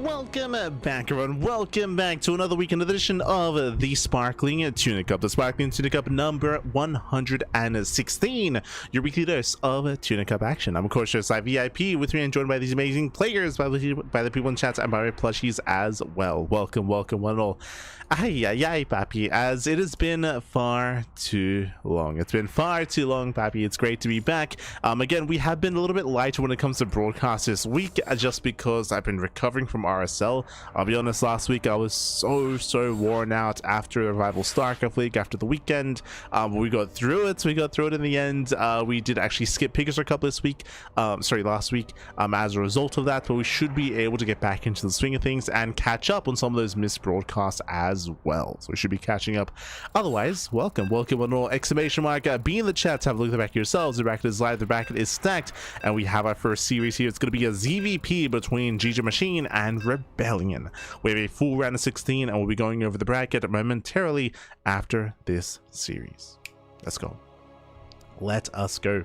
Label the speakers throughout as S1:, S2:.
S1: Welcome back, everyone. Welcome back to another weekend edition of the Sparkling Tuna Cup. The Sparkling Tuna Cup number 116. Your weekly dose of Tuna Cup action. I'm of course your side VIP, with me and joined by these amazing players, by the people in chat, and by my plushies as well. Welcome, welcome, one and all. Ay, papi, as it has been far too long. It's been far too long, papi. It's great to be back. Again, we have been a little bit lighter when it comes to broadcast this week, just because I've been recovering from RSL. I'll be honest, last week I was so worn out after Revival StarCraft League, after the weekend. We got through it. In the end. We did actually skip Percival Cup this week, last week, as a result of that, but we should be able to get back into the swing of things and catch up on some of those missed broadcasts as well. So we should be catching up. Otherwise, welcome and all. Exclamation mark, be in the chat to have a look at the back yourselves. The bracket is live, the bracket is stacked, and we have our first series here. It's going to be a ZVP between GgMaChine and Rebellion. We have a full round of 16, and we'll be going over the bracket momentarily after this series. Let's go. Let us go.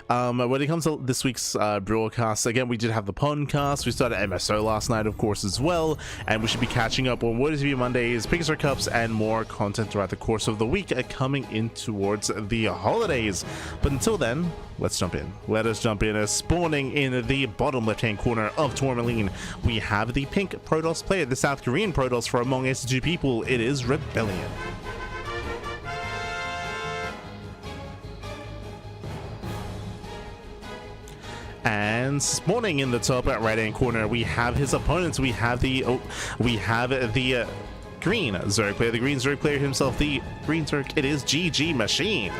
S1: When it comes to this week's broadcast, again, we did have the podcast. We started MSO last night, of course, as well, and we should be catching up on what is to be Mondays, Percival Cups, and more content throughout the course of the week, coming in towards the holidays. But until then, let's jump in. Let us jump in. Spawning in the bottom left-hand corner of Tourmaline, we have the pink Protoss player, the South Korean Protoss for Among Us Two People. It is Rebellion. And spawning in the top right hand corner, we have his opponents. We have the green Zerg player, the green Zerg player himself, the green Zerg. It is GgMaChine.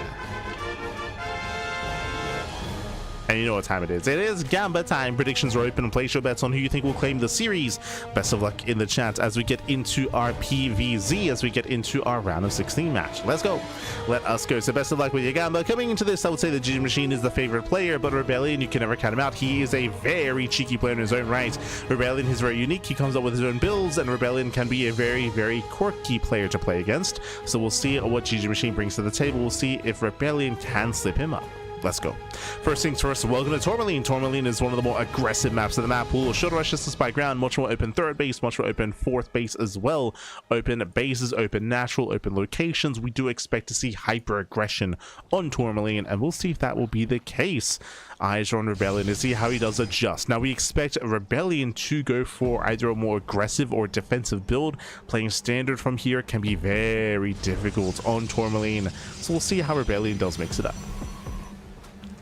S1: And you know what time it is. It is Gamba time. Predictions are open, and place your bets on who you think will claim the series. Best of luck in the chat as we get into our PVZ, as we get into our round of 16 match. Let's go. Let us go. So best of luck with your Gamba. Coming into this, I would say that GgMaChine is the favorite player, but Rebellion, you can never count him out. He is a very cheeky player in his own right. Rebellion is very unique. He comes up with his own builds, and Rebellion can be a very quirky player to play against. So we'll see what GgMaChine brings to the table. We'll see if Rebellion can slip him up. Let's go. First things first, welcome to Tourmaline. Tourmaline is one of the more aggressive maps of the map pool. Short rush distance by ground, much more open third base, much more open fourth base as well. Open bases, open natural, open locations. We do expect to see hyper aggression on Tourmaline, and we'll see if that will be the case. Eyes are on Rebellion to see how he does adjust. Now we expect Rebellion to go for either a more aggressive or defensive build. Playing standard from here can be very difficult on Tourmaline, so we'll see how Rebellion does mix it up.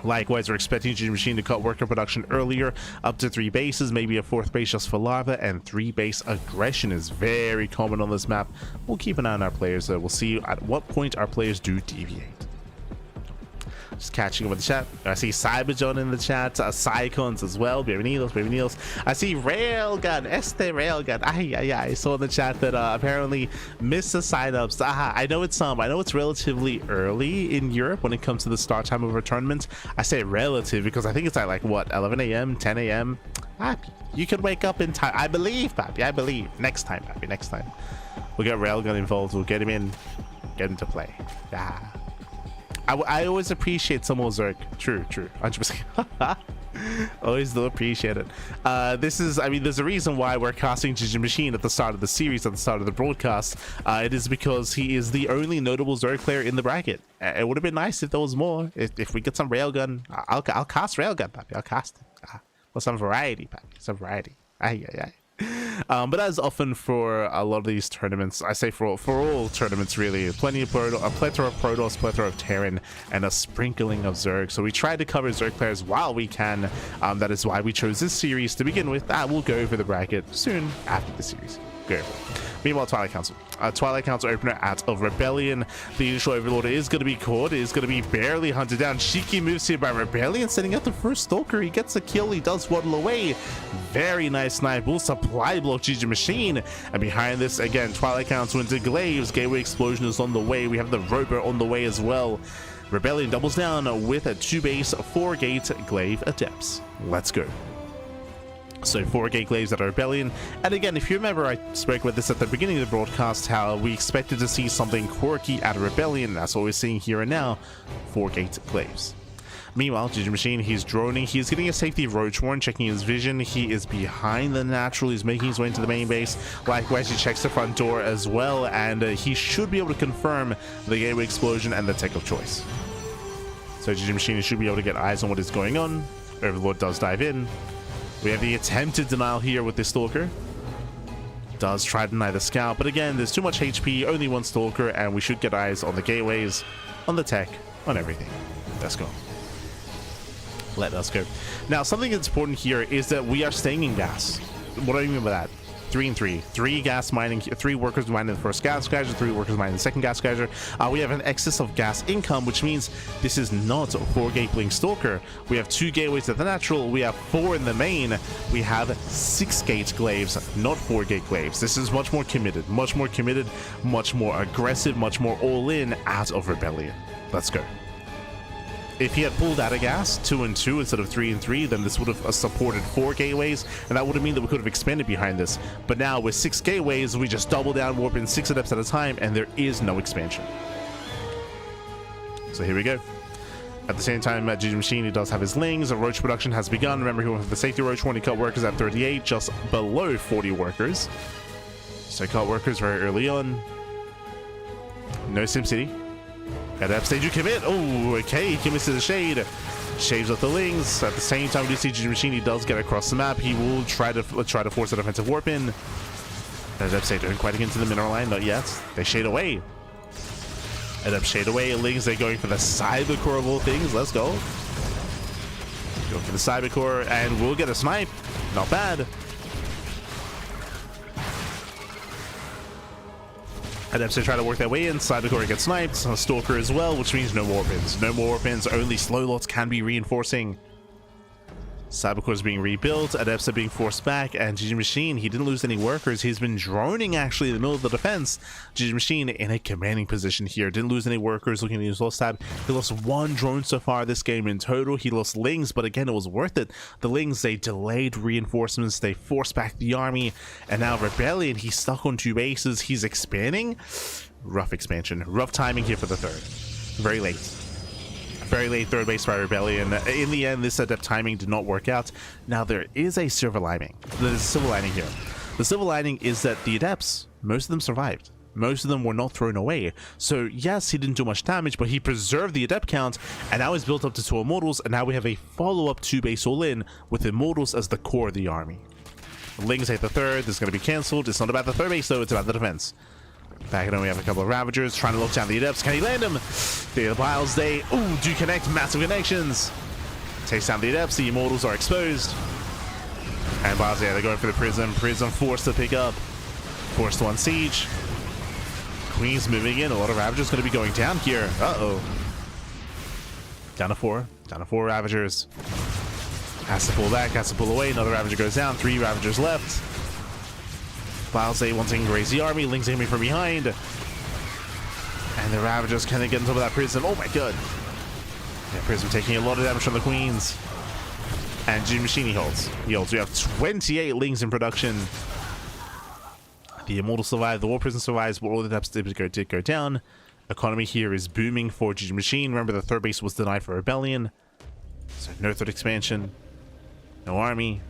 S1: Likewise, we're expecting GgMaChine to cut worker production earlier, up to 3 bases, maybe a 4th base just for larva, and 3 base aggression is very common on this map. We'll keep an eye on our players, though. We'll see at what point our players do deviate. Just catching up with the chat. I see Cyberjohn in the chat, Psycons as well, Bienvenidos. I see Railgun, Railgun. I saw in the chat that apparently missed the signups. I know it's relatively early in Europe when it comes to the start time of a tournament. I say relative because I think it's at like what, 11 a.m, 10 a.m. You can wake up in time. I believe, Pappy. I believe. Next time, Pappy. Next time. We'll get Railgun involved. We'll get him in. Get him to play. I always appreciate some more Zerg. True, 100%. Always do appreciate it. There's a reason why we're casting GgMaChine at the start of the series, at the start of the broadcast. It is because he is the only notable Zerg player in the bracket. It would have been nice if there was more. If we get some Railgun, I'll cast Railgun, Pappy. I'll cast it. Well, some variety, Pappy. Some variety. But as often for a lot of these tournaments, I say for all tournaments really, a plethora of Protoss, plethora of Terran, and a sprinkling of Zerg. So we try to cover Zerg players while we can. That is why we chose this series to begin with. We'll go over the bracket soon after the series. Go. Meanwhile, Twilight Council. Twilight Council opener of Rebellion. The initial Overlord is going to be caught. It is going to be barely hunted down. Cheeky moves here by Rebellion, setting out the first Stalker. He gets a kill. He does waddle away. Very nice snipe. Will supply block GgMaChine. And behind this, again, Twilight Council into Glaives. Gateway Explosion is on the way. We have the Robo on the way as well. Rebellion doubles down with a 2-base, 4-gate Glaive Adepts. Let's go. So 4-gate Glaives at Rebellion. And again, if you remember, I spoke about this at the beginning of the broadcast, how we expected to see something quirky at Rebellion. That's what we're seeing here and now. 4-gate Glaives. Meanwhile, GgMaChine, he's droning. He's getting a safety Roach Warren, checking his vision. He is behind the natural. He's making his way into the main base. Likewise, he checks the front door as well, and he should be able to confirm the gateway explosion and the tech of choice. So GgMaChine should be able to get eyes on what is going on. Overlord does dive in. We have the attempted denial here with this Stalker. Does try to deny the scout, but again, there's too much HP, only one Stalker, and we should get eyes on the gateways, on the tech, on everything. Let's go. Let us go. Now, something that's important here is that we are staying in gas. What do I mean by that? 3 and 3. 3 gas mining, 3 workers mining the first gas geyser, 3 workers mining the second gas geyser. We have an excess of gas income, which means this is not a 4 gate blink Stalker. We have 2 gateways at the natural, we have 4 in the main, we have 6 gate glaives, not 4 gate glaives. This is much more committed, much more aggressive, much more all in out of Rebellion. Let's go. If he had pulled out of gas 2 and 2 instead of 3 and 3, then this would have supported 4 gateways, and that would have meant that we could have expanded behind this. But now with 6 gateways, we just double down, warp in 6 adepts at a time, and there is no expansion. So here we go. At the same time, GgMaChine, he does have his Lings. Roach production has begun. Remember, he went for the safety Roach Warren. He cut workers at 38, just below 40 workers. So cut workers very early on. No SimCity. Adepts, they do commit. Oh, okay, he commits to the shade. Shaves up the Lings. At the same time, we do see GgMaChine, he does get across the map. He will try to force a defensive warp in. Adepts, they don't quite get into the mineral line, not yet. They shade away. Adepts shade away. Lings, they're going for the cyber core of all things. Let's go. Go for the cyber core, and we'll get a snipe. Not bad. Adepts, they try to work their way in. Cybercore gets sniped. Stalker as well, which means no more pins. No more pins. Only slow lots can be reinforcing. Cybercore is being rebuilt. Adepts are being forced back. And GgMaChine, he didn't lose any workers. He's been droning actually in the middle of the defense. GgMaChine in a commanding position here. Didn't lose any workers. Looking at his lost tab. He lost 1 drone so far this game in total. He lost Lings, but again, it was worth it. The Lings, they delayed reinforcements. They forced back the army. And now Rebellion, he's stuck on 2 bases. He's expanding. Rough expansion. Rough timing here for the 3rd. Very late. Very late 3rd base by Rebellion. In the end, this adept timing did not work out. Now, there is a silver lining. There's a silver lining here. The silver lining is that the adepts, most of them survived. Most of them were not thrown away. So, yes, he didn't do much damage, but he preserved the adept count, and now he's built up to 2 immortals, and now we have a follow-up 2 base all-in with immortals as the core of the army. Lings hit the 3rd. This is going to be cancelled. It's not about the 3rd base, though. It's about the defense. Back then we have a couple of Ravagers trying to lock down the adepts. Can he land them? The piles, they do connect. Massive connections. Takes down the adepts. The immortals are exposed. And Biles, yeah, they're going for the prism. Prism forced to pick up. Forced to unsiege. Queen's moving in. A lot of Ravagers going to be going down here. Uh-oh. Down to 4. Down to 4 Ravagers. Has to pull back. Has to pull away. Another Ravager goes down. 3 Ravagers left. Biles wants to engraze the army. Lings aiming from behind. And the Ravagers can get on top of that Prism. Oh my god. Yeah, Prism taking a lot of damage from the Queens. And GgMaChine holds. He holds. We have 28 Lings in production. The Immortal survived. The War Prison survives, but all the adepts did go down. Economy here is booming for GgMaChine. Remember, the 3rd base was denied for Rebellion. So no 3rd expansion. No army.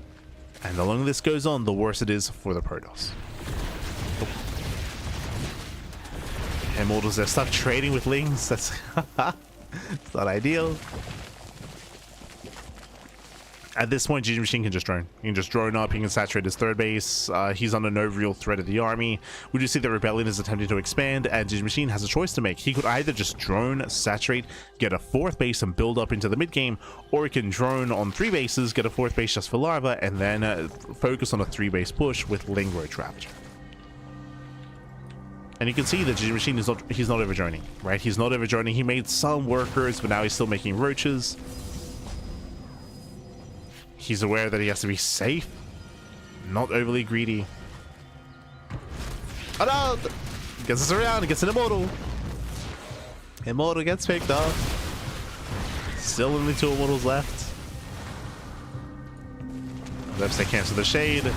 S1: And the longer this goes on, the worse it is for the Protoss. Immortals, they're stuck trading with Lings. That's it's not ideal. At this point, GgMaChine can just drone. He can just drone up. He can saturate his 3rd base. He's under no real threat of the army. We do see that Rebellion is attempting to expand, and GgMaChine has a choice to make. He could either just drone, saturate, get a 4th base, and build up into the mid game, or he can drone on 3 bases, get a 4th base just for larva, and then focus on a 3 base push with Ling Roach Ravager. And you can see that GgMaChine he's not over droning, right? He's not over droning. He made some workers, but now he's still making roaches. He's aware that he has to be safe, not overly greedy. Oh no! Gets us around, gets an Immortal. Immortal gets picked up. Still only 2 Immortals left. Left, they cancel the shade.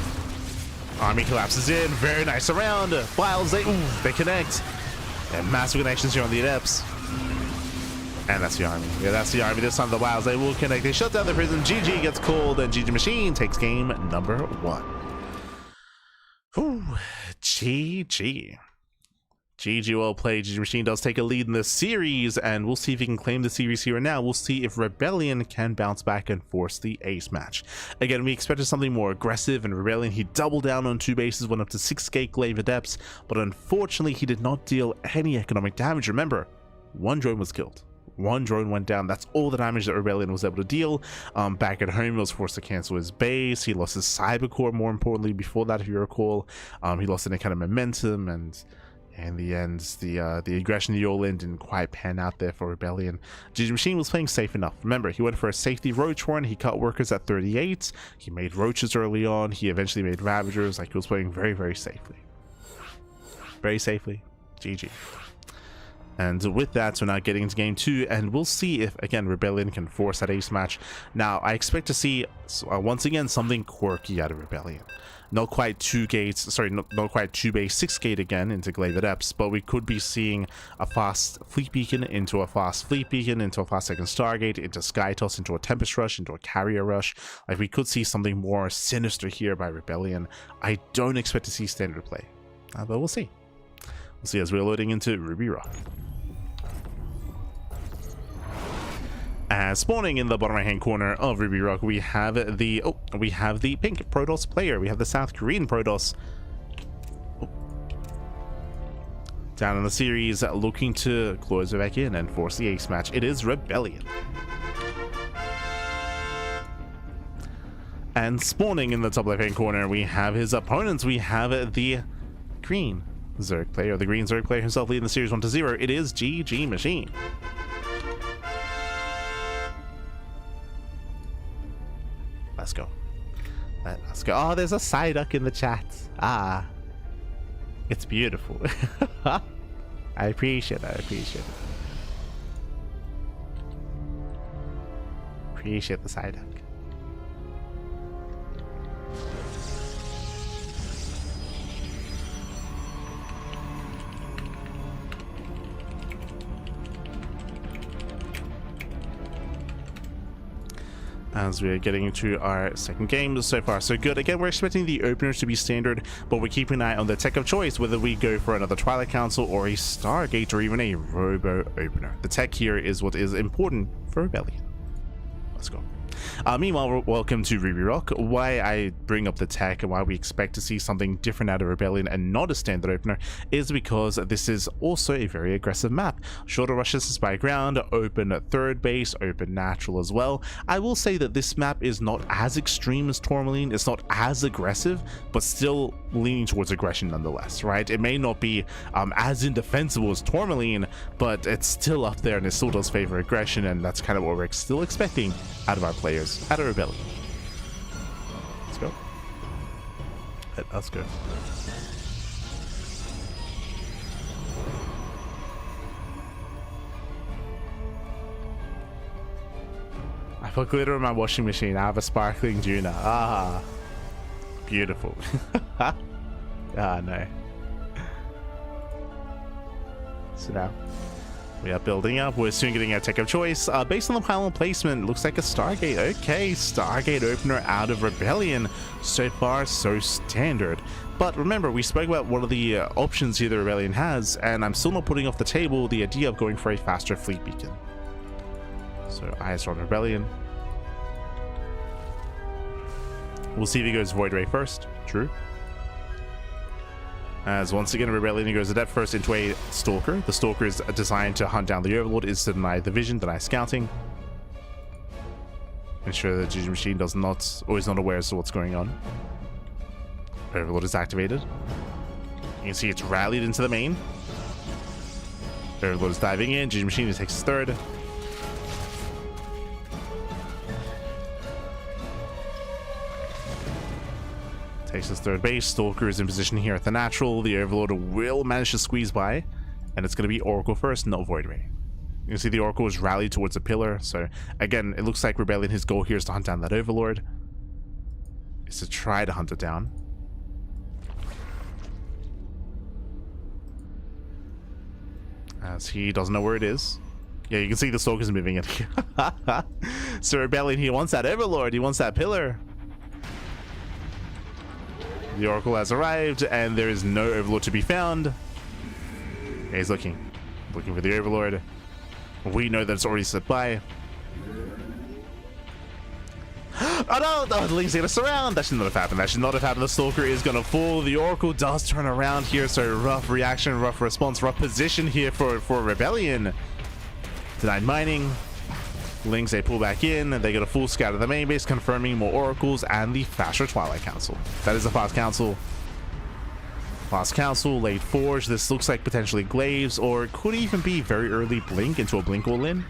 S1: Army collapses in. Very nice around. Biles, they connect. And massive connections here on the adepts. And that's the army. Yeah, that's the army. This time the Wilds, they will connect. They shut down the prison. GG gets called, and GgMaChine takes game number 1. Whew. GG. GG well played. GgMaChine does take a lead in this series, and we'll see if he can claim the series here and now. We'll see if Rebellion can bounce back and force the ace match. Again, we expected something more aggressive, and Rebellion, he doubled down on 2 bases, went up to 6 gate glaive adepts, but unfortunately he did not deal any economic damage. Remember, 1 drone was killed. 1 drone went down. That's all the damage that Rebellion was able to deal. Back at home, he was forced to cancel his base. He lost his cyber core, more importantly, before that, if you recall. He lost any kind of momentum, and in the end, the aggression, the all-in didn't quite pan out there for Rebellion. GgMaChine was playing safe enough. Remember, he went for a safety roach run. He cut workers at 38. He made roaches early on. He eventually made ravagers. Like, he was playing very, very safely. Very safely. GG. And with that, we're now getting into game 2, and we'll see if, again, Rebellion can force that ace match. Now, I expect to see, once again, something quirky out of Rebellion. Not quite 2 gates, sorry, not quite 2 base, 6 gate again into glaive adepts, but we could be seeing a fast fleet beacon into a fast fleet beacon, into a fast second stargate, into sky toss, into a tempest rush, into a carrier rush. Like, we could see something more sinister here by Rebellion. I don't expect to see standard play, but we'll see. We'll see as we're loading into Ruby Rock. Spawning in the bottom right hand corner of Ruby Rock, we have the pink Protoss player. We have the South Korean Protoss. Down in the series, looking to close it back in and force the ace match. It is Rebellion. And spawning in the top left hand corner, we have his opponents. We have the green Zerg player, the green Zerg player himself, leading the series 1-0. It is GgMaChine. Let's go. Let's go. Oh, there's a Psyduck in the chat. Ah. It's beautiful. I appreciate it. I appreciate it. Appreciate the Psyduck. As we're getting into our second game. So far so good. Again, we're expecting the openers to be standard, but we're keeping an eye on the tech of choice, whether we go for another Twilight Council or a Stargate or even a Robo opener. The tech here is what is important for Rebellion. Let's go. Meanwhile, welcome to Ruby Rock. Why I bring up the tech and why we expect to see something different out of Rebellion and not a standard opener is because this is also a very aggressive map. Shorter rushes by ground, open third base, open natural as well. I will say that this map is not as extreme as Tourmaline. It's not as aggressive, but still leaning towards aggression nonetheless, right? It may not be as indefensible as Tourmaline, but it's still up there and it still does favor aggression, and that's kind of what we're still expecting out of our players, out of Rebellion. Let's go. Let's go. I put glitter in my washing machine. I have a sparkling Tuna. Ah, beautiful. Ah, no. So now we are building up. We're soon getting our tech of choice. Based on the pylon placement, looks like a Stargate. Okay, Stargate opener out of Rebellion. So far, so standard. But remember, we spoke about one of the options here the Rebellion has, and I'm still not putting off the table the idea of going for a faster fleet beacon. So eyes on Rebellion. We'll see if he goes Void Ray first. True. As once again, Rebellion goes adept first into a Stalker. The Stalker is designed to hunt down the Overlord, is to deny the vision, deny scouting. Ensure that GgMaChine does not, or is not aware as to what's going on. Overlord is activated. You can see it's rallied into the main. Overlord is diving in. GgMaChine takes his third. Takes his third base. Stalker is in position here at the natural. The Overlord will manage to squeeze by, and it's going to be Oracle first, not Void Ray. You can see the Oracle is rallied towards a pillar. So again, it looks like Rebellion, his goal here is to hunt down that Overlord. Is to try to hunt it down. As he doesn't know where it is. Yeah, you can see the Stalker's moving it. So Rebellion, he wants that Overlord. He wants that pillar. The Oracle has arrived, and there is no Overlord to be found. Yeah, he's looking for the Overlord. We know that it's already slipped by. Oh no! The Link's gonna surround! That should not have happened. That should not have happened. The Stalker is gonna fall. The Oracle does turn around here, so rough reaction, rough response, rough position here for Rebellion. Denied mining. Lings, they pull back in. They get a full scout of the main base, confirming more Oracles and the faster Twilight Council. That is a fast council. Fast council, late Forge. This looks like potentially Glaives, or it could even be very early Blink into a Blink all-in.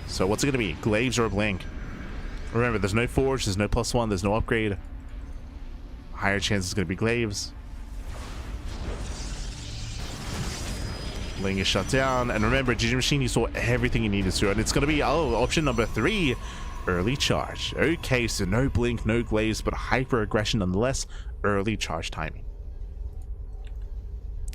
S1: So what's it gonna be? Glaives or a Blink? Remember, there's no Forge, there's no +1, there's no upgrade. Higher chance is gonna be Glaives. Ling is shut down, and remember, GgMaChine, you saw everything you needed to, and it's going to be, option number 3, early charge. Okay, so no Blink, no Glaives, but hyper aggression nonetheless, early charge timing.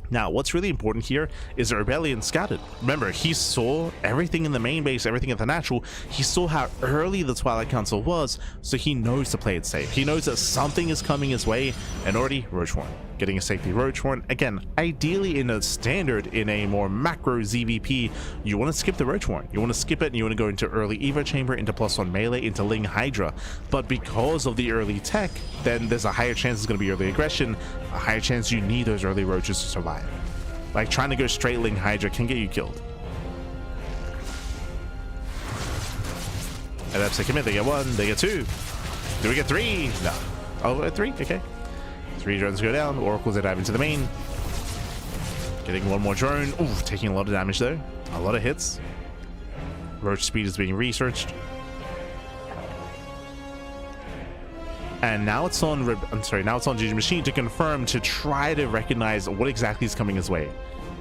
S1: Now, what's really important here is that Rebellion scouted. Remember, he saw everything in the main base, everything at the natural. He saw how early the Twilight Council was, so he knows to play it safe. He knows that something is coming his way, and already Roach Warren. Getting a safety Roach Warren. Again, ideally in a standard, in a more macro ZVP, you want to skip the Roach Warren. You want to skip it, and you want to go into early Evo Chamber, into +1 melee, into Ling Hydra. But because of the early tech, then there's a higher chance it's going to be early aggression, a higher chance you need those early Roaches to survive. Like, trying to go straight Ling Hydra can get you killed. And that's they commit. They get 1, they get 2. Do we get 3? No. Oh, 3? Okay. 3 drones go down. Oracles, they dive into the main. Getting 1 more drone. Ooh, taking a lot of damage though. A lot of hits. Roach speed is being researched. And now it's on now it's on GgMaChine to confirm, to try to recognize what exactly is coming his way.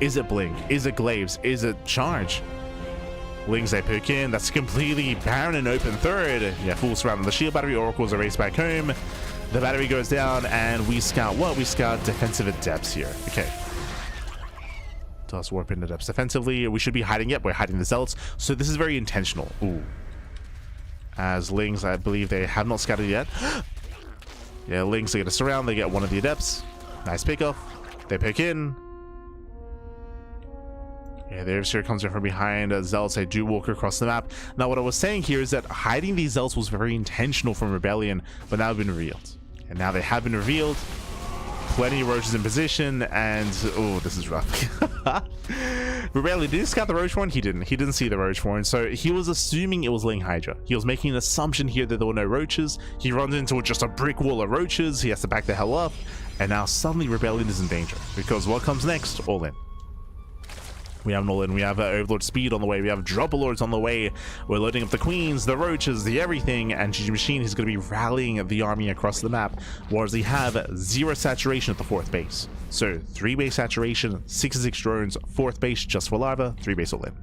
S1: Is it Blink? Is it Glaives? Is it Charge? Lings, they poke in. That's completely barren and open third. Yeah, full surround on the shield battery. Oracles are raced back home. The battery goes down, and we scout what? We scout defensive adepts here. Okay. Does warp into depths defensively. We should be hiding. Yep, we're hiding the Zealots. So this is very intentional. Ooh. As Lings, I believe they have not scouted yet. Yeah, Lings, they get a surround. They get 1 of the adepts. Nice pickoff. They pick in. Yeah, there's here comes in from behind. Zealots, they do walk across the map. Now, what I was saying here is that hiding these Zealots was very intentional from Rebellion, but now have been revealed. And now they have been revealed. Plenty of Roaches in position, and oh, this is rough. Rebellion, did he scout the Roach Warren? He didn't. He didn't see the Roach Warren, so he was assuming it was Ling Hydra. He was making an assumption here that there were no Roaches. He runs into just a brick wall of Roaches. He has to back the hell up, and now suddenly Rebellion is in danger, because what comes next? All in. We have an all-in. We have Overlord Speed on the way. We have Dropper Lords on the way. We're loading up the Queens, the Roaches, the everything, and GgMaChine is going to be rallying the army across the map, whereas they have 0 saturation at the 4th base. So 3 base saturation, 6 drones, 4th base just for larva, 3 base all-in.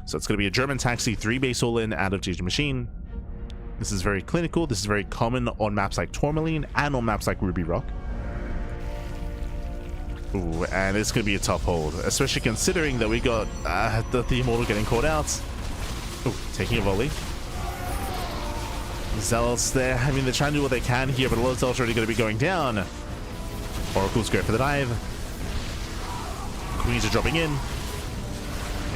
S1: So it's going to be a German taxi, 3 base all-in out of GgMaChine. This is very clinical. This is very common on maps like Tourmaline and on maps like Ruby Rock. Ooh, and it's going to be a tough hold, especially considering that we got the Immortal getting caught out. Ooh, taking a volley. Zealots there, I mean, they're trying to do what they can here, but a lot of Zealots are already going to be going down. Oracles go for the dive. Queens are dropping in.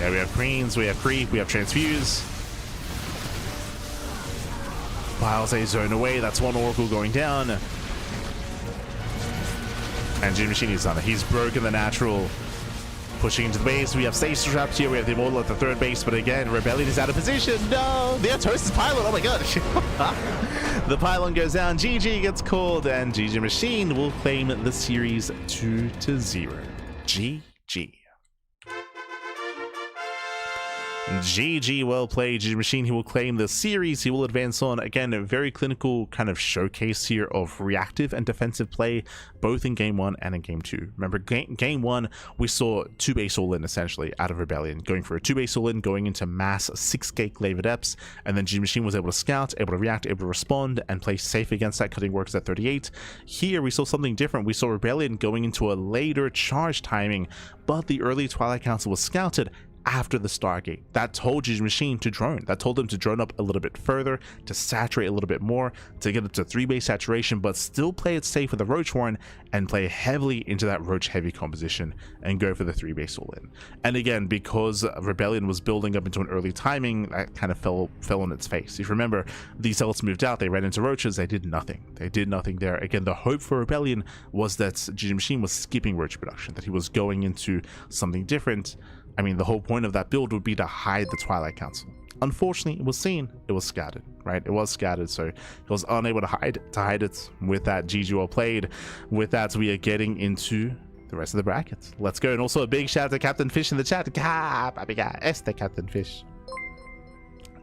S1: Yeah, we have Queens, we have Creep, we have Transfuse. Piles a zone away, that's 1 Oracle going down. And GgMaChine is done it. He's broken the natural. Pushing into the base. We have stasis traps here. We have the Immortal at the 3rd base. But again, Rebellion is out of position. No! The Toast's pylon. Oh my god. The pylon goes down. GG gets called. And GgMaChine will claim the series 2-0. GG. GG, well played, GgMaChine. He will claim the series. He will advance on. Again, a very clinical kind of showcase here of reactive and defensive play, both in game 1 and in game 2. Remember, game 1, we saw 2 base all-in essentially out of Rebellion, going for a 2 base all-in, going into mass 6 Glaive Adepts, and then GgMaChine was able to scout, able to react, able to respond, and play safe against that, cutting works at 38. Here, we saw something different. We saw Rebellion going into a later charge timing, but the early Twilight Council was scouted, after the Stargate. That told GgMaChine to drone. That told them to drone up a little bit further, to saturate a little bit more, to get it to 3-base saturation, but still play it safe with the Roach Warren and play heavily into that Roach heavy composition and go for the 3-base all-in. And again, because Rebellion was building up into an early timing, that kind of fell on its face. If you remember, these Zealots moved out, they ran into Roaches, they did nothing. They did nothing there. Again, the hope for Rebellion was that GgMaChine was skipping Roach production, that he was going into something different. I mean, the whole point of that build would be to hide the Twilight Council. Unfortunately, it was seen, it was scattered, right? It was scattered, so it was unable to hide it. With that, GG well played. With that, we are getting into the rest of the brackets. Let's go. And also a big shout out to Captain Fish in the chat. Este Captain Fish.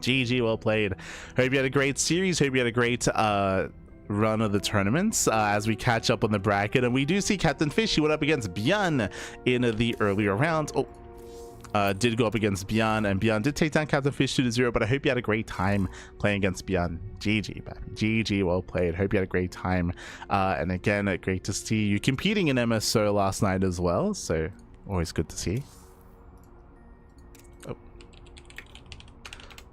S1: GG well played. Hope you had a great series. Hope you had a great run of the tournaments as we catch up on the bracket. And we do see Captain Fish, he went up against ByuN in the earlier rounds. Did go up against ByuN, and ByuN did take down Captain Fish 2-0, but I hope you had a great time playing against ByuN. GG, baby. GG, well played. Hope you had a great time. And again, great to see you competing in MSO last night as well, so always good to see. Oh.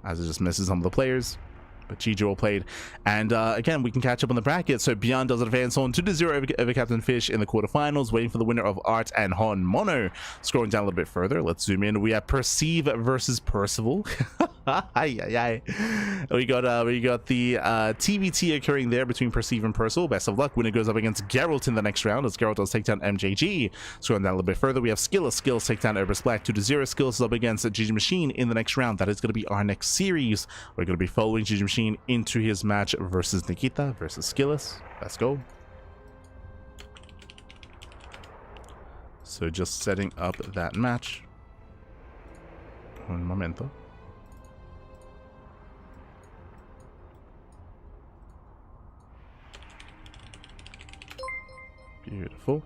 S1: As it just misses some of the players. But GG well played. And again, we can catch up on the bracket. So ByuN does advance on 2-0 over Captain Fish in the quarterfinals, waiting for the winner of Art and Hon Mono. Scrolling down a little bit further, let's zoom in. We have Perceive versus Percival. We got the TBT occurring there between Perceive and Percival. Best of luck. Winner goes up against Gerald in the next round, as Gerald does take down MJG. Scrolling down a little bit further, we have SKillous. SKillous take down Obris Black 2-0. SKillous is up against GgMaChine in the next round. That is going to be our next series. We're going to be following GgMaChine into his match versus Nikita versus SKillous. Let's go. So just setting up that match. Un momento. Beautiful.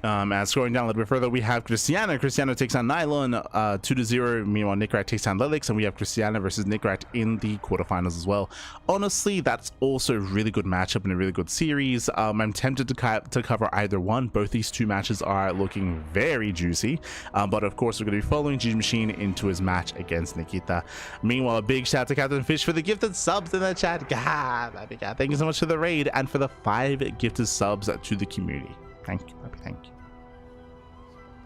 S1: As scrolling down a little bit further, we have Christiana. Christiana takes on Nylon 2-0. Meanwhile, Nickrat takes on Lelix, and we have Christiana versus Nickrat in the quarterfinals as well. Honestly, that's also a really good matchup and a really good series. I'm tempted to cover either one. Both these two matches are looking very juicy, but of course, we're going to be following GgMaChine into his match against Nikita. Meanwhile, a big shout out to Captain Fish for the gifted subs in the chat. Thank you so much for the raid and for the 5 gifted subs to the community. Thank you, papi, thank you.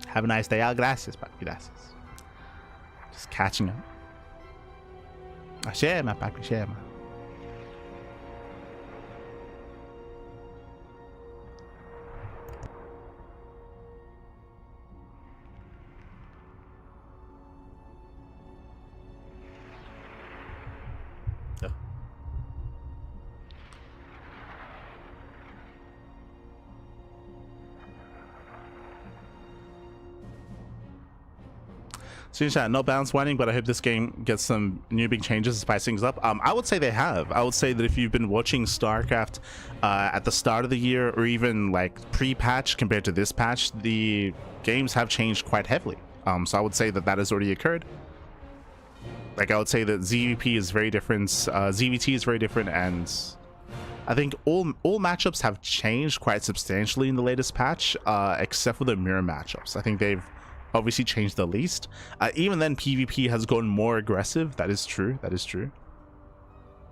S1: Have a nice day. Gracias, papi, gracias. Just catching up. Shema, papi, shema. Chat, no balance winding, but I hope this game gets some new big changes to spice things up. I would say they have. I would say that if you've been watching StarCraft at the start of the year, or even like pre-patch compared to this patch, the games have changed quite heavily. So I would say that has already occurred. Like, I would say that ZVP is very different, ZVT is very different, and I think all matchups have changed quite substantially in the latest patch, except for the mirror matchups. I think they've obviously changed the least. Even then, PvP has gone more aggressive. That is true. That is true.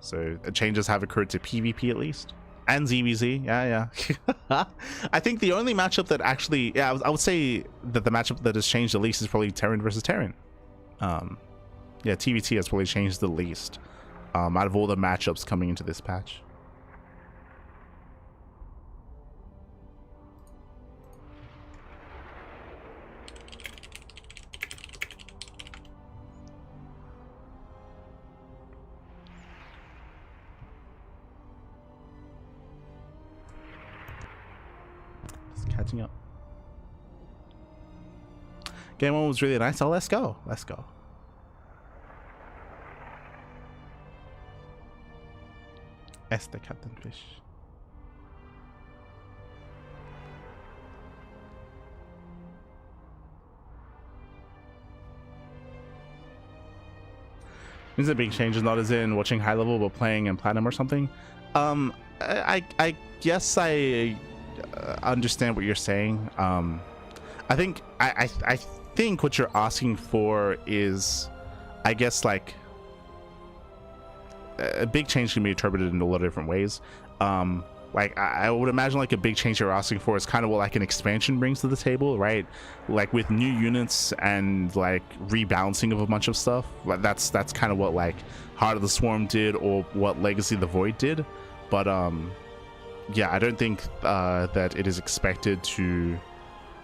S1: So changes have occurred to PvP at least, and ZVZ. Yeah. I think the only matchup that actually, yeah, I would say that the matchup that has changed the least is probably Terran versus Terran. Yeah, TVT has probably changed the least out of all the matchups coming into this patch. Catching up. Game 1 was really nice. Oh, let's go. Let's go. Este Captain Fish. Means a big change is not as in watching high level but playing in platinum or something. I guess I understand what you're saying. I think I think what you're asking for is, I guess, like a big change can be interpreted in a lot of different ways. Like I would imagine like a big change you're asking for is kind of what like an expansion brings to the table, right? Like with new units and like rebalancing of a bunch of stuff. That's kind of what like Heart of the Swarm did, or what Legacy of the Void did. But yeah, I don't think that it is expected to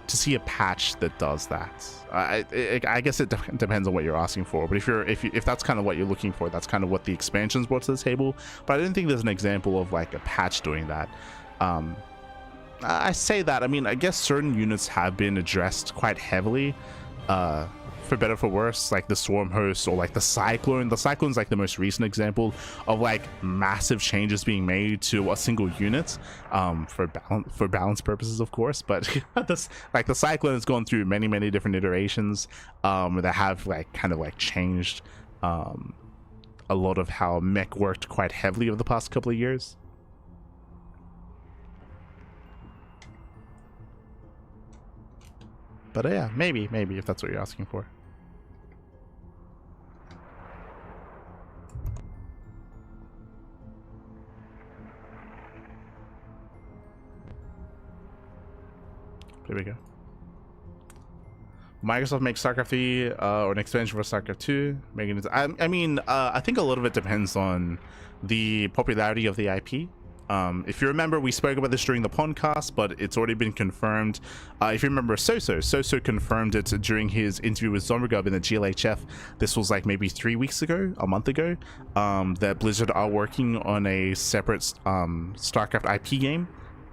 S1: see a patch that does that. I guess it depends on what you're asking for, but if that's kind of what you're looking for, that's kind of what the expansions brought to the table. But I don't think there's an example of like a patch doing that. I say that, I mean, I guess certain units have been addressed quite heavily, for better or for worse, like the Swarm Host or like the Cyclone. The Cyclone's like the most recent example of like massive changes being made to a single unit, for balance purposes, of course. But this, like the Cyclone has gone through many different iterations that have like kind of like changed a lot of how mech worked quite heavily over the past couple of years. But yeah, maybe if that's what you're asking for. There we go. Microsoft makes StarCraft 3 or an expansion for StarCraft 2. Making it, I mean, I think a lot of it depends on the popularity of the IP. If you remember, we spoke about this during the podcast, but it's already been confirmed. If you remember, Soso confirmed it during his interview with Zombergub in the GLHF. This was like maybe 3 weeks ago, a month ago, that Blizzard are working on a separate StarCraft IP game.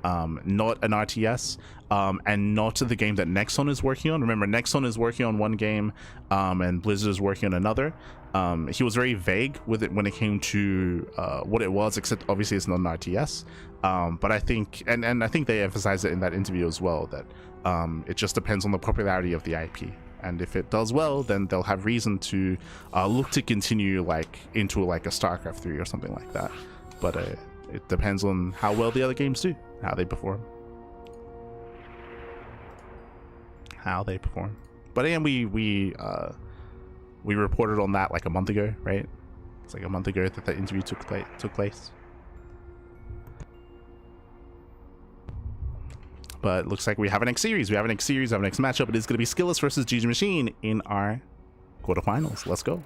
S1: Not an RTS, and not the game that Nexon is working on. Remember, Nexon is working on one game, and Blizzard is working on another. He was very vague with it when it came to what it was, except obviously it's not an RTS. But I think, and I think they emphasized it in that interview as well, that it just depends on the popularity of the IP. And if it does well, then they'll have reason to look to continue like into like a StarCraft 3 or something like that. But it depends on how well the other games do, how they perform. But again, we reported on that like a month ago, right? It's like a month ago that the interview took place. But it looks like we have an X series. We have an X matchup. It is going to be SKillous versus GgMaChine in our quarterfinals. Let's go.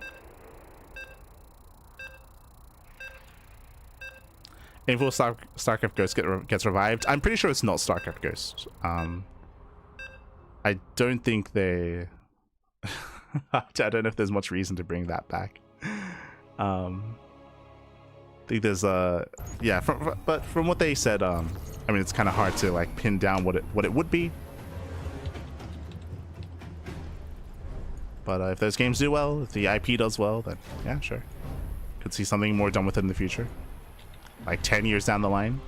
S1: Info StarCraft Ghost gets revived. I'm pretty sure it's not StarCraft Ghost. I don't think they... I don't know if there's much reason to bring that back. I think there's yeah, but from what they said, I mean, it's kind of hard to like pin down what it would be. But if those games do well, if the IP does well, then yeah, sure. Could see something more done with it in the future, like 10 years down the line.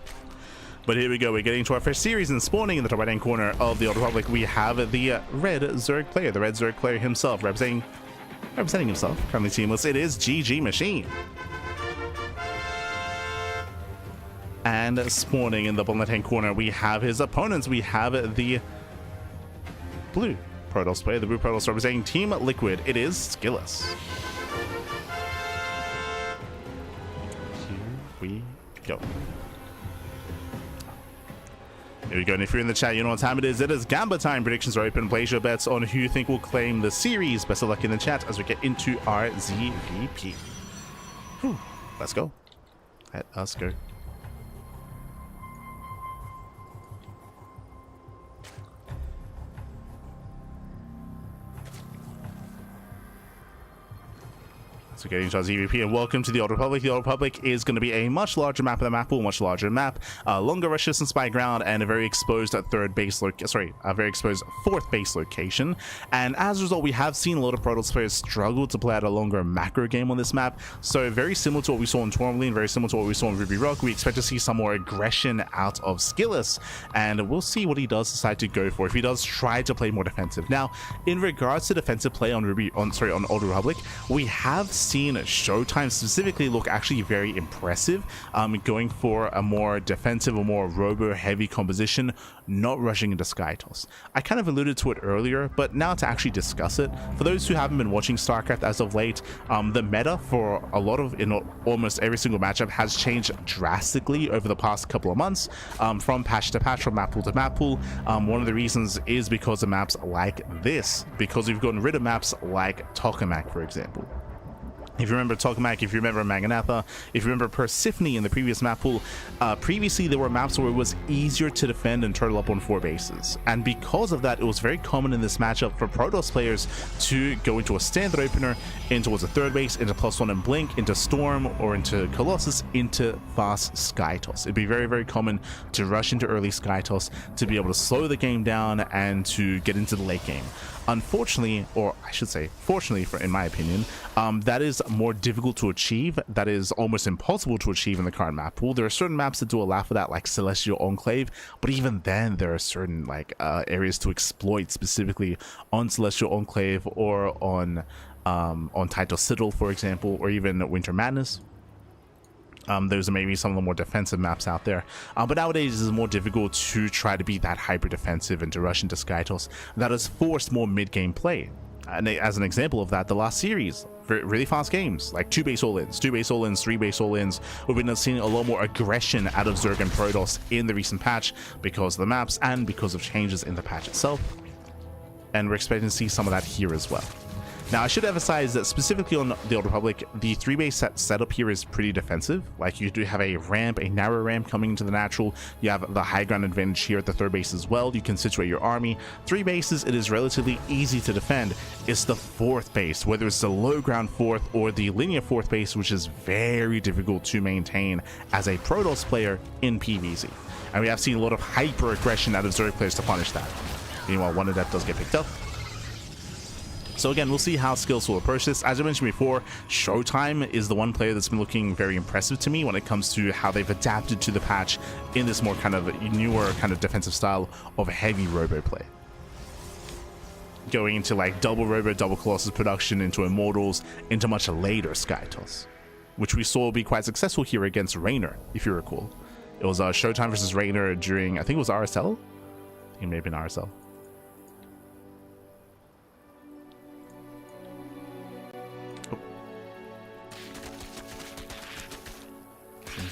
S1: But here we go, we're getting to our first series, and spawning in the top right hand corner of the Old Republic, we have the red Zerg player, himself, representing himself, currently teamless. It is GgMaChine. And spawning in the bottom left hand corner, we have his opponents. We have the blue Protoss player, the blue Protoss representing Team Liquid. It is SKillous. Here we go. Here we go, and if you're in the chat, you know what time it is. It is Gamba time. Predictions are open. Place your bets on who you think will claim the series. Best of luck in the chat as we get into our ZVP. Whew. Let's go. Let us go. So getting into our ZVP, and welcome to the Old Republic. The Old Republic is going to be a much larger map of the map pool, much larger map, longer rush distance by ground, and a very exposed fourth base location. And as a result, we have seen a lot of Protoss players struggle to play out a longer macro game on this map. So very similar to what we saw in Tourmaline, very similar to what we saw in Ruby Rock, we expect to see some more aggression out of SKillous, and we'll see what he does decide to go for if he does try to play more defensive. Now, in regards to defensive play on Old Republic, we have seen seen Showtime specifically look actually very impressive, going for a more defensive, a more robo-heavy composition, not rushing into Sky Toss. I kind of alluded to it earlier, but now to actually discuss it, for those who haven't been watching StarCraft as of late, the meta for a lot of, in almost every single matchup, has changed drastically over the past couple of months, from patch to patch, from map pool to map pool. One of the reasons is because of maps like this, because we've gotten rid of maps like Tokamak, for example. If you remember Tokamak, if you remember Maganatha, if you remember Persephone in the previous map pool, previously there were maps where it was easier to defend and turtle up on 4 bases. And because of that, it was very common in this matchup for Protoss players to go into a standard opener, in towards a 3rd base, into +1 and blink, into Storm, or into Colossus, into fast Sky Toss. It'd be very, very common to rush into early Sky Toss to be able to slow the game down and to get into the late game. Unfortunately, or I should say fortunately, in my opinion, that is more difficult to achieve. That is almost impossible to achieve in the current map pool. There are certain maps that do allow for that, like Celestial Enclave, but even then there are certain areas to exploit, specifically on Celestial Enclave or on Taito Citadel, for example, or even Winter Madness. Those are maybe some of the more defensive maps out there, but nowadays it is more difficult to try to be that hyper defensive and to rush into Sky Toss. That has forced more mid-game play, and as an example of that, the last series, really fast games like 2 base all-ins, 2 base all-ins, 3 base all-ins. We've been seeing a lot more aggression out of Zerg and Protoss in the recent patch because of the maps and because of changes in the patch itself, and we're expecting to see some of that here as well. Now, I should emphasize that specifically on the Old Republic, the 3-base setup here is pretty defensive. Like, you do have a ramp, a narrow ramp coming into the natural. You have the high ground advantage here at the 3rd base as well. You can situate your army. 3 bases, it is relatively easy to defend. It's the 4th base, whether it's the low ground 4th or the linear 4th base, which is very difficult to maintain as a Protoss player in PvZ. And we have seen a lot of hyper aggression out of Zerg players to punish that. Meanwhile, one of that does get picked up. So again, we'll see how SKillous will approach this. As I mentioned before, Showtime is the one player that's been looking very impressive to me when it comes to how they've adapted to the patch in this more kind of newer kind of defensive style of heavy robo play. Going into like double robo, double Colossus production, into Immortals, into much later Sky Toss, which we saw be quite successful here against Raynor, if you recall. It was Showtime versus Raynor during, I think it was RSL? It may have been RSL.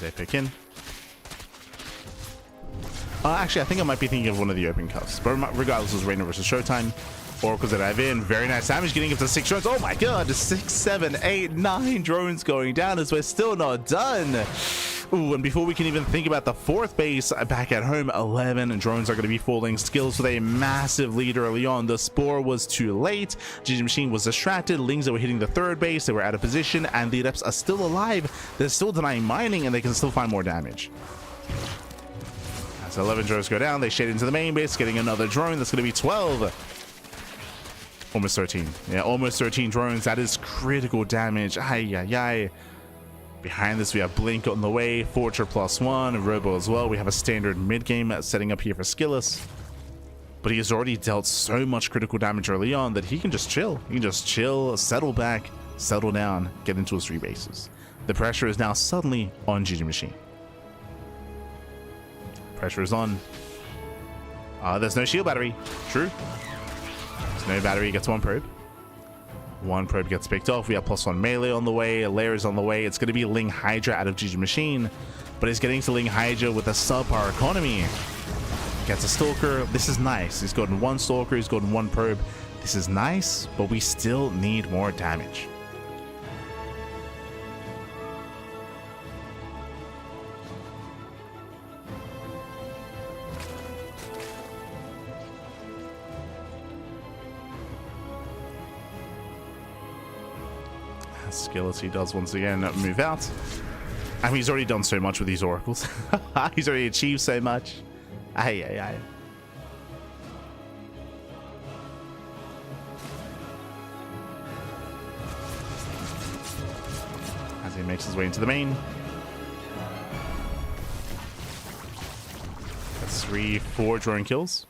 S1: They pick in. Actually, I think I might be thinking of one of the open cups, but regardless, it was Raynor versus Showtime. Oracles that dive in. Very nice damage, getting up to 6 drones. Oh my god, 6, 7, 8, 9 drones going down as we're still not done. Ooh, and before we can even think about the 4th base back at home, 11 drones are going to be falling. SKillous with a massive lead early on. The Spore was too late. GgMaChine was distracted. Lings that were hitting the 3rd base, they were out of position, and the Adepts are still alive. They're still denying mining, and they can still find more damage. As 11 drones go down, they shade into the main base, getting another drone. That's going to be 12. Almost 13. Yeah, almost 13 drones. That is critical damage. Ay, ay, ay. Behind this, we have Blink on the way, Forger +1, Robo as well. We have a standard mid-game setting up here for SKillous. But he has already dealt so much critical damage early on that he can just chill. He can just chill, settle back, settle down, get into his 3 bases. The pressure is now suddenly on GgMaChine. Pressure is on. There's no shield battery. True. There's no battery, gets 1 probe. 1 probe gets picked off. We have +1 melee on the way. A layer is on the way. It's going to be Ling Hydra out of GgMaChine, but he's getting to Ling Hydra with a subpar economy. Gets a Stalker. This is nice. He's gotten 1 Stalker. He's gotten 1 probe. This is nice, but we still need more damage. SKillous, he does once again move out. I mean, he's already done so much with these oracles. He's already achieved so much. Ay, ay, ay. As he makes his way into the main. That's 3, 4 drone kills.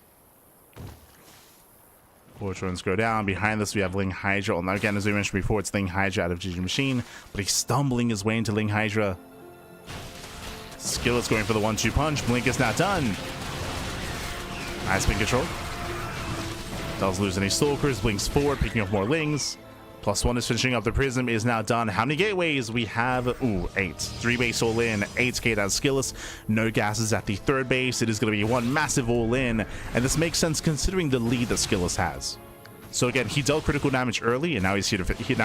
S1: 4 drones go down. Behind this, we have Ling Hydra. Now, again, as we mentioned before, it's Ling Hydra out of GgMaChine, but he's stumbling his way into Ling Hydra. SKillous going for the 1-2 punch. Blink is not done. Nice pin control. Does lose any Stalkers. Blinks forward, picking up more Lings. +1 is finishing up. The Prism is now done. How many gateways? We have, 8. 3 base all in, 8 gate as SKillous. No gases at the 3rd base. It is going to be one massive all in. And this makes sense considering the lead that SKillous has. So again, he dealt critical damage early, and now he's here for the kill.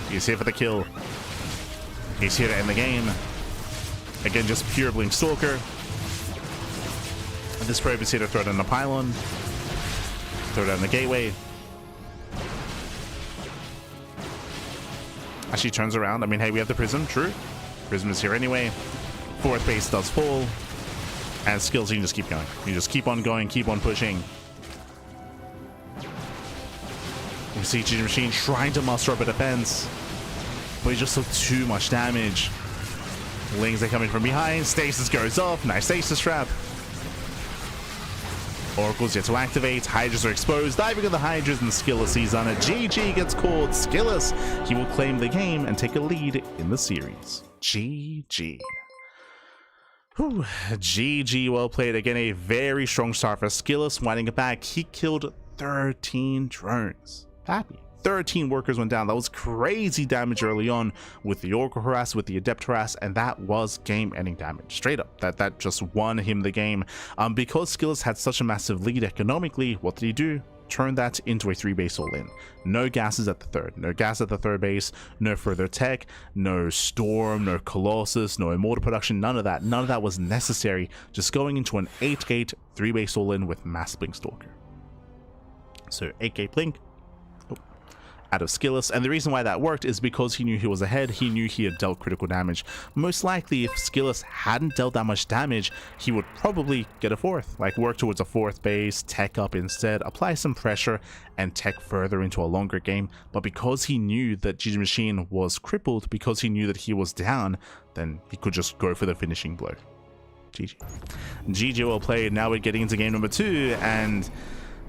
S1: He's here for the kill. He's here to end the game. Again, just pure Blink Stalker. And this probe is here to throw down the pylon. Throw down the gateway. Actually turns around. I mean, hey, we have the Prism. True. Prism is here anyway. 4th base does fall. And skills, you can just keep going. You just keep on going, keep on pushing. You see GgMaChine trying to muster up a defense. But he just took too much damage. Lings are coming from behind. Stasis goes off. Nice stasis trap. Oracle's yet to activate. Hydras are exposed. Diving on the Hydras, and SKillous sees on it. GG gets called. SKillous, he will claim the game and take a lead in the series. GG. Whew. GG, well played. Again, a very strong start for SKillous. Winding it back, he killed 13 drones. Happy. 13 workers went down. That was crazy damage early on with the Oracle harass, with the Adept harass, and that was game-ending damage. Straight up. That just won him the game. Because SKillous had such a massive lead economically, what did he do? Turn that into a 3 base all-in. No gases at the 3rd. No gas at the 3rd base. No further tech. No Storm. No Colossus. No Immortal production. None of that. None of that was necessary. Just going into an 8-gate 3 base all-in with Mass Blink Stalker. So 8-gate Blink out of SKillous, and the reason why that worked is because he knew he was ahead. He knew he had dealt critical damage. Most likely, if SKillous hadn't dealt that much damage, he would probably get a 4th, like work towards a 4th base, tech up instead, apply some pressure, and tech further into a longer game. But because he knew that GgMaChine was crippled, because he knew that he was down, then he could just go for the finishing blow. GG. GG, well played. Now we're getting into game number 2, and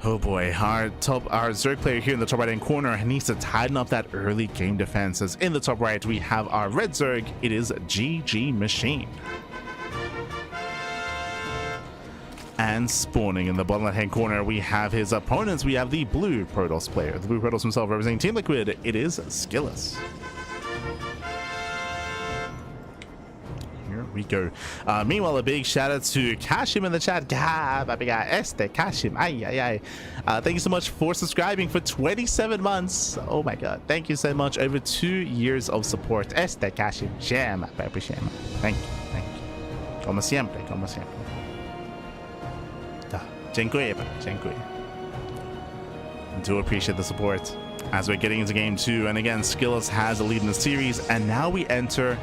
S1: oh boy, our Zerg player here in the top right hand corner needs to tighten up that early game defense, as in the top right we have our red Zerg. It is GgMaChine. And spawning in the bottom left hand corner we have his opponents. We have the blue Protoss player, the blue Protoss himself representing Team Liquid. It is SKillous. We go. Meanwhile, a big shout out to Kashim in the chat. Kashim. Thank you so much for subscribing for 27 months. Oh my god, thank you so much. Over 2 years of support. Kashim. Thank you. Como siempre. Dziękuję. Do appreciate the support as we're getting into game 2. And again, SKillous has a lead in the series, and now we enter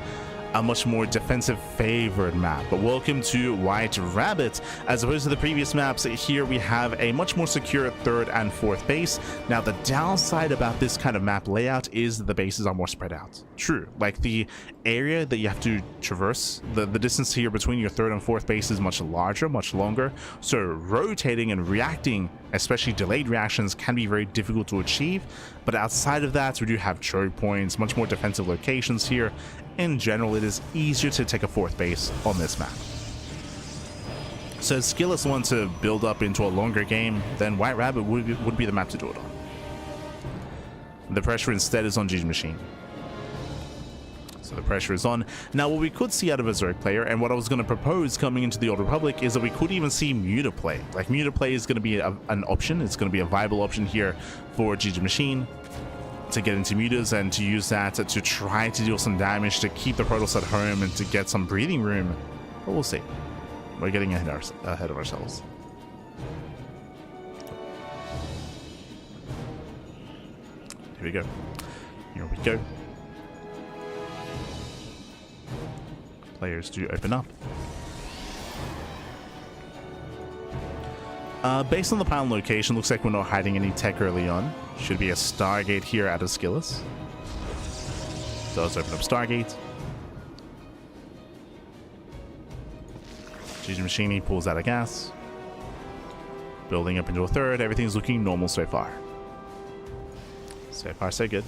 S1: a much more defensive favored map. But welcome to White Rabbit. As opposed to the previous maps, here we have a much more secure 3rd and 4th base. Now the downside about this kind of map layout is the bases are more spread out. True, like the area that you have to traverse, the distance here between your 3rd and 4th base is much larger, much longer. So rotating and reacting, especially delayed reactions, can be very difficult to achieve. But outside of that, we do have choke points, much more defensive locations here. In general, it is easier to take a 4th base on this map. So SKillous wants to build up into a longer game, then White Rabbit would be the map to do it on. The pressure instead is on GgMaChine. So the pressure is on. Now what we could see out of a Zerg player, and what I was going to propose coming into the Old Republic, is that we could even see Muta play. Like Muta play is going to be an option. It's going to be a viable option here for GgMaChine to get into Mutas and to use that to try to deal some damage, to keep the Protoss at home and to get some breathing room. But we'll see. We're getting ahead of ourselves. Here we go. Here we go. Players do open up. Based on the pylon location, looks like we're not hiding any tech early on. Should be a Stargate here out of SKillous. Does open up Stargate. GgMaChine pulls out a gas. Building up into a third. Everything's looking normal so far. So far, so good.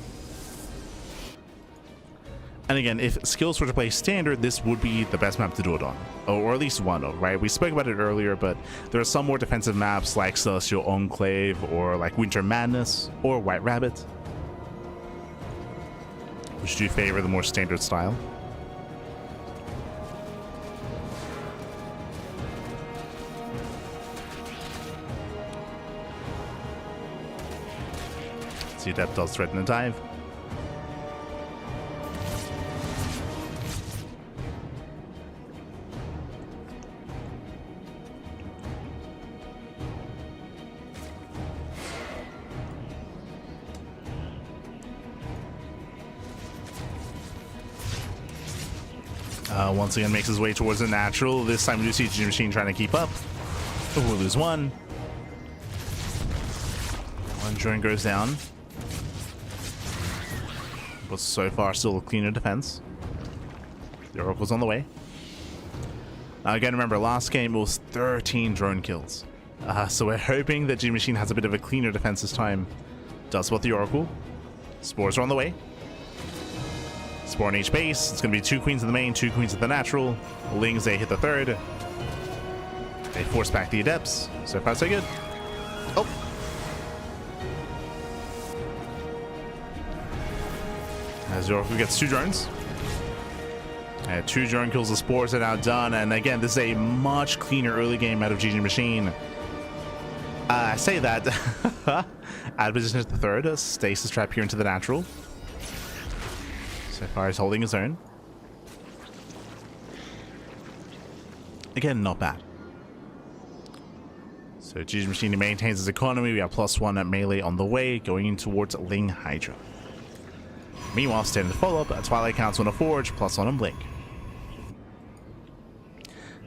S1: And again, if SKillous were to play standard, this would be the best map to do it on. Or at least one of, right? We spoke about it earlier, but there are some more defensive maps like Celestial Enclave or like Winter Madness or White Rabbit, which do favor the more standard style. See, Adept does threaten a dive. Once again makes his way towards the natural. This time we do see GgMaChine trying to keep up. Oh, we'll lose one. One drone goes down. But so far still a cleaner defense. The Oracle's on the way. Again, remember last game it was 13 drone kills. So we're hoping that GgMaChine has a bit of a cleaner defense this time. Does spot the Oracle. Spores are on the way. Spore on each base. It's going to be 2 queens in the main, 2 queens at the natural. Lings, they hit the third. They force back the Adepts. So far, so good. Oh. As Oracle gets 2 drones. 2 drone kills, the Spores are now done. And again, this is a much cleaner early game out of GgMaChine. I say that. Out of position at the third. Stasis trap here into the natural. So far, he's holding his own. Again, not bad. So GgMaChine maintains his economy. We have +1 at melee on the way, going in towards Ling Hydra. Meanwhile, standard follow-up, Twilight Council on a Forge, +1 on Blink.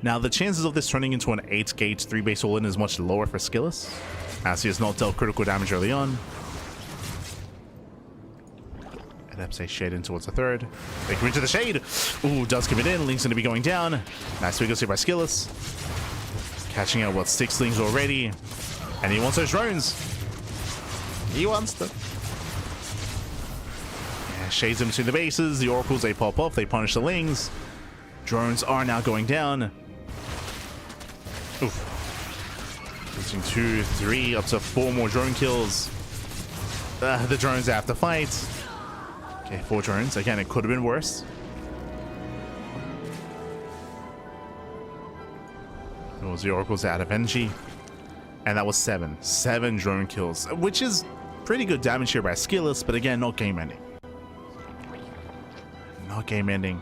S1: Now, the chances of this turning into an 8-gate 3-base all-in is much lower for SKillous, as he has not dealt critical damage early on. Adepts a shade in towards the third. They come into the shade. Ooh, does commit in. Link's going to be going down. Nice wiggles here by SKillous. Catching out, what, 6 Lings already. And he wants those drones. He wants them. Yeah, shades in between the bases. The Oracles, they pop off. They punish the Lings. Drones are now going down. Oof. Losing 2, 3, up to 4 more drone kills. The drones have to fight. Okay, 4 drones. Again, it could have been worse. It was the Oracle's out of energy. And that was 7. 7 drone kills, which is pretty good damage here by SKillous, but again, not game ending. Not game ending.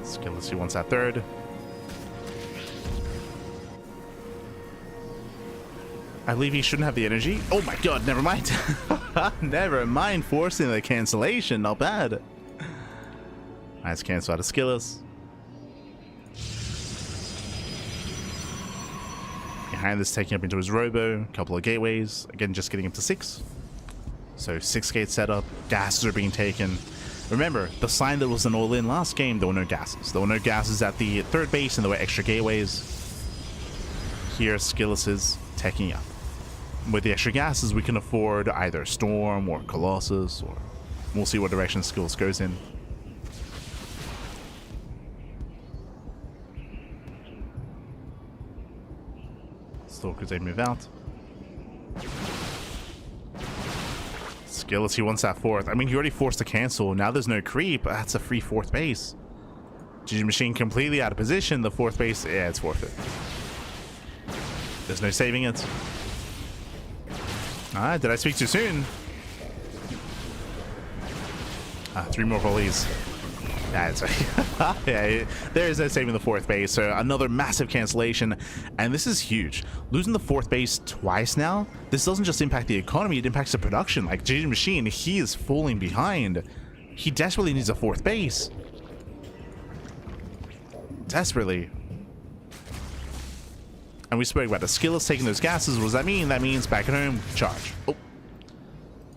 S1: SKillous, he wants that third. I believe he shouldn't have the energy. Oh my god, never mind. Never mind, forcing the cancellation. Not bad. Nice cancel out of SKillous. Behind this, taking up into his robo. A couple of gateways. Again, just getting up to 6. So 6 gate setup. Gases are being taken. Remember, the sign that was an all-in last game, there were no gases. There were no gases at the third base, and there were extra gateways. Here, SKillous is taking up. With the extra gases, we can afford either Storm or Colossus, or we'll see what direction SKillous goes in. Stalkers, they move out. SKillous, he wants that 4th. I mean, he already forced a cancel. Now there's no creep. That's a free 4th base. GgMaChine completely out of position. The 4th base, yeah, it's forfeit. There's no saving it. Ah, did I speak too soon? 3 more volleys. That's yeah, there is no saving the 4th base. So another massive cancellation, and this is huge. Losing the 4th base twice now. This doesn't just impact the economy; it impacts the production. Like GgMaChine, he is falling behind. He desperately needs a 4th base. Desperately. And we spoke about the SKillous taking those gases. What does that mean? That means back at home, charge. Oh.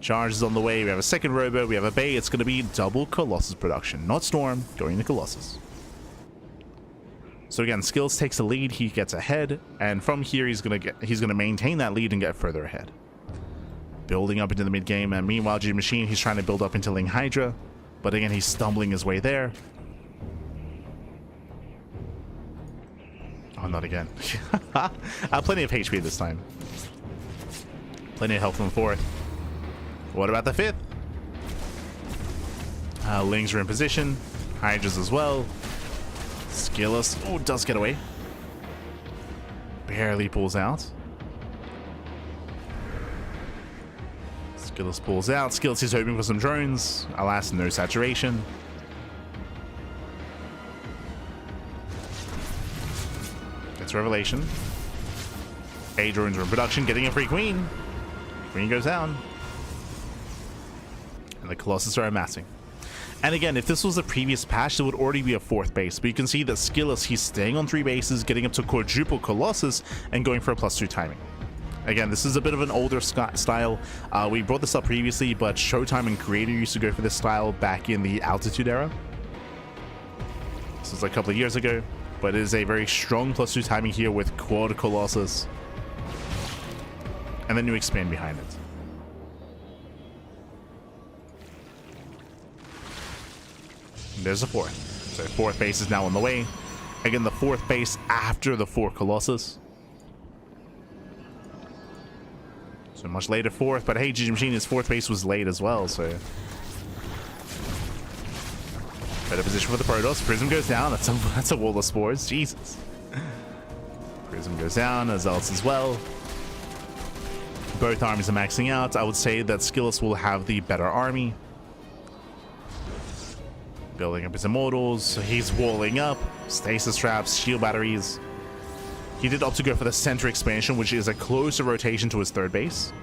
S1: Charge is on the way. We have a second robo. We have a bay. It's going to be double Colossus production. Not Storm, going to Colossus. So again, SKillous takes the lead, he gets ahead, and from here he's gonna maintain that lead and get further ahead. Building up into the mid game, and meanwhile GgMaChine, he's trying to build up into Ling Hydra, but again he's stumbling his way there. Oh, not again. Plenty of HP this time. Plenty of health on the fourth. What about the fifth? Lings are in position. Hydras as well. SKillous, oh, does get away. Barely pulls out. SKillous pulls out. SKillous is hoping for some drones. Alas, no saturation. Gets Revelation. A drones are in production, getting a free queen. Queen goes down. And the Colossus are amassing. And again, if this was a previous patch, there would already be a fourth base. But you can see that SKillous, he's staying on 3 bases, getting up to quadruple Colossus, and going for a +2 timing. Again, this is a bit of an older style. We brought this up previously, but Showtime and Creator used to go for this style back in the Altitude era. This was like a couple of years ago, but it is a very strong +2 timing here with quad Colossus. And then you expand behind it. There's a fourth. So fourth base is now on the way. Again, the fourth base after the 4 Colossus. So much later fourth, but hey, GgMaChine, his fourth base was late as well, so. Better position for the Protoss. Prism goes down. That's a wall of spores. Jesus. Prism goes down, Azalts as well. Both armies are maxing out. I would say that SKillous will have the better army. Building up his immortals, he's walling up, stasis traps, shield batteries. He did opt to go for the center expansion, which is a closer rotation to his 3rd base.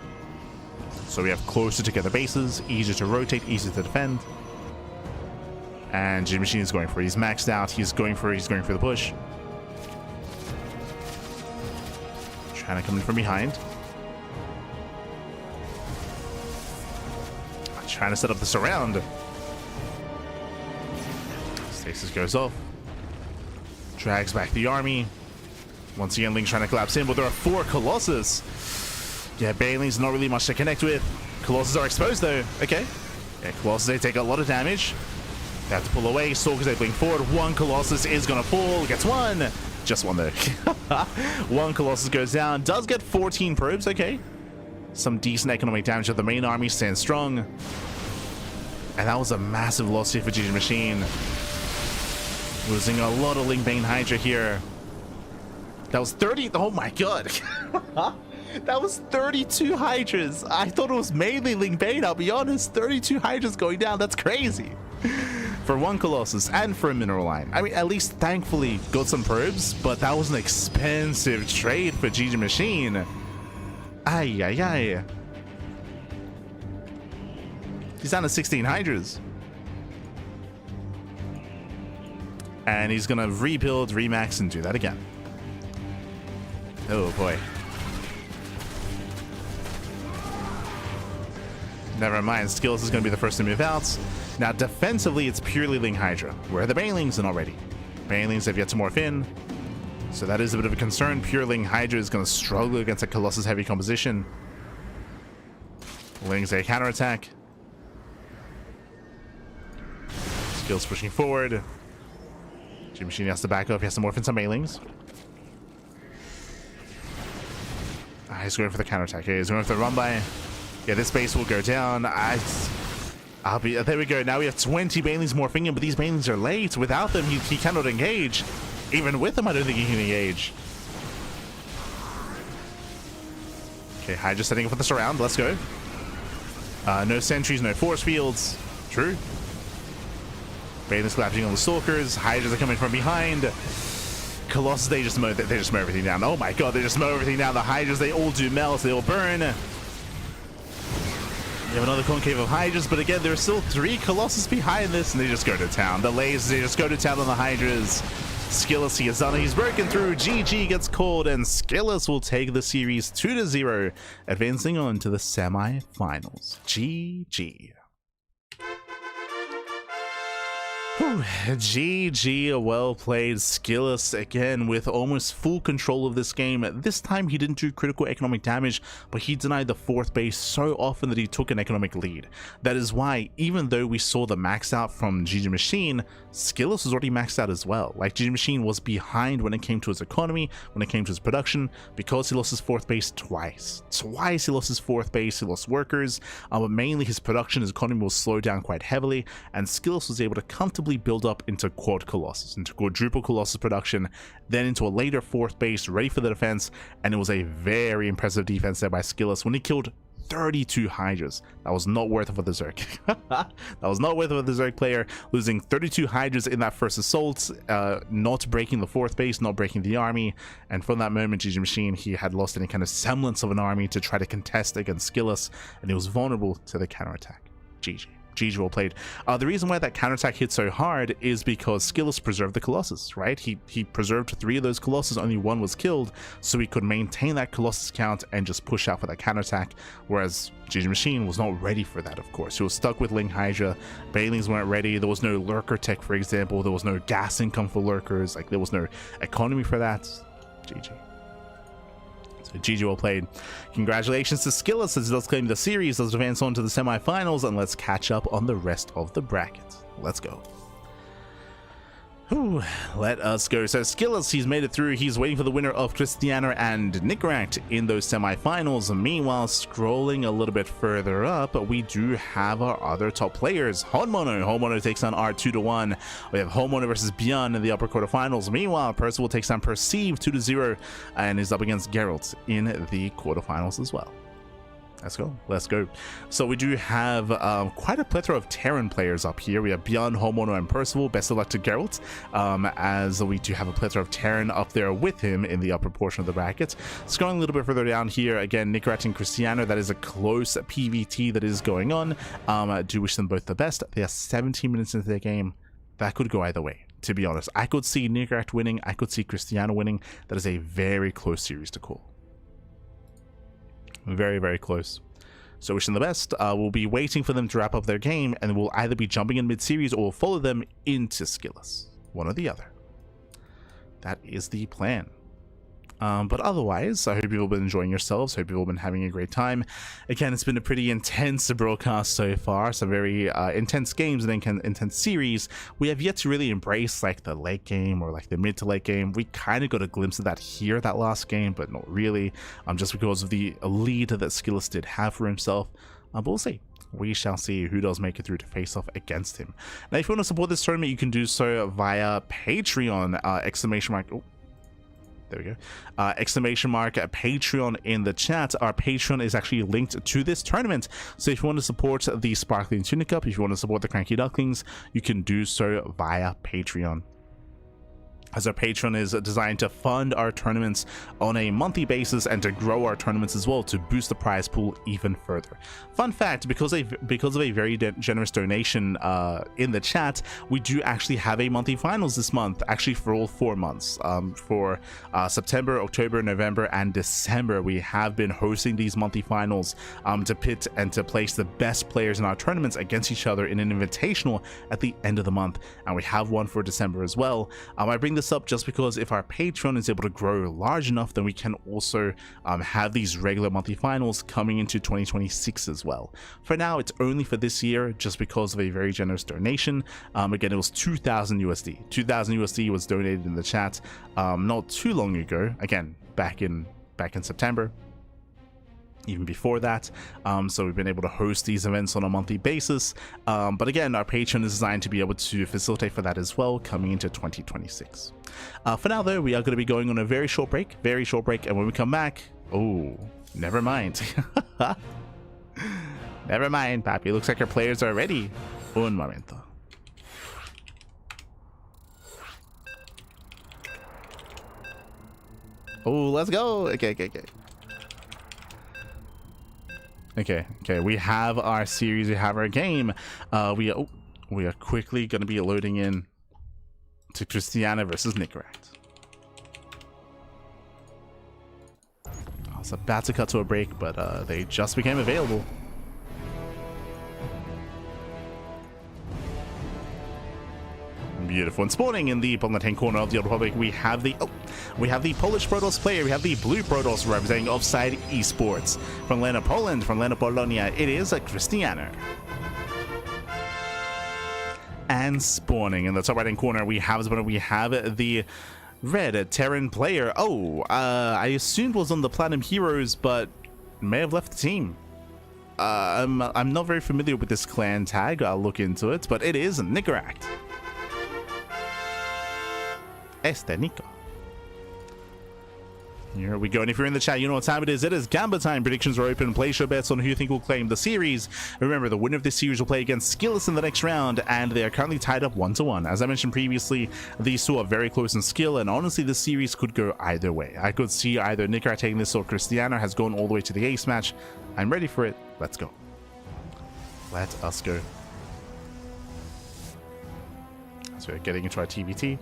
S1: So we have closer together bases, easier to rotate, easier to defend. And GgMaChine is going for it. He's maxed out, he's going for the push. Trying to come in from behind. Trying to set up the surround. Stasis goes off. Drags back the army. Once again, Ling's trying to collapse in, but there are 4 Colossus. Yeah, Baneling's not really much to connect with. Colossus are exposed though. Okay. Yeah, Colossus, they take a lot of damage. They have to pull away. Stalkers, they blink forward. 1 Colossus is gonna fall. Gets 1. Just 1 though. 1 Colossus goes down. Does get 14 probes. Okay. Some decent economic damage, but the main army stands strong. And that was a massive loss here for GgMaChine. Losing a lot of Ling Bane Hydra here. That was 30. Oh my god. That was 32 Hydras. I thought it was mainly Ling Bane, I'll be honest. 32 Hydras going down. That's crazy. For 1 Colossus and for a mineral line. I mean, at least thankfully got some probes, but that was an expensive trade for GgMaChine. Ay, ay, ay. He's down to 16 Hydras. And he's gonna rebuild, remax, and do that again. Oh boy. Never mind, SKillous is gonna be the first to move out. Now defensively, it's purely Ling Hydra. Where are the Banelings? And already. Banelings have yet to morph in. So that is a bit of a concern. Pure Ling Hydra is gonna struggle against a Colossus heavy composition. Ling's a counterattack. SKillous pushing forward. GgMaChine has to back up. He has to morph in some Banelings. He's going for the counterattack. Okay, he's going for the run by. Yeah, this base will go down. There we go. Now we have 20 Banelings morphing in, but these Banelings are late. Without them, he cannot engage. Even with them, I don't think he can engage. Okay, Hydra setting up for the surround. Let's go. No sentries, no force fields. True. Banelings collapsing on the Stalkers. Hydras are coming from behind. Colossus, they just mow everything down. Oh my god, they just mow everything down. The Hydras, they all do melt, they all burn. You have another concave of Hydras, but again, there are still 3 Colossus behind this, and they just go to town. The lasers, they just go to town on the Hydras. SKillous, he has done it. He's broken through. GG gets called, and SKillous will take the series 2-0, advancing on to the semi-finals. GG. Whew, GG, well played. SKillous again with almost full control of this game. This time he didn't do critical economic damage, but he denied the fourth base so often that he took an economic lead. That is why, even though we saw the max out from GgMaChine, SKillous was already maxed out as well. Like, GgMaChine was behind when it came to his economy, when it came to his production, because he lost his fourth base twice. Twice he lost his fourth base, he lost workers, but mainly his production, his economy was slowed down quite heavily, and SKillous was able to comfortably build up into quad Colossus, into quadruple Colossus production, then into a later fourth base ready for the defense, and it was a very impressive defense there by SKillous when he killed 32 Hydras. That was not worth it for the Zerg. That was not worth it for the Zerg player, losing 32 Hydras in that first assault, not breaking the fourth base, not breaking the army, and from that moment GgMaChine, he had lost any kind of semblance of an army to try to contest against SKillous, and he was vulnerable to the counterattack. GG. GG, well played. The reason why that counterattack hit so hard is because SKillous preserved the Colossus, right? He preserved 3 of those Colossus, only 1 was killed, so he could maintain that Colossus count and just push out for that counterattack, whereas GgMaChine was not ready for that, of course. He was stuck with Ling Hydra, Banelings weren't ready, there was no lurker tech, for example, there was no gas income for lurkers, like there was no economy for that. GG. So GG, well played. Congratulations to SKillous as he does claim the series, does advance on to the semifinals, and let's catch up on the rest of the bracket. Let's go. Whew, let us go. So SKillous, he's made it through. He's waiting for the winner of Cristiano and Nickrat in those semifinals. Meanwhile, scrolling a little bit further up, we do have our other top players. Homemono takes on R2-1. We have Homemono versus ByuN in the upper quarterfinals. Meanwhile, Percival takes on Perceive 2-0 and is up against Gerald in the quarterfinals as well. Let's go. So we do have quite a plethora of Terran players up here. We have ByuN, Homemono, and Percival. Best of luck to Gerald, as we do have a plethora of Terran up there with him in the upper portion of the bracket. Scrolling a little bit further down here, again, Nickrat and Cristiano, that is a close PvT that is going on. I do wish them both the best. They are 17 minutes into their game. That could go either way, to be honest. I could see Nickrat winning. I could see Cristiano winning. That is a very close series to call. Very, very close. So wish them the best. We'll be waiting for them to wrap up their game, and we'll either be jumping in mid-series or we'll follow them into SKillous. One or the other. That is the plan. But otherwise, I hope you've all been enjoying yourselves. Hope you've all been having a great time. Again, it's been a pretty intense broadcast so far. Some very intense games and intense series. We have yet to really embrace like the late game or like the mid to late game. We kind of got a glimpse of that here, that last game, but not really. Just because of the lead that SKillous did have for himself. But we'll see. We shall see who does make it through to face off against him. Now, if you want to support this tournament, you can do so via Patreon, exclamation mark. Oh. There we go. Exclamation mark Patreon in the chat. Our Patreon is actually linked to this tournament. So if you want to support the Sparkling Tuna Cup, if you want to support the CranKy Ducklings, you can do so via Patreon. As our Patreon is designed to fund our tournaments on a monthly basis and to grow our tournaments as well to boost the prize pool even further. Fun fact, because of a very generous donation in the chat, we do actually have a monthly finals this month, actually for all 4 months. For September, October, November, and December, we have been hosting these monthly finals to pit and to place the best players in our tournaments against each other in an invitational at the end of the month, and we have one for December as well. I bring this up just because if our Patreon is able to grow large enough, then we can also have these regular monthly finals coming into 2026 as well. For now, it's only for this year just because of a very generous donation. Again, it was 2,000 USD. 2,000 USD was donated in the chat not too long ago. Again, back in September. Even before that, so we've been able to host these events on a monthly basis, but again, our Patreon is designed to be able to facilitate for that as well coming into 2026. For now though, we are going to be going on a very short break, and when we come back, oh, never mind. Never mind, Papi, looks like our players are ready. Un momento. Oh, let's go. Okay, we have our series, we have our game. We are quickly going to be loading in to Cristiano versus Nickrat. I was about to cut to a break, but they just became available. Beautiful. And spawning in the bottom left-hand corner of the Old Republic, we have the Polish Protoss player. We have the blue Protoss representing Offside Esports from Lena, Poland, from Lena, Polonia. It is a Cristiano. And spawning in the top right-hand corner, we have the red Terran player. Oh, I assumed was on the Platinum Heroes, but may have left the team. I'm not very familiar with this clan tag. I'll look into it, but it is Nicaract. Este Nico. Here we go, and if you're in the chat, you know what time it is. It is Gamba time. Predictions are open. Place your bets on who you think will claim the series. Remember, the winner of this series will play against SKillous in the next round, and they are currently tied up 1-1. As I mentioned previously, these two are very close in skill, and honestly, this series could go either way. I could see either Nicaract taking this or Cristiano has gone all the way to the ace match. I'm ready for it. Let's go. Let us go. So we're getting into our TBT.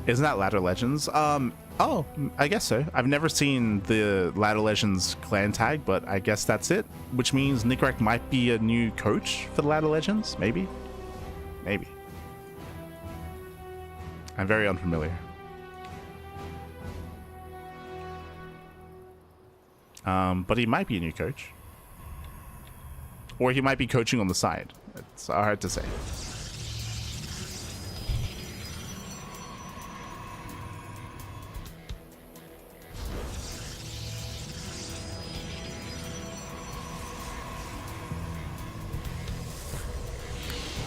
S1: Isn't that Ladder Legends? Oh, I guess so. I've never seen the Ladder Legends clan tag, but I guess that's it. Which means Nicaract might be a new coach for the Ladder Legends, maybe? Maybe. I'm very unfamiliar. But he might be a new coach. Or he might be coaching on the side. It's hard to say.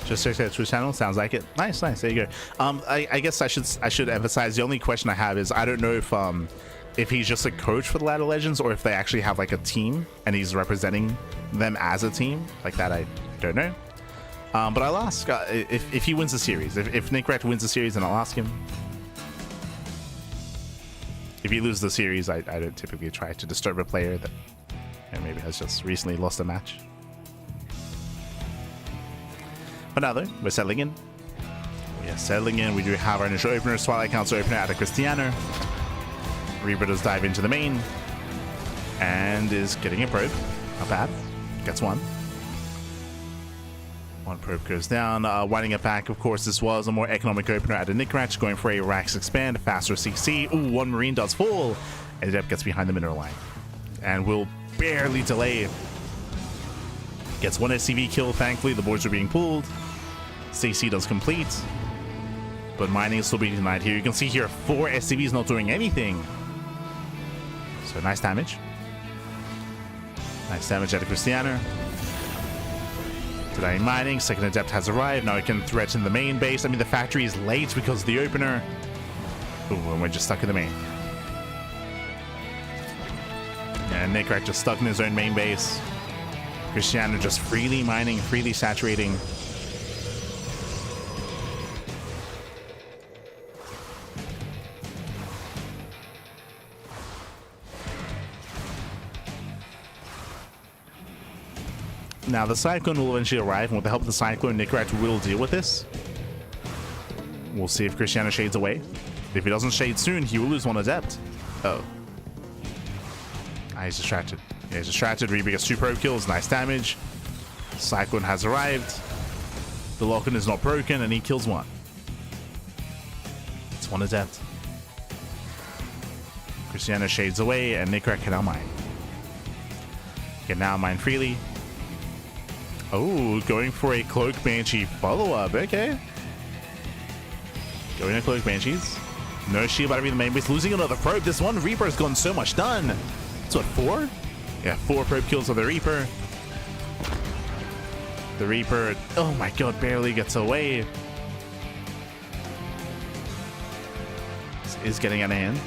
S1: Just search that Twitch channel. Sounds like it. Nice, nice. There you go. I guess I should emphasize, the only question I have is I don't know if he's just a coach for the Ladder Legends or if they actually have like a team and he's representing them as a team. Like that, I don't know. But I'll ask if he wins the series. If Nicaract wins the series, then I'll ask him. If he loses the series, I don't typically try to disturb a player that maybe has just recently lost a match. But now though, we're settling in. We are settling in. We do have our initial openers. Twilight Council opener out of Cristiano. Reaper does dive into the main. And is getting a probe. Not bad. Gets one. One probe goes down. Winding it back, of course, this was a more economic opener at a Nicaract, going for a Rax Expand, faster CC. Ooh, one Marine does fall. And Adept gets behind the mineral line. And will barely delay. Gets one SCV kill, thankfully. The boards are being pulled. CC does complete. But mining is still being denied here. You can see here 4 SCVs not doing anything. So nice damage. Nice damage out of Cristiano. Denying mining. Second Adept has arrived. Now it can threaten the main base. I mean, the factory is late because of the opener. Ooh, and we're just stuck in the main. And Nicaract just stuck in his own main base. Cristiano just freely mining, freely saturating. Now the Cyclone will eventually arrive, and with the help of the Cyclone, Nicaract will deal with this. We'll see if Cristiano shades away. If he doesn't shade soon, he will lose one Adept. Oh. Ah, he's distracted. Yeah, he's distracted. Reaper gets 2 probe kills. Nice damage. Cyclone has arrived. The lock-in is not broken, and he kills one. It's one Adept. Cristiano shades away, and Nicaract can now mine. Can now mine freely. Oh, going for a Cloak Banshee follow-up. Okay. Going to Cloak Banshees. No shield battery in the main base. Losing another probe. This one Reaper has gotten so much done. It's what, 4? Yeah, 4 probe kills of the Reaper. The Reaper, oh my god, barely gets away. This is getting out of hand.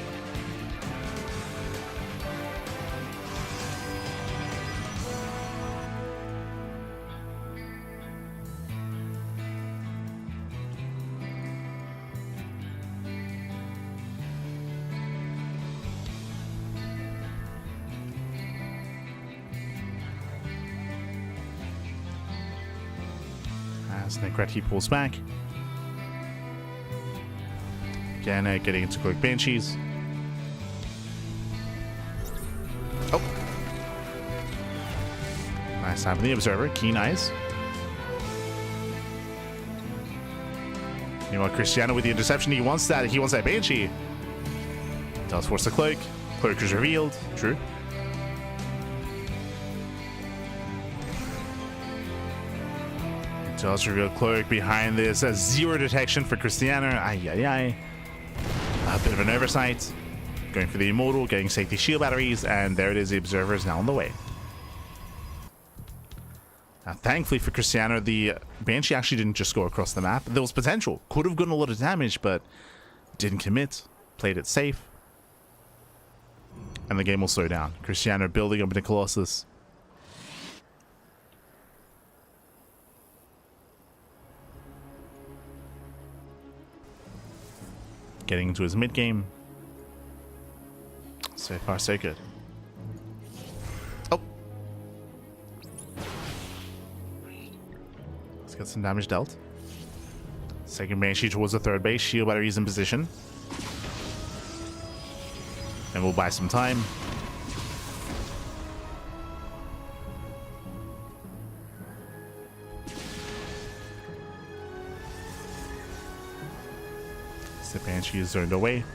S1: As Nicaract, he pulls back. Again, getting into Cloak Banshees. Oh. Nice time for the Observer. Keen eyes. You know what, Cristiano with the interception, he wants that Banshee. Does force the cloak. Cloak is revealed. True. Does reveal cloak behind this. Zero detection for Cristiano. Ay. A bit of an oversight. Going for the Immortal, getting safety shield batteries, and there it is. The Observer is now on the way. Now, thankfully for Cristiano, the Banshee actually didn't just go across the map. There was potential. Could have done a lot of damage, but didn't commit. Played it safe. And the game will slow down. Cristiano building up into Colossus. Getting into his mid game. So far, so good. Oh. Let's get some damage dealt. Second Banshee towards the third base. Shield batteries in position. And we'll buy some time. The Banshee is zoned away.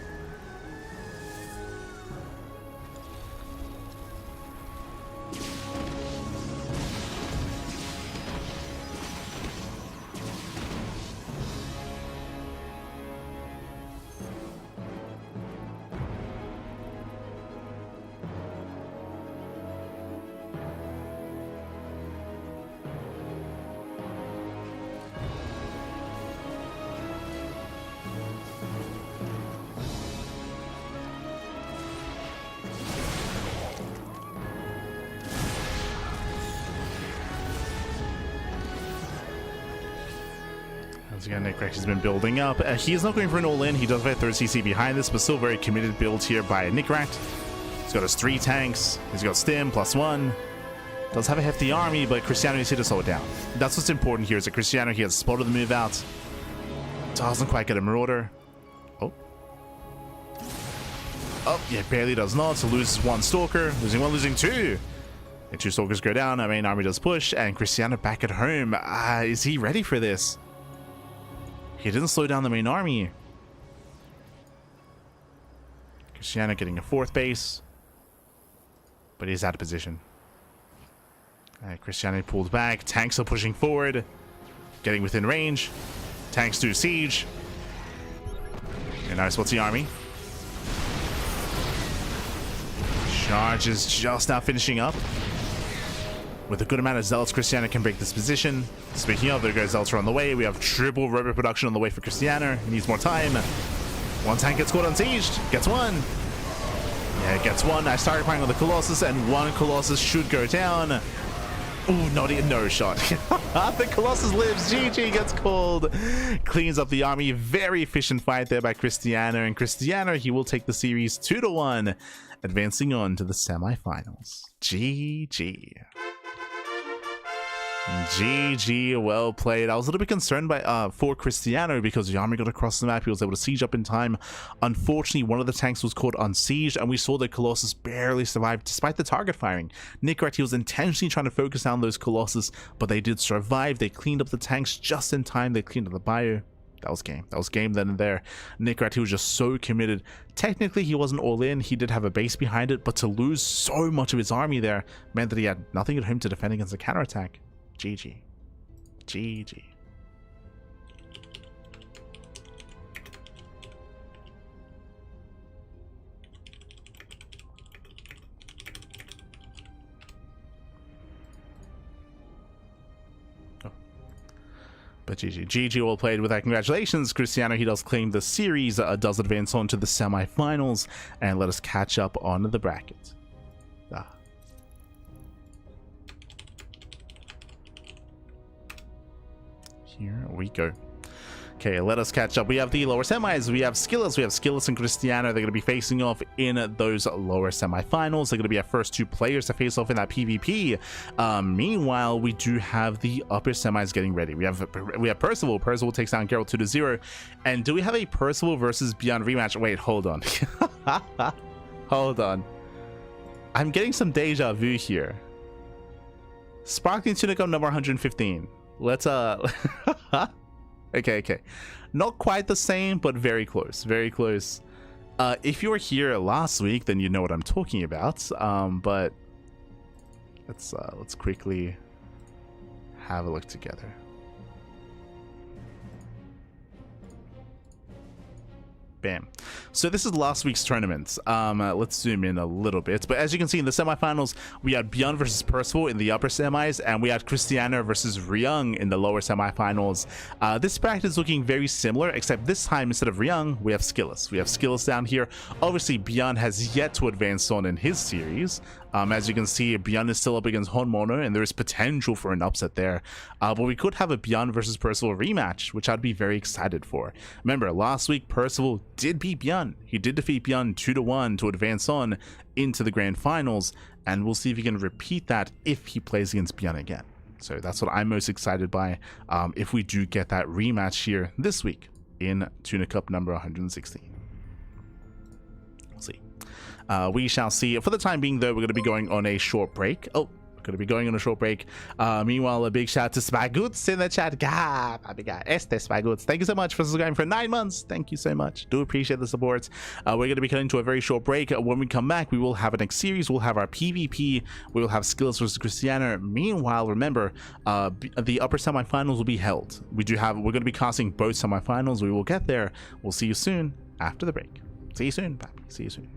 S1: Again, Nickrex has been building up. He's not going for an all-in. He does have a third CC behind this, but still very committed build here by Nickrex. He's got his 3 tanks. He's got Stim +1. Does have a hefty army, but Cristiano needs to slow it down. That's what's important here, is that Cristiano, he has spotted the move out. Doesn't quite get a Marauder. Oh, yeah, barely does not. So loses 1 Stalker. Losing 1, losing 2. And 2 Stalkers go down. Our main army does push, and Cristiano back at home. Is he ready for this? He didn't slow down the main army. Cristiano getting a 4th base. But he's out of position. Cristiano pulled back. Tanks are pushing forward. Getting within range. Tanks do siege. And nice, what's the army? Charge is just now finishing up. With a good amount of Zealots, Cristiano can break this position. Speaking of, there goes Zealots are on the way. We have triple robot production on the way for Cristiano. He needs more time. 1 tank gets caught unsieged. Gets 1. Yeah, gets 1. I started playing on the Colossus, and 1 Colossus should go down. Ooh, no shot. The Colossus lives. GG gets called. Cleans up the army. Very efficient fight there by Cristiano. And Cristiano, he will take the series 2-1, advancing on to the semifinals. GG. GG, well played. I was a little bit concerned for Cristiano because the army got across the map. He was able to siege up in time. Unfortunately, one of the tanks was caught unsieged, and we saw the Colossus barely survive despite the target firing. Nickrex, he was intentionally trying to focus down those Colossus, but they did survive. They cleaned up the tanks just in time. They cleaned up the bio. That was game. That was game then and there. Nickrex, he was just so committed. Technically, he wasn't all in. He did have a base behind it, but to lose so much of his army there meant that he had nothing at home to defend against the counterattack. GG. GG. But GG. GG well played with that. Congratulations, Cristiano. He does claim the series, does advance on to the semifinals, and let us catch up on the bracket. Here we go. Okay, let us catch up. We have the lower semis. We have SKillous and Cristiano. They're going to be facing off in those lower semifinals. They're going to be our first 2 players to face off in that PvP. Meanwhile, we do have the upper semis getting ready. We have Percival. Percival takes down Gerald 2-0. And do we have a Percival versus ByuN rematch? Wait, hold on. Hold on. I'm getting some deja vu here. Sparkling Tuna Cup number 115. Let's okay. Not quite the same, but very close. Very close. If you were here last week, then you know what I'm talking about. But let's quickly have a look together. Bam. So this is last week's tournament. Let's zoom in a little bit. But as you can see in the semifinals, we had ByuN versus Percival in the upper semis, and we had Cristiano versus ByuN in the lower semifinals. This bracket is looking very similar, except this time instead of ByuN, we have SKillous. We have SKillous down here. Obviously, ByuN has yet to advance on in his series. As you can see, ByuN is still up against Honmono, and there is potential for an upset there. But we could have a ByuN versus Percival rematch, which I'd be very excited for. Remember, last week, Percival did beat ByuN. He did defeat ByuN 2-1 to advance on into the grand finals, and we'll see if he can repeat that if he plays against ByuN again. So that's what I'm most excited by if we do get that rematch here this week in Tuna Cup number 116. We'll see. We shall see. For the time being, though, we're going to be going on a short break. Oh, we're going to be going on a short break. Meanwhile, a big shout out to Spaguts in the chat. Spaguts. Thank you so much for subscribing for 9 months. Thank you so much. Do appreciate the support. We're going to be cutting to a very short break. When we come back, we will have a next series. We'll have our PvP. We will have SKillous versus Cristiano. Meanwhile, remember, the upper semifinals will be held. We're going to be casting both semifinals. We will get there. We'll see you soon after the break. See you soon, Pappy. See you soon.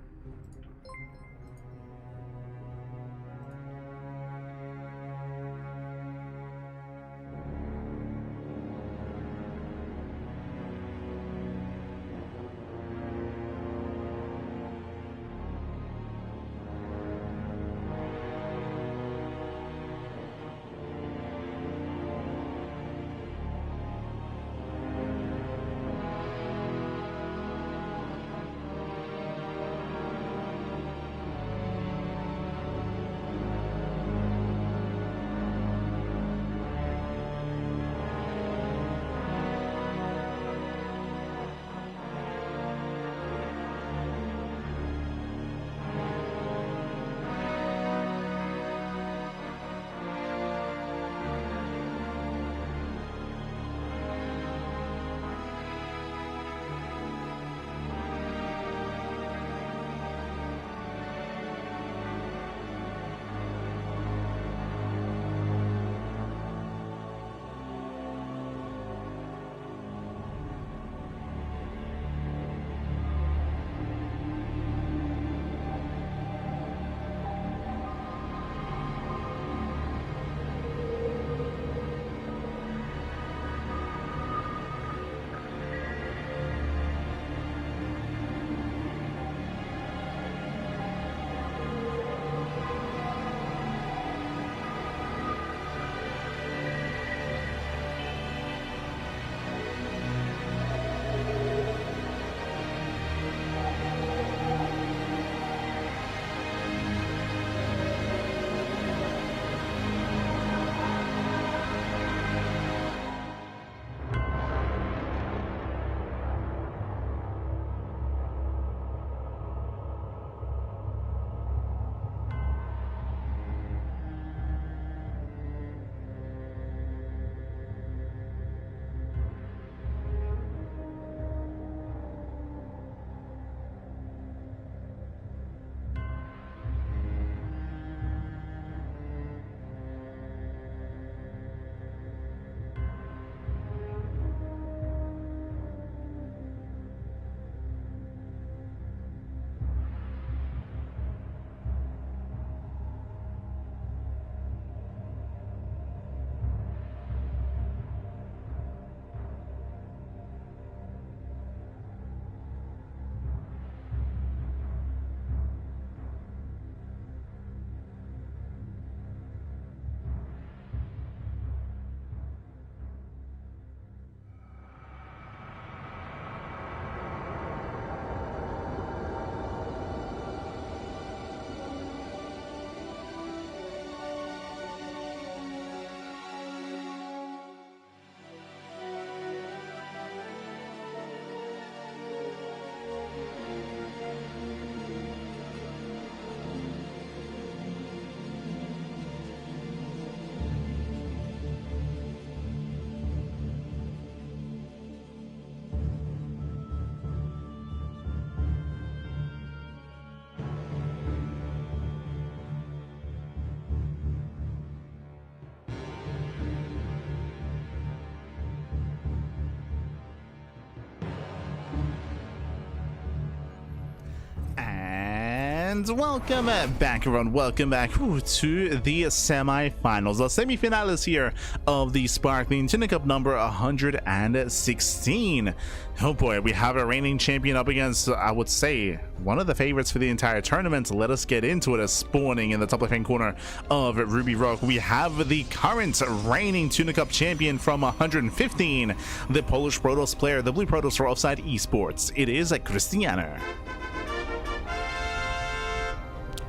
S1: And welcome back, everyone. Welcome back to the semi-finals, the semi-finales here of the Sparkling Tuna Cup number 116. Oh boy, we have a reigning champion up against, I would say, one of the favorites for the entire tournament. Let us get into it. As spawning in the top left-hand corner of Ruby Rock, we have the current reigning Tuna Cup champion from 115, the Polish Protoss player, the Blue Protoss for Offside Esports. It is Cristiano.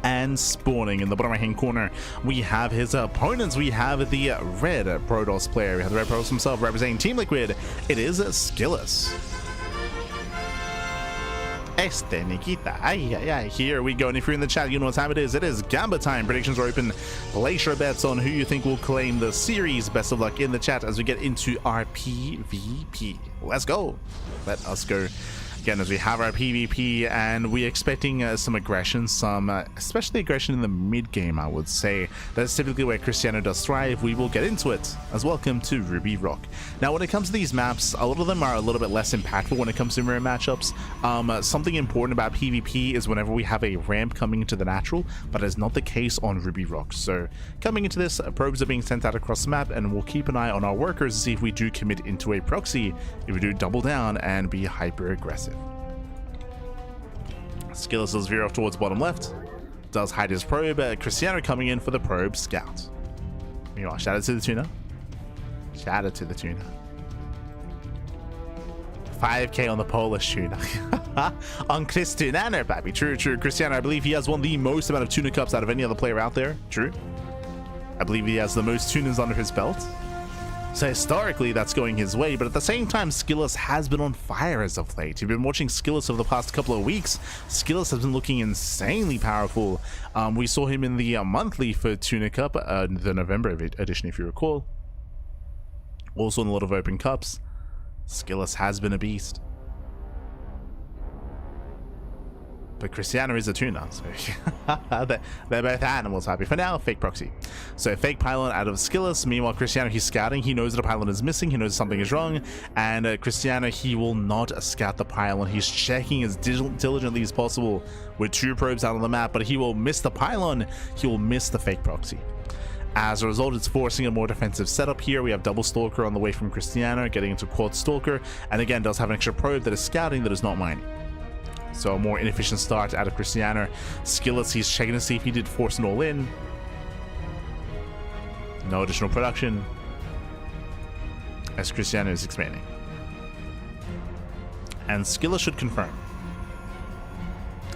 S1: And spawning in the bottom right hand corner, we have his opponents. We have the red Protoss player. We have the red Protoss himself representing Team Liquid. It is SKillous. Nikita. Here we go. And if you're in the chat, you know what time it is. It is Gamba time. Predictions are open. Place your bets on who you think will claim the series. Best of luck in the chat as we get into our PvP. Let's go. Let us go. Again, as we have our PvP, and we're expecting some aggression, especially aggression in the mid game, I would say. That's typically where Cristiano does thrive. We will get into it, as welcome to Ruby Rock. Now, when it comes to these maps, a lot of them are a little bit less impactful when it comes to mirror matchups. Something important about PvP is whenever we have a ramp coming into the natural, but it's not the case on Ruby Rock. So, coming into this, probes are being sent out across the map, and we'll keep an eye on our workers to see if we do commit into a proxy, if we do double down and be hyper aggressive. SKillous does veer off towards bottom left, does hide his probe. Cristiano coming in for the probe scout. Meanwhile, shout out to the Tuna. Shout out to the Tuna. 5k on the Polish Tuna. On Cristiano, baby. True. Cristiano, I believe he has won the most amount of Tuna Cups out of any other player out there. True. I believe he has the most Tunas under his belt. So historically, that's going his way, but at the same time, SKillous has been on fire as of late. You've been watching SKillous over the past couple of weeks. SKillous has been looking insanely powerful. We saw him in the monthly for Tuna Cup, the November edition, if you recall. Also in a lot of open cups. SKillous has been a beast. But Cristiano is a Tuna, so they're both animals happy. For now, fake proxy. So fake pylon out of SKillous. Meanwhile, Cristiano, he's scouting. He knows that a pylon is missing. He knows something is wrong. And Cristiano, he will not scout the pylon. He's checking as diligently as possible with 2 probes out on the map, but he will miss the pylon. He will miss the fake proxy. As a result, it's forcing a more defensive setup here. We have double Stalker on the way from Cristiano, getting into quad Stalker. And again, does have an extra probe that is scouting, that is not mining. So a more inefficient start out of Cristiano. SKillous, he's checking to see if he did force an all-in. No additional production. As Cristiano is expanding. And SKillous should confirm.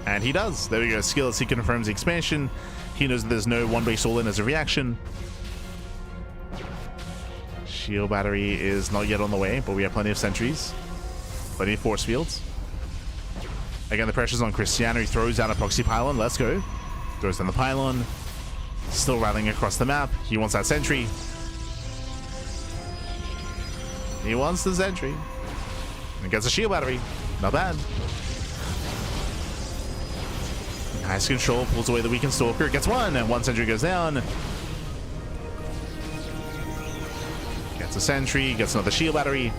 S1: And he does. There we go. SKillous, he confirms the expansion. He knows that there's no one base all-in as a reaction. Shield battery is not yet on the way, but we have plenty of sentries. Plenty of force fields. Again, the pressure's on Cristiano. He throws down a proxy pylon. Let's go. Throws down the pylon. Still rallying across the map. He wants that sentry. He wants the sentry. And gets a shield battery. Not bad. Nice control. Pulls away the weakened Stalker. Gets one. And one sentry goes down. Gets a sentry. Gets another shield battery.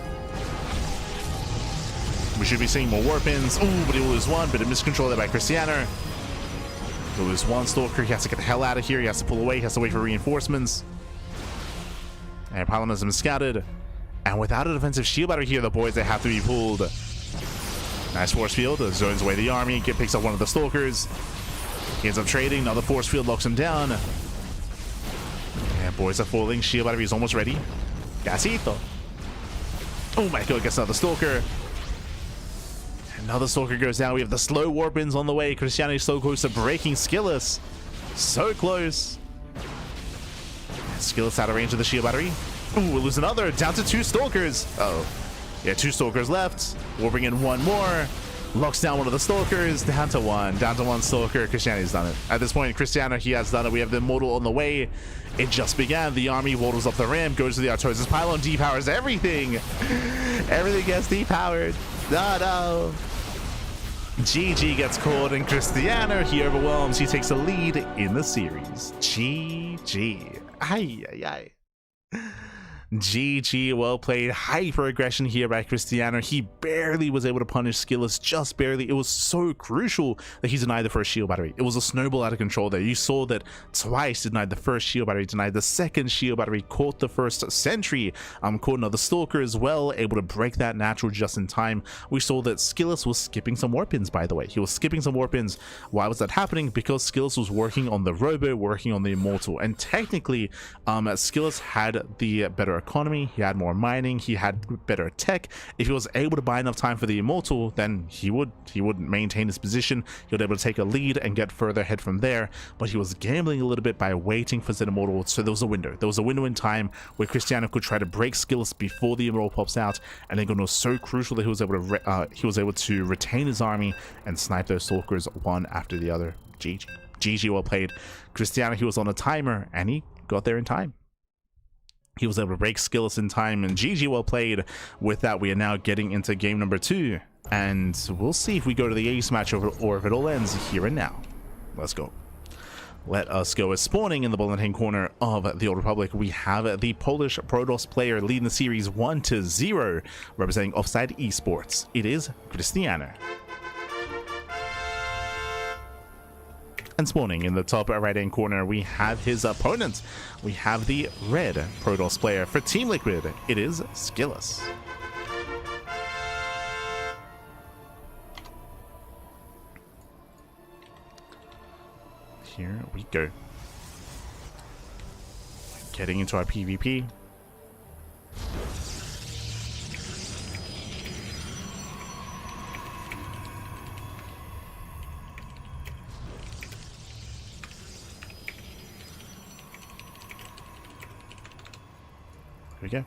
S1: We should be seeing more warp-ins. Oh, but he will lose one. Bit of miscontrol there by Cristiano. He'll lose one Stalker. He has to get the hell out of here. He has to pull away. He has to wait for reinforcements. And pylon has been scouted. And without a defensive shield battery here, the boys, they have to be pulled. Nice force field. Zones away the army. Picks up one of the Stalkers. He ends up trading. Another force field locks him down. And boys are falling. Shield battery is almost ready. Gasito. Oh my god, gets another Stalker. Another Stalker goes down. We have the slow warp-ins on the way. Cristiano is so close to breaking SKillous. So close. SKillous out of range of the shield battery. Ooh, we'll lose another. Down to 2 Stalkers. Uh-oh. Yeah, 2 Stalkers left. Warping in one more. Locks down one of the Stalkers. Down to 1. Down to 1 Stalker. Cristiano's done it. At this point, Cristiano, he has done it. We have the Immortal on the way. It just began. The army waddles up the ramp. Goes to the Artosis pylon. Depowers everything. Everything gets depowered. No. GG gets caught, and Cristiano, he overwhelms. He takes a lead in the series. GG. Ay. GG, well played. Hyper aggression here by Cristiano. He barely was able to punish SKillous, just barely. It was so crucial that he denied the first shield battery. It was a snowball out of control there. You saw that twice denied the first shield battery, denied the second shield battery, caught the first sentry, caught another stalker as well, able to break that natural just in time. We saw that SKillous was skipping some warp-ins, by the way. He was skipping some warp-ins. Why was that happening? Because SKillous was working on the Robo, working on the Immortal, and technically SKillous had the better economy, he had more mining, he had better tech. If he was able to buy enough time for the Immortal, then he would maintain his position. He would be able to take a lead and get further ahead from there, but he was gambling a little bit by waiting for the Immortal. So there was a window in time where Cristiano could try to break SKillous before the Immortal pops out, and then it was so crucial that he was able to retain his army and snipe those stalkers one after the other. GG, well played. Cristiano, he was on a timer and he got there in time. He was able to break SKillous in time, and GG, well played. With that, we are now getting into game number 2, and we'll see if we go to the ace match or if it all ends here and now. Let's go. Let us go. As spawning in the bottom hand corner of the Old Republic, we have the Polish Protoss player leading the series 1-0, representing Offside Esports. It is Cristiano. And spawning in the top right hand corner, we have his opponent. We have the red Protoss player for Team Liquid. It is SKillous. Here we go. Getting into our PvP. There we go.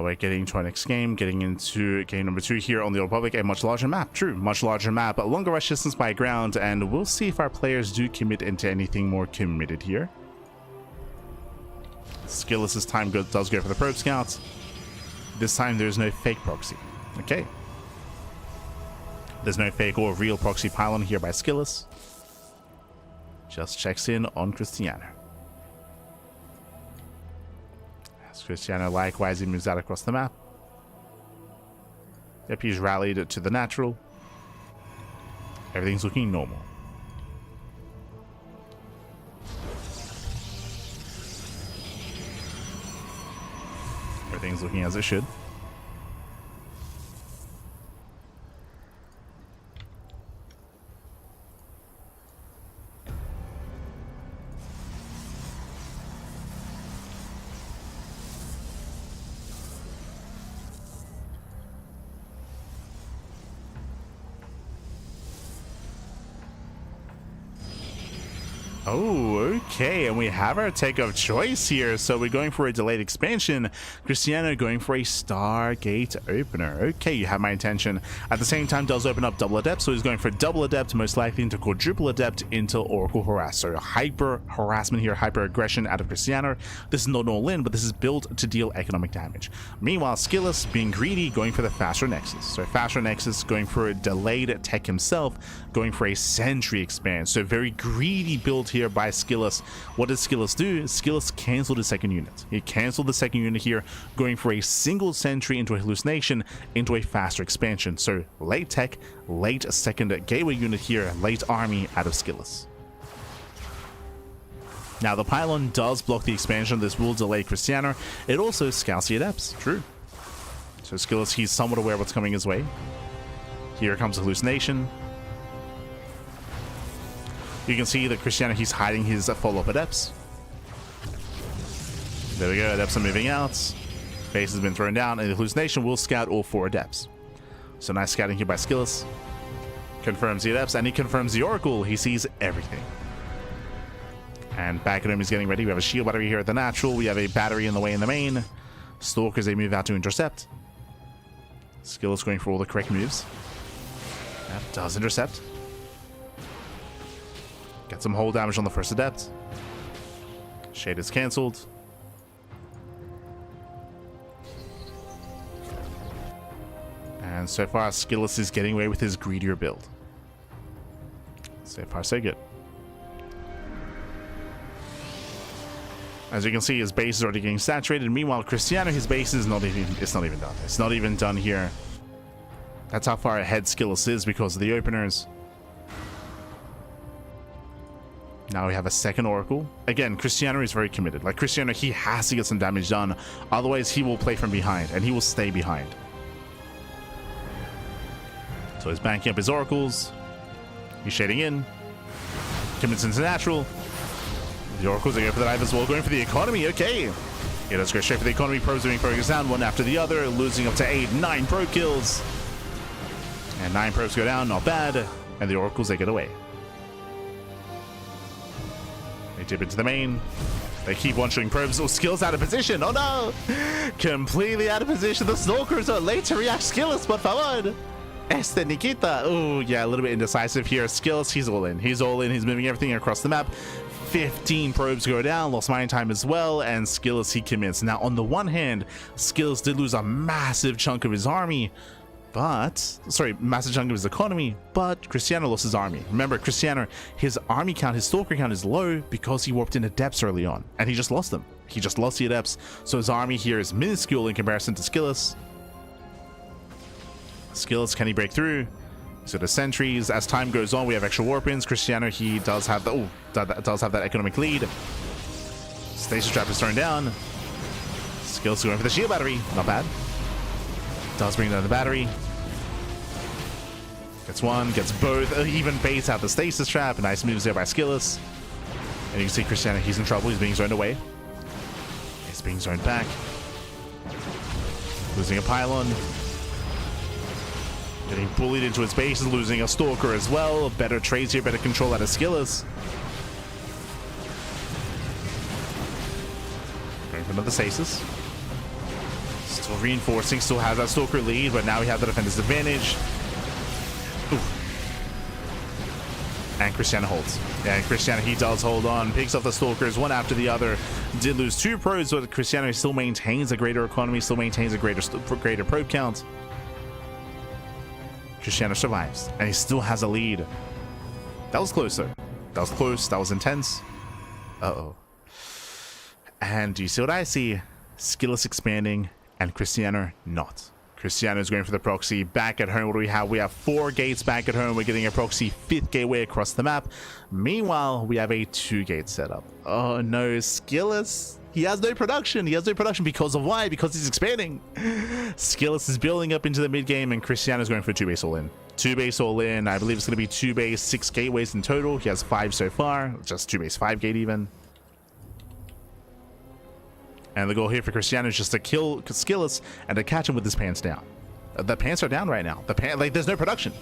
S1: We're getting into our next game, getting into game number 2 here on the Old Republic. A much larger map, true, much larger map, a longer rush distance by ground, and we'll see if our players do commit into anything more committed here. SKillous' time does go for the probe scouts. This time there's no fake proxy. Okay. There's no fake or real proxy pylon here by SKillous. Just checks in on Cristiano. Cristiano likewise, he moves out across the map. Yep, he's rallied to the natural. Everything's looking normal. Everything's looking as it should. Oh, okay, and we have our take of choice here. So we're going for a delayed expansion. Cristiano going for a Stargate opener. Okay, you have my intention. At the same time, does open up double adept, so he's going for double adept, most likely into quadruple adept into Oracle harass. So hyper harassment here, hyper aggression out of Cristiano. This is not an all-in, but this is built to deal economic damage. Meanwhile, SKillous being greedy, going for the faster nexus. So faster nexus going for a delayed tech himself, going for a sentry expand. So very greedy build here by SKillous. What does SKillous do? SKillous canceled the second unit. He canceled the second unit here, going for a single sentry into a hallucination, into a faster expansion. So late tech, late second gateway unit here, late army out of SKillous. Now the pylon does block the expansion. This will delay Cristiano. It also scouts the adepts. True. So SKillous, he's somewhat aware of what's coming his way. Here comes hallucination. You can see that Cristiano, he's hiding his follow-up adepts. There we go, adepts are moving out. Base has been thrown down, and the hallucination will scout all 4 adepts. So nice scouting here by SKillous. Confirms the adepts, and he confirms the Oracle. He sees everything. And back at him, he's getting ready. We have a shield battery here at the natural. We have a battery in the way in the main. Stalkers, they move out to intercept. SKillous going for all the correct moves. That does intercept. Get some hull damage on the first adept. Shade is cancelled. And so far, SKillous is getting away with his greedier build. So far, so good. As you can see, his base is already getting saturated. Meanwhile, Cristiano, his base is not even, it's not even done. It's not even done here. That's how far ahead SKillous is because of the openers. Now we have a second Oracle. Again, Cristiano is very committed. Like Cristiano, he has to get some damage done. Otherwise, he will play from behind and he will stay behind. So he's banking up his Oracles. He's shading in. Commits into natural. The Oracles are going for the dive as well, going for the economy. Okay. Yeah, let's go straight for the economy. Probes are being focused down one after the other, losing up to 9 probe kills. And 9 probes go down, not bad. And the Oracles, they get away. They dip into the main. They keep one-shooting probes. Oh, Skillous out of position. Oh no! Completely out of position. The Stalkers are late to react. Skillous, por favor. Este Nikita. Oh, yeah, a little bit indecisive here. Skillous, he's all in. He's all in. He's moving everything across the map. 15 probes go down, lost mine time as well, and Skillous, he commits. Now, on the one hand, Skillous did lose a massive chunk of his army, but, sorry, massive chunk of his economy, but Cristiano lost his army. Remember, Cristiano, his army count, his Stalker count is low because he warped in Adepts early on, and he just lost them. He just lost the Adepts, so his army here is minuscule in comparison to Skillous. Skillous, can he break through? So the sentries, as time goes on, we have extra warp-ins. Cristiano, he does have the, does have that economic lead. Stasis trap is thrown down. Skillous going for the shield battery, not bad. Does bring down the battery. Gets one, gets both, even baits out the stasis trap. Nice moves there by Skillous. And you can see Cristiano, he's in trouble. He's being zoned away. He's being zoned back. Losing a pylon. Getting bullied into his base, losing a Stalker as well. Better trades here, better control out of Skillous. Going for another stasis. Still reinforcing, still has that Stalker lead, but now we have the defender's advantage. Ooh. And Cristiano holds. Yeah, and Cristiano, he does hold on. Picks up the Stalkers one after the other. Did lose 2 probes, but Cristiano still maintains a greater economy, still maintains a greater probe count. Cristiano survives, and he still has a lead. That was close, though. That was close. That was intense. Uh-oh. And do you see what I see? Skillous expanding, and Cristiano not. Cristiano is going for the proxy. Back at home, what do we have? We have 4 gates back at home. We're getting a proxy 5th gateway across the map. Meanwhile, we have a 2-gate setup. Oh no, Skillous. He has no production. He has no production because of why? Because he's expanding. Skillous is building up into the mid game, and Cristiano is going for 2 base all in. 2 base all in. I believe it's going to be 2 base, 6 gateways in total. He has 5 so far. Just 2 base, 5 gate even. And the goal here for Cristiano is just to kill Skillous and to catch him with his pants down. The pants are down right now. Like, there's no production.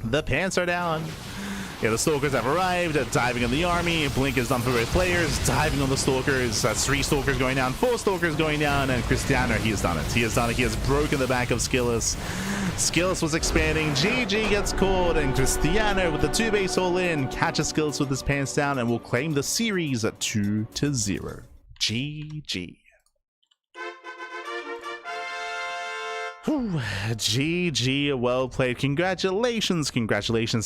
S1: The pants are down. Yeah, the Stalkers have arrived, diving on the army. Blink is done for both players, diving on the Stalkers. That's 3 Stalkers going down, 4 Stalkers going down, and Cristiano, he has done it. He has done it. He has broken the back of Skillous. Skillous was expanding. GG gets caught, and Cristiano with the 2 base all in catches Skillous with his pants down and will claim the series at 2-0. GG. GG, well played. Congratulations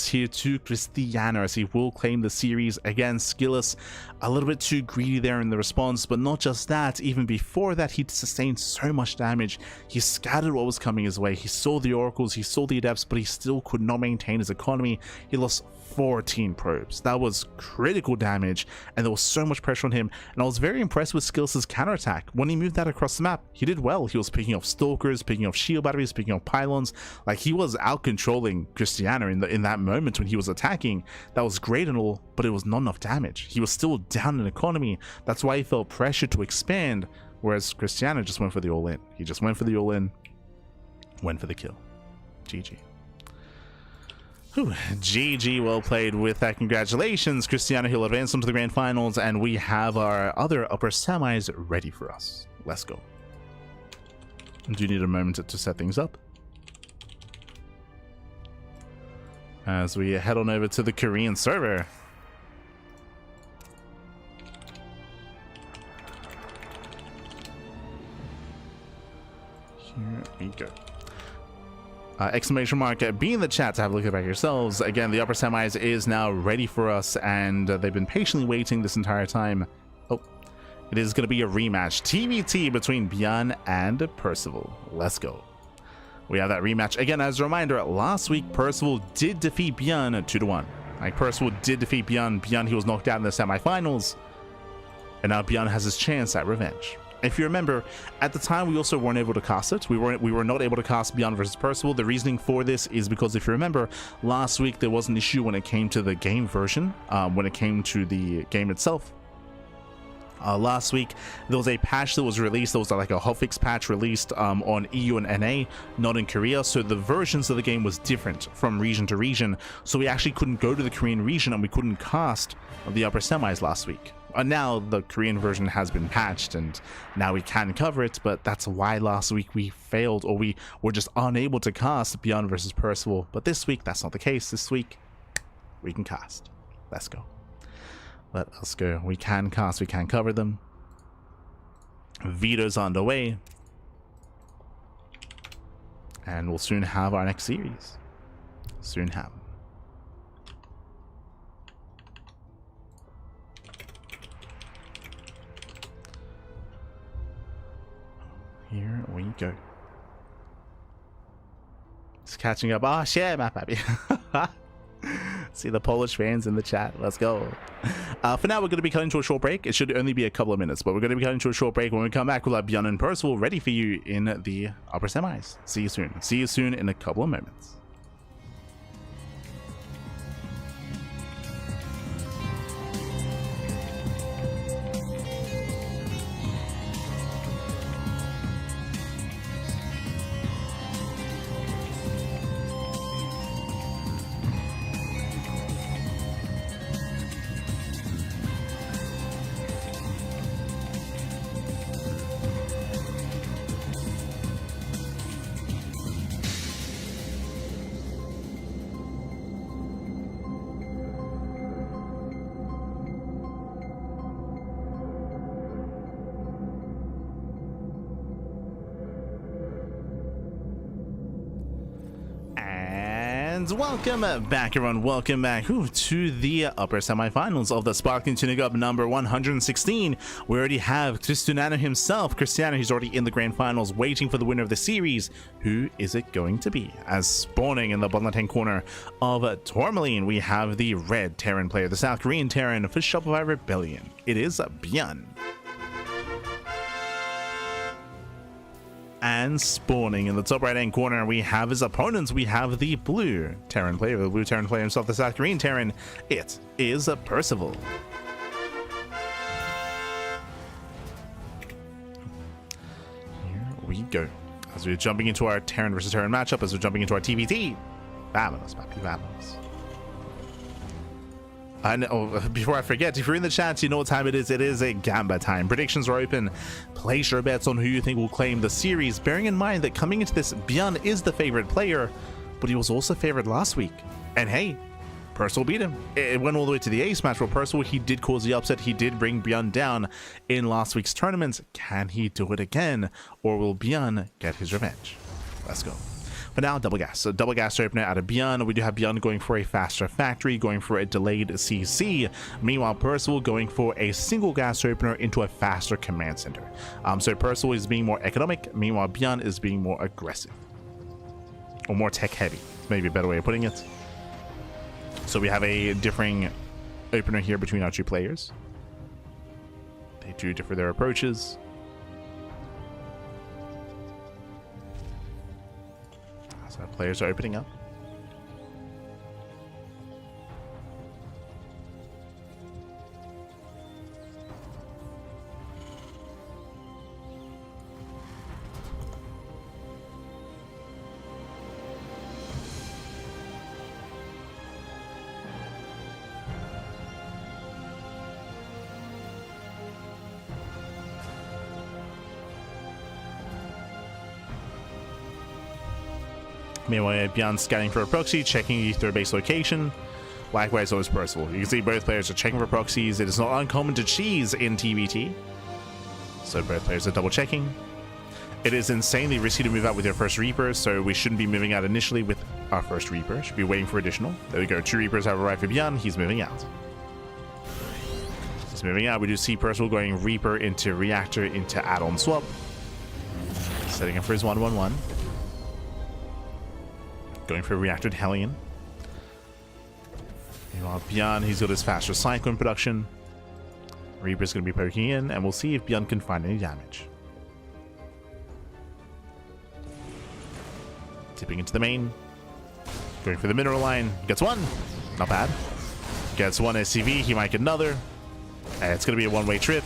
S1: here to Cristiano as he will claim the series against Skillous. A little bit too greedy there in the response, but not just that, even before that he sustained so much damage. He scattered what was coming his way. He saw the Oracles, he saw the Adepts, but he still could not maintain his economy. He lost 14 probes. That was critical damage, and there was so much pressure on him, and I was very impressed with Skillous' counterattack. When he moved that across the map, he did well. He was picking off Stalkers, picking off shield batteries, picking off pylons. Like, he was out controlling Cristiano in that moment when he was attacking. That was great and all, but it was not enough damage. He was still down in economy. That's why he felt pressure to expand, whereas Cristiano just went for the all-in. He just went for the all-in, went for the kill. GG. Whew. GG, well played with that. Congratulations, Cristiano. He'll advance into the grand finals, and we have our other upper semis ready for us. Let's go. Do you need a moment to set things up? As we head on over to the Korean server. Here we go. Exclamation mark, be in the chat to have a look at it yourselves. Again, the upper semis is now ready for us, and they've been patiently waiting this entire time. Oh, it is going to be a rematch. TBT between ByuN and Percival. Let's go. We have that rematch. Again, as a reminder, last week Percival did defeat ByuN 2-1. Like, Percival did defeat ByuN. ByuN, he was knocked out in the semifinals. And now ByuN has his chance at revenge. If you remember, at the time we also weren't able to cast it. We were not able to cast ByuN versus Percival. The reasoning for this is because, if you remember, last week there was an issue when it came to the game version, when it came to the game itself. Last week there was a patch that was released. There was like a hotfix patch released on EU and NA, not in Korea, so the versions of the game was different from region to region, so we actually couldn't go to the Korean region and we couldn't cast the upper semis last week. Now the Korean version has been patched and now we can cover it, but that's why last week we failed, or we were just unable to cast ByuN versus Percival. But this week that's not the case. This week we can cast. Let's go. Let us go. We can cast, we can cover them. Veto's on the way. And we'll soon have our next series. Soon have. Here we go. It's catching up. Oh shit, my papi. See the Polish fans in the chat. Let's go. For now, we're going to be cutting to a short break. It should only be a couple of minutes, but we're going to be cutting to a short break. When we come back, we'll have ByuN and Percival ready for you in the upper semis. See you soon. See you soon in a couple of moments. Welcome back, everyone. Welcome back to the upper semifinals of the Sparkling Tuna Cup number 116. We already have Cristiano himself. Cristiano, he's already in the grand finals, waiting for the winner of the series. Who is it going to be? As spawning in the bottom left-hand corner of Tourmaline, we have the red Terran player, the South Korean Terran for Shopify Rebellion. It is ByuN. And spawning in the top right hand corner, we have his opponents. We have the blue Terran player, himself, the South Korean Terran. It is Percival. Here we go. As we're jumping into our Terran versus Terran matchup, as we're jumping into our TBT. Vámonos, papi, vámonos. And before I forget, if you're in the chat, you know what time it is. It is a Gamba time. Predictions are open. Place your bets on who you think will claim the series, bearing in mind that coming into this, ByuN is the favorite player, but he was also favored last week. And hey, Percival beat him. It went all the way to the ace match for Percival. He did cause the upset. He did bring ByuN down in last week's tournament. Can he do it again, or will ByuN get his revenge? Let's go. But now, double gas. So double gas opener out of ByuN. We do have ByuN going for a faster factory, going for a delayed CC. Meanwhile, Percival going for a single gas opener into a faster command center. So Percival is being more economic. Meanwhile, ByuN is being more aggressive. Or more tech heavy. Maybe a better way of putting it. So we have a differing opener here between our two players. They do differ their approaches. So our players are opening up. Meanwhile, ByuN scanning for a proxy, checking the third base location. Likewise, so is Percival. You can see both players are checking for proxies. It is not uncommon to cheese in TBT. So both players are double checking. It is insanely risky to move out with your first Reaper, so we shouldn't be moving out initially with our first Reaper. Should be waiting for additional. There we go. 2 Reapers have arrived for ByuN. He's moving out. He's moving out. We do see Percival going Reaper into Reactor into add-on swap. Setting up for his 1-1-1. Going for Reactor to Hellion. Meanwhile, ByuN, he's got his faster Cyclone production. Reaper's going to be poking in, and we'll see if ByuN can find any damage. Tipping into the main. Going for the mineral line. Gets one. Not bad. Gets one SCV. He might get another. It's going to be a one-way trip.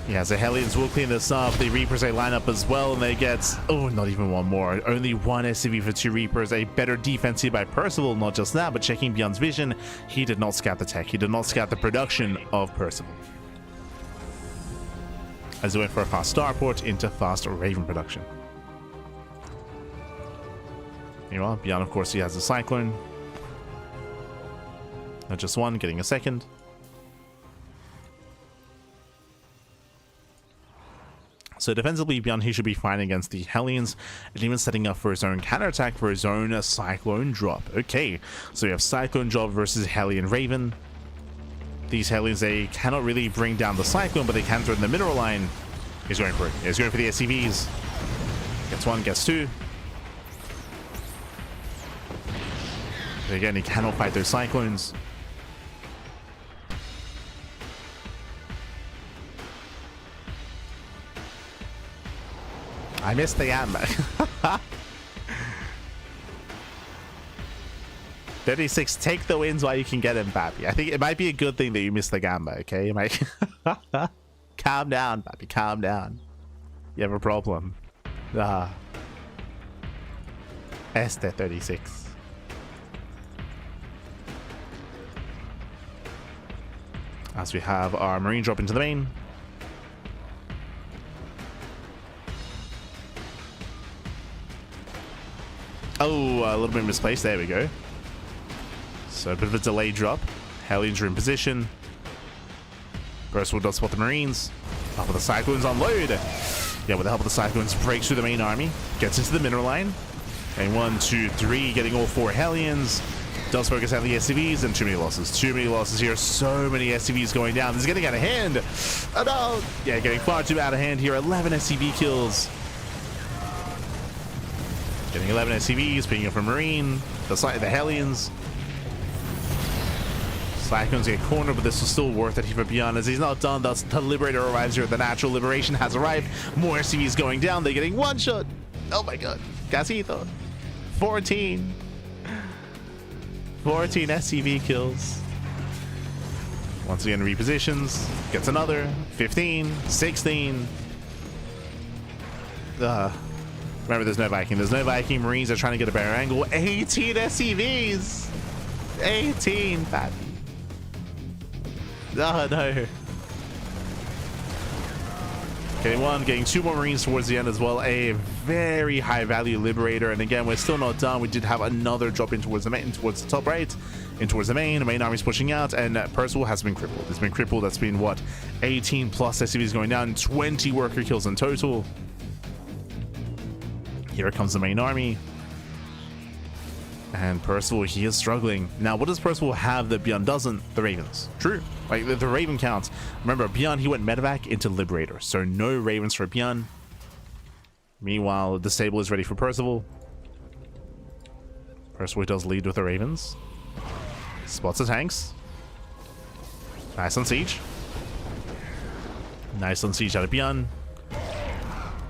S1: He has the Hellions. Will clean this up. The Reapers, they line up as well, and they get... Oh, not even one more. Only one SCV for 2 Reapers. A better defense here by Percival. Not just that, but checking ByuN's vision. He did not scout the tech. He did not scout the production of Percival. As he went for a fast starport into fast Raven production. Meanwhile, ByuN, of course, he has a Cyclone. Not just one, getting a second. So defensively, ByuN, he should be fine against the Hellions, and even setting up for his own counterattack for his own Cyclone drop. Okay, so we have Cyclone drop versus Hellion Raven. These Hellions, they cannot really bring down the Cyclone, but they can throw in the mineral line. He's going for it. He's going for the SCVs. Gets one, gets two. But again, he cannot fight those Cyclones. I missed the Gamba. 36, take the wins while you can get him, Pappy. I think it might be a good thing that you missed the Gamba, okay? You might... Calm down, Pappy, calm down. You have a problem. Este 36. As we have our Marine drop into the main. Oh, a little bit misplaced. There we go. So a bit of a delayed drop. Hellions are in position. Percival does spot the Marines. Up with the Cyclones unload. Yeah, with the help of the Cyclones, breaks through the main army. Gets into the mineral line. And 1, 2, 3, getting all 4 Hellions. Does focus on the SCVs, and too many losses. Too many losses here. So many SCVs going down. This is getting out of hand. Oh no! Yeah, getting far too out of hand here. 11 SCV kills. Getting 11 SCVs, picking up a Marine. The Hellions. Cyclones get cornered, but this was still worth it here for ByuN as he's not done. Thus, the Liberator arrives here. The Natural Liberation has arrived. More SCVs going down. They're getting one shot. Oh my god. Casito. 14 SCV kills. Once again, repositions. Gets another. 15. 16. Remember, there's no Viking. There's no Viking. Marines are trying to get a better angle. 18 SCVs. 18, Pappy. Oh, no. Getting one, getting 2 more Marines towards the end as well. A very high value Liberator. And again, we're still not done. We did have another drop in towards the main, towards the top right, in towards the main. The main army's pushing out, and Percival has been crippled. It's been crippled. That's been what? 18 plus SCVs going down, 20 worker kills in total. Here comes the main army. And Percival, he is struggling. Now, what does Percival have that ByuN doesn't? The Ravens. True. Like, the Raven counts. Remember, ByuN, he went medevac into Liberator. So, no Ravens for ByuN. Meanwhile, the stable is ready for Percival. Percival does lead with the Ravens. Spots the tanks. Nice on siege. Nice on siege out of ByuN.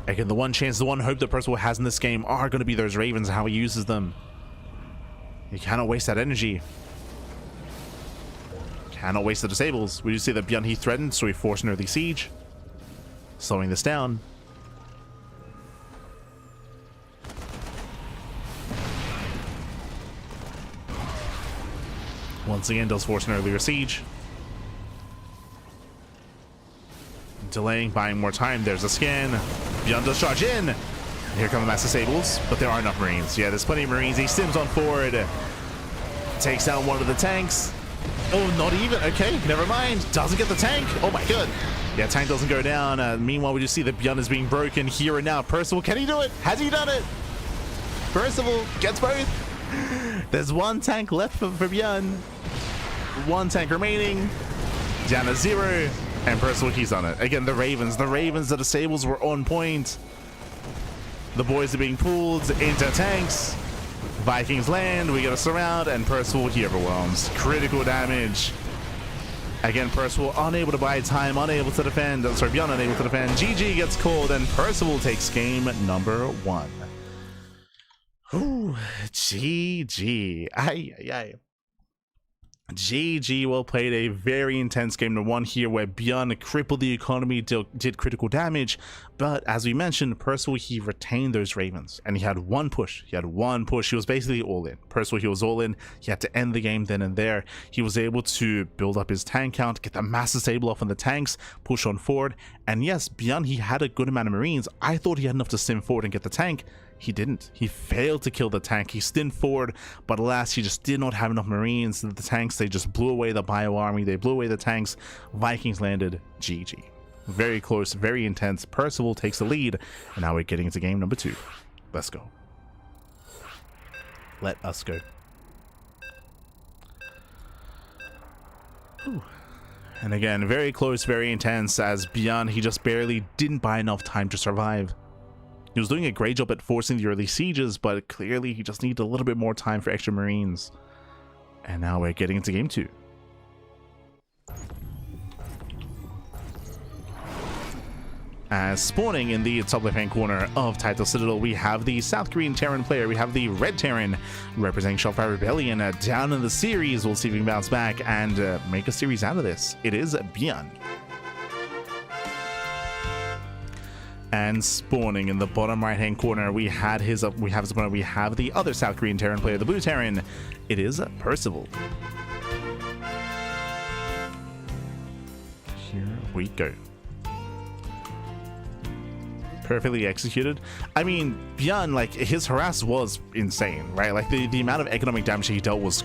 S1: Again, the one chance, the one hope that Percival has in this game are going to be those Ravens and how he uses them. He cannot waste that energy. Cannot waste the disables. We do see that ByuN, he threatened, so he forced an early siege. Slowing this down. Once again, does force an earlier siege. Delaying, buying more time. There's a scan. ByuN does charge in. Here come the mass disables, but there are enough Marines. Yeah, there's plenty of Marines. He stims on forward. Takes down one of the tanks. Oh, not even. Okay, never mind. Doesn't get the tank. Oh my god. Yeah, tank doesn't go down. Meanwhile, we just see that ByuN is being broken here and now. Percival, can he do it? Has he done it? Percival gets both. There's one tank left for ByuN. One tank remaining. Down to 0. And Percival, he's on it. Again, the Ravens, the disables were on point. The boys are being pulled into tanks. Vikings land, we get a surround, and Percival, he overwhelms. Critical damage. Again, Percival unable to buy time, unable to defend. Sorry, ByuN unable to defend. GG gets called, and Percival takes game number 1. Ooh, GG. Ay, ay, ay. GG well played. A very intense game number 1 here, where ByuN crippled the economy, did critical damage, but as we mentioned, Percival, he retained those Ravens, and he had one push. He was basically all in. Percival, he was all in. He had to end the game then and there. He was able to build up his tank count, get the mass disable off on the tanks, push on forward, and yes, ByuN, he had a good amount of Marines. I thought he had enough to sim forward and get the tank. He didn't. He failed to kill the tank. He stinned forward, but alas, he just did not have enough Marines. The tanks, they just blew away the bio army. They blew away the tanks. Vikings landed. GG. Very close, very intense. Percival takes the lead, and now we're getting into game number 2. Let's go. Let us go. Whew. And again, very close, very intense, as ByuN, he just barely didn't buy enough time to survive. He was doing a great job at forcing the early sieges, but clearly he just needed a little bit more time for extra Marines. And now we're getting into game 2. As spawning in the top left-hand corner of Title Citadel, we have the South Korean Terran player. We have the Red Terran representing Shotfire Rebellion down in the series. We'll see if we can bounce back and make a series out of this. It is ByuN. And spawning in the bottom right-hand corner, we have his opponent. We have the other South Korean Terran player, the Blue Terran. It is Percival. Here we go. Perfectly executed. I mean, ByuN, like, his harass was insane, right? Like, the amount of economic damage he dealt was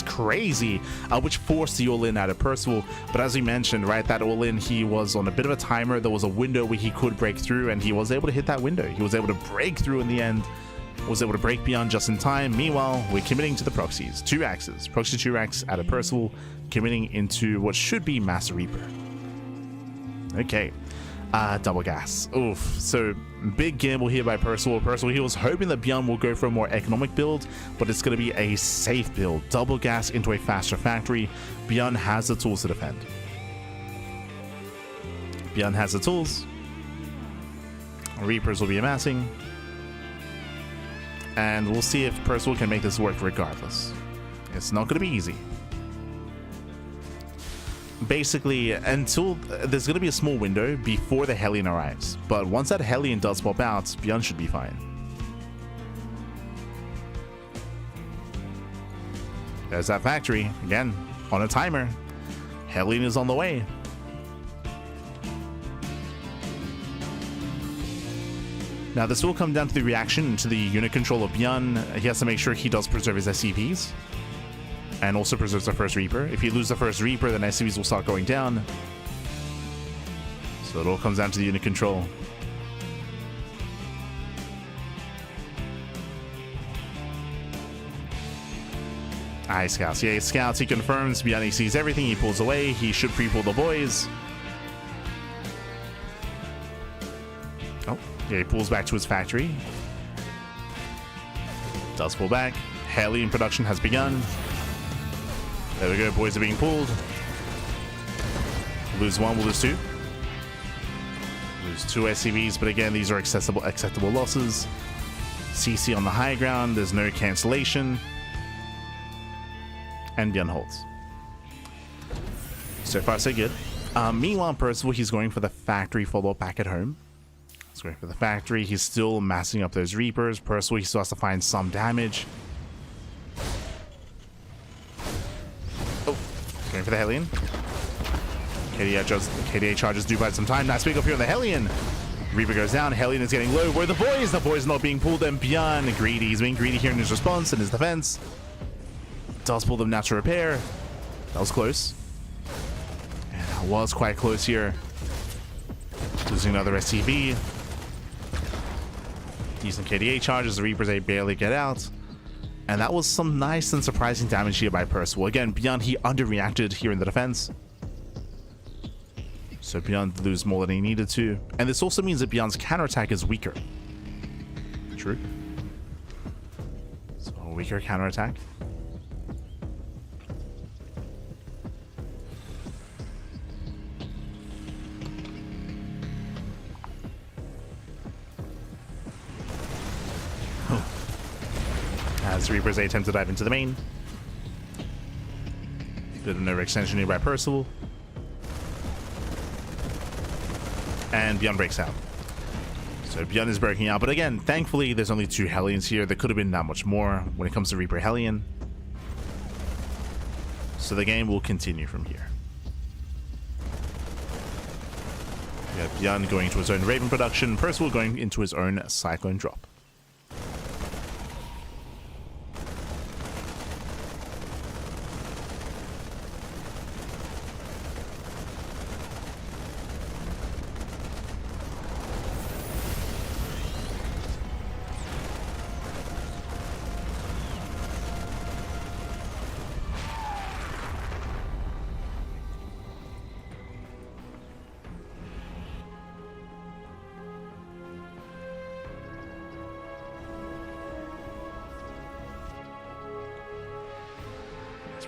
S1: crazy, which forced the all-in out of Percival. But as we mentioned, right, that all-in, he was on a bit of a timer. There was a window where he could break through, and he was able to hit that window. He was able to break through in the end, was able to break ByuN just in time. Meanwhile, we're committing to the proxies. 2 axes. Proxy 2 racks out of Percival, committing into what should be Master Reaper. Okay. Double gas. Oof. So big gamble here by Percival. He was hoping that ByuN will go for a more economic build, but it's going to be a safe build. Double gas into a faster factory. ByuN has the tools to defend. ByuN has the tools. Reapers will be amassing. And we'll see if Percival can make this work regardless. It's not going to be easy. Basically, until there's going to be a small window before the Hellion arrives, but once that Hellion does pop out, ByuN should be fine. There's that factory again on a timer. Hellion is on the way. Now this will come down to the reaction to the unit control of ByuN. He has to make sure he does preserve his SCVs. And also preserves the first Reaper. If you lose the first Reaper, then SCVs will start going down. So it all comes down to the unit control. Aye, scouts. Yeah, scouts. He confirms. ByuN, he sees everything. He pulls away. He should pre-pull the boys. Oh, yeah, he pulls back to his factory. Does pull back. Hellion production has begun. There we go, boys are being pulled. Lose 1, we'll lose 2. Lose 2 SCVs, but again, these are acceptable losses. CC on the high ground, there's no cancellation. And ByuN holds. So far, so good. Meanwhile, Percival, he's going for the factory follow-up back at home. He's going for the factory. He's still massing up those Reapers. Percival, he still has to find some damage. Going for the Hellion. KDA charges do buy some time. Nice pick up here on the Hellion. Reaper goes down. Hellion is getting low. Where are the boys? The boys not being pulled. And ByuN, greedy. He's being greedy here in his response and his defense. Does pull them now to repair. That was close. And that was quite close here. Losing another STV. Decent KDA charges. The Reapers, they barely get out. And that was some nice and surprising damage here by Percival. Again, ByuN, he underreacted here in the defense. So ByuN lose more than he needed to. And this also means that ByuN's counterattack is weaker. True. So a weaker counterattack. As Reapers, they attempt to dive into the main. Bit of an overextension here by Percival. And ByuN breaks out. So ByuN is breaking out. But again, thankfully, there's only 2 Hellions here. There could have been that much more when it comes to Reaper Hellion. So the game will continue from here. We have ByuN going into his own Raven production. Percival going into his own Cyclone drop.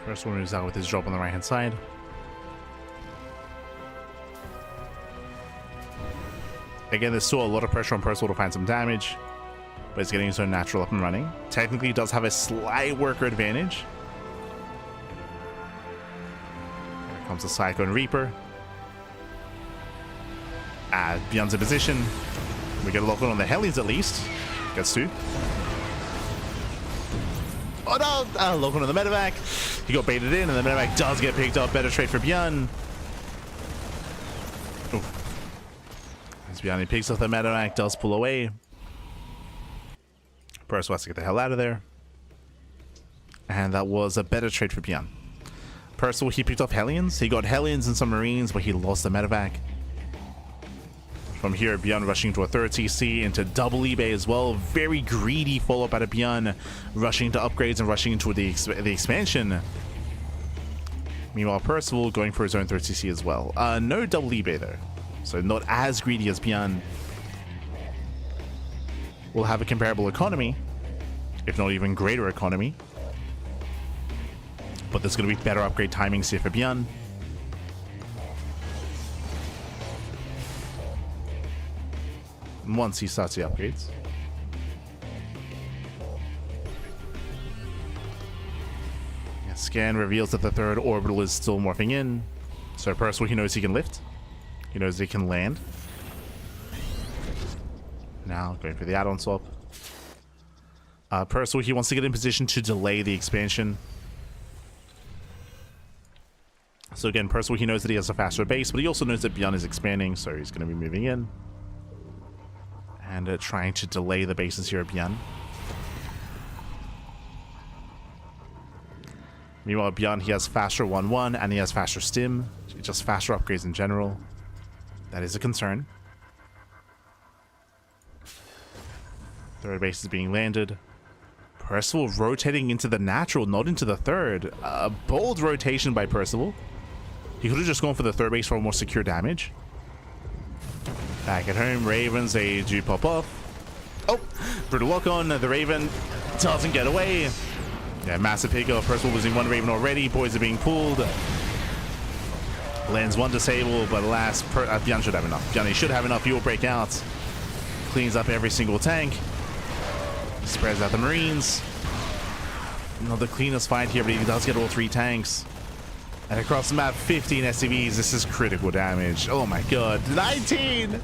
S1: Percival moves out with his drop on the right hand side. Again, there's still a lot of pressure on Percival to find some damage, but he's getting his own natural up and running. Technically, he does have a slight worker advantage. Here comes the Cyclone Reaper. ByuN's in position. We get a lock on the Hellions at least. Gets 2. Oh no! Logan on the medevac. He got baited in, and the medevac does get picked up. Better trade for ByuN. Ooh. As ByuN, he picks up the medevac, does pull away. Percival has to get the hell out of there. And that was a better trade for ByuN. Percival, he picked up Hellions. He got Hellions and some Marines, but he lost the medevac. From here, ByuN rushing to a 3rd CC into double eBay as well. Very greedy follow-up out of ByuN, rushing to upgrades and rushing into the expansion. Meanwhile, Percival going for his own 3rd CC as well. No double eBay there, so not as greedy as ByuN. Will have a comparable economy, if not even greater economy. But there's going to be better upgrade timings here for ByuN. Once he starts the upgrades. Yeah, scan reveals that the 3rd orbital is still morphing in. So Percival, he knows he can lift. He knows he can land. Now going for the add-on swap. Percival, he wants to get in position to delay the expansion. So again, Percival, he knows that he has a faster base, but he also knows that ByuN is expanding, so he's going to be moving in. And trying to delay the bases here at ByuN. Meanwhile, ByuN, he has faster 1-1 and he has faster stim. Just faster upgrades in general. That is a concern. 3rd base is being landed. Percival rotating into the natural, not into the 3rd. A bold rotation by Percival. He could have just gone for the 3rd base for more secure damage. Back at home, Ravens, they do pop off. Oh, brutal lock on. The Raven doesn't get away. Yeah, massive pickup. Percival losing 1 Raven already. Boys are being pulled. Lands 1 disable, but alas, ByuN should have enough. ByuN, he should have enough. He will break out. Cleans up every single tank. Spreads out the Marines. Not the cleanest fight here, but he does get all 3 tanks. And across the map, 15 SCVs. This is critical damage. Oh my god. 19!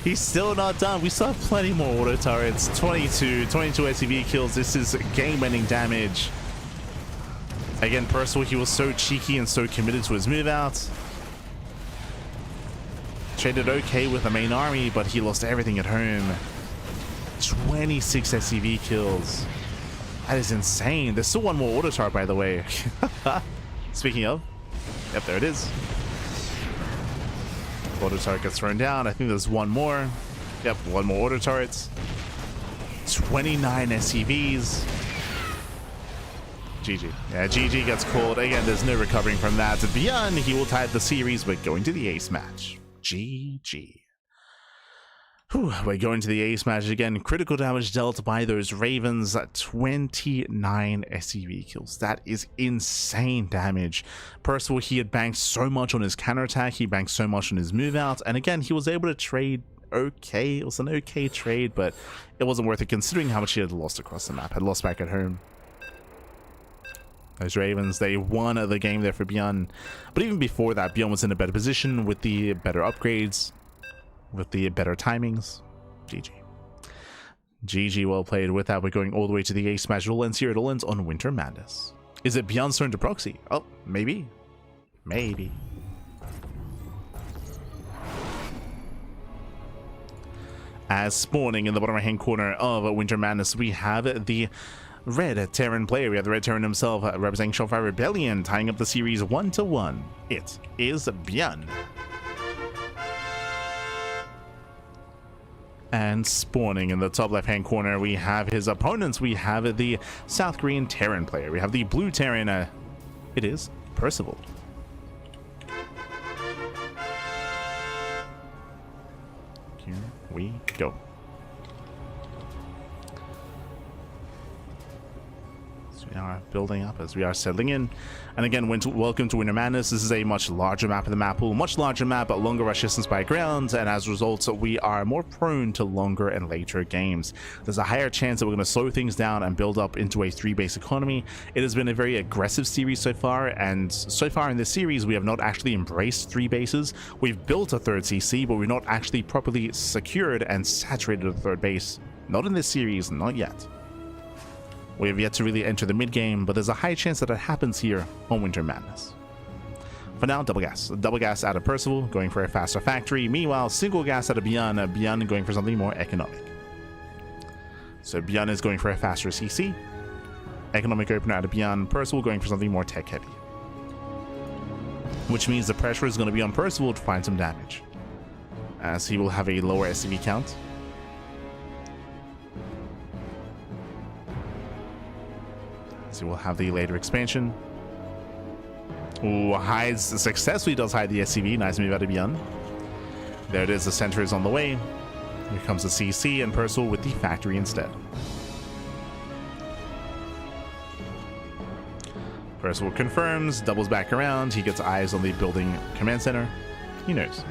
S1: He's still not done. We still have plenty more auto turrets. 22 SCV kills. This is game-ending damage. Again, Percival, he was so cheeky and so committed to his move out. Traded okay with the main army, but he lost everything at home. 26 SCV kills. That is insane. There's still 1 more auto turret, by the way. Speaking of, yep, there it is. Auto turret gets thrown down. I think there's one more. Yep, one more auto turrets. 29 SCVs. GG. Yeah, GG gets called. Again, there's no recovering from that. ByuN, he will tie the series. We're going to the ace match. GG. Whew, we're going to the ace match again. Critical damage dealt by those Ravens. 29 SCV kills. That is insane damage. Percival, he had banked so much on his counterattack. He banked so much on his move out. And again, he was able to trade okay. It was an okay trade, but it wasn't worth it considering how much he had lost across the map. Had lost back at home. Those Ravens, they won the game there for ByuN. But even before that, ByuN was in a better position with the better upgrades, with the better timings. GG. GG, well played. With that, we're going all the way to the ace match. It all ends here. It all ends on Winter Madness. Is it ByuN's turn to proxy? Oh, maybe. Maybe. As spawning in the bottom right hand corner of Winter Madness, we have the Red Terran player. We have the Red Terran himself representing Shellfire Rebellion, tying up the series 1-1. It is ByuN. And spawning in the top left hand corner, we have his opponents. We have the South Korean Terran player. We have the blue Terran. It is Percival. Here we go. We are building up as we are settling in. And again, welcome to Winter Madness. This is a much larger map of the map pool, much larger map, but longer rush distance by ground, and as a result, we are more prone to longer and later games. There's a higher chance that we're going to slow things down and build up into a 3-base economy. It has been a very aggressive series so far, and so far in this series, we have not actually embraced 3 bases. We've built a 3rd CC, but we've not actually properly secured and saturated a 3rd base. Not in this series, not yet. We have yet to really enter the mid game, but there's a high chance that it happens here on Winter Madness. For now, double gas. Double gas out of Percival, going for a faster factory. Meanwhile, single gas out of ByuN. ByuN going for something more economic. So ByuN is going for a faster CC. Economic opener out of ByuN. Percival going for something more tech heavy. Which means the pressure is going to be on Percival to find some damage, as he will have a lower SCV count. So we'll have the later expansion. Ooh, hides, successfully does hide the SCV. Nice move out of ByuN. There it is, the center is on the way. Here comes the CC and Percival with the factory instead. Percival confirms, doubles back around. He gets eyes on the building command center. He knows.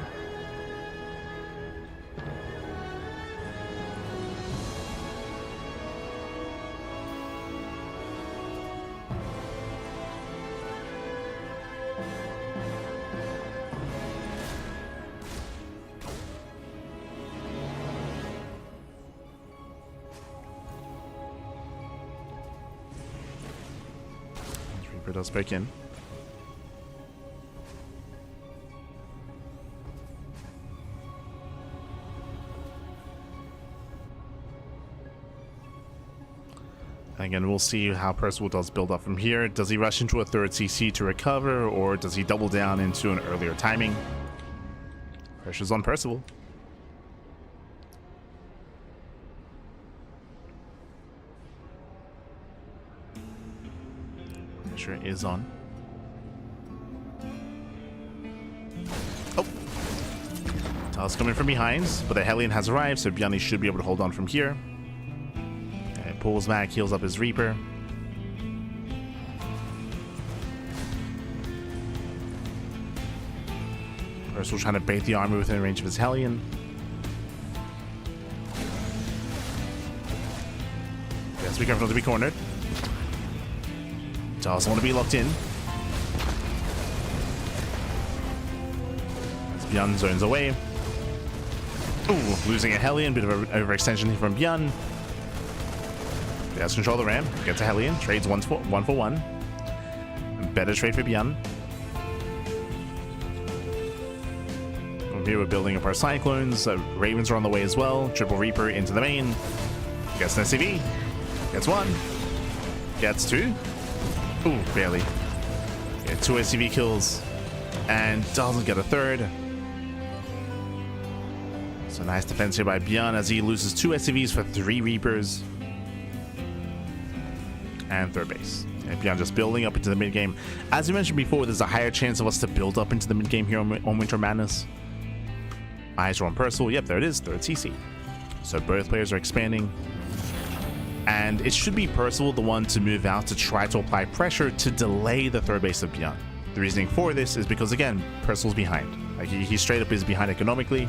S1: Reaper does break in. Again, we'll see how Percival does build up from here. Does he rush into a 3rd CC to recover, or does he double down into an earlier timing? Pressure's on Percival. Pressure is on. Oh! Tal's coming from behind, but the Hellion has arrived, so ByuN should be able to hold on from here. Okay, pulls back, heals up his Reaper. Percival trying to bait the armor within range of his Hellion. Yes, be careful not to be cornered. Doesn't want to be locked in. As ByuN zones away. Ooh, losing a Hellion, bit of an overextension from ByuN. He has control of the ramp, gets a Hellion, trades one for one. Better trade for ByuN. Over here we're building up our Cyclones. Ravens are on the way as well. Triple Reaper into the main. Gets an SCV. Gets 1. Gets 2. Ooh, barely. Yeah, 2 SCV kills and doesn't get a third. So nice defense here by ByuN as he loses 2 SCVs for 3 Reapers. And third base. And ByuN just building up into the mid game. As we mentioned before, there's a higher chance of us to build up into the mid game here on Winter Madness. Eyes are on Percival. Yep, there it is. Third CC. So both players are expanding. And it should be Percival the one to move out to try to apply pressure to delay the third base of ByuN. The reasoning for this is because, again, Percival's behind. Like he straight up is behind economically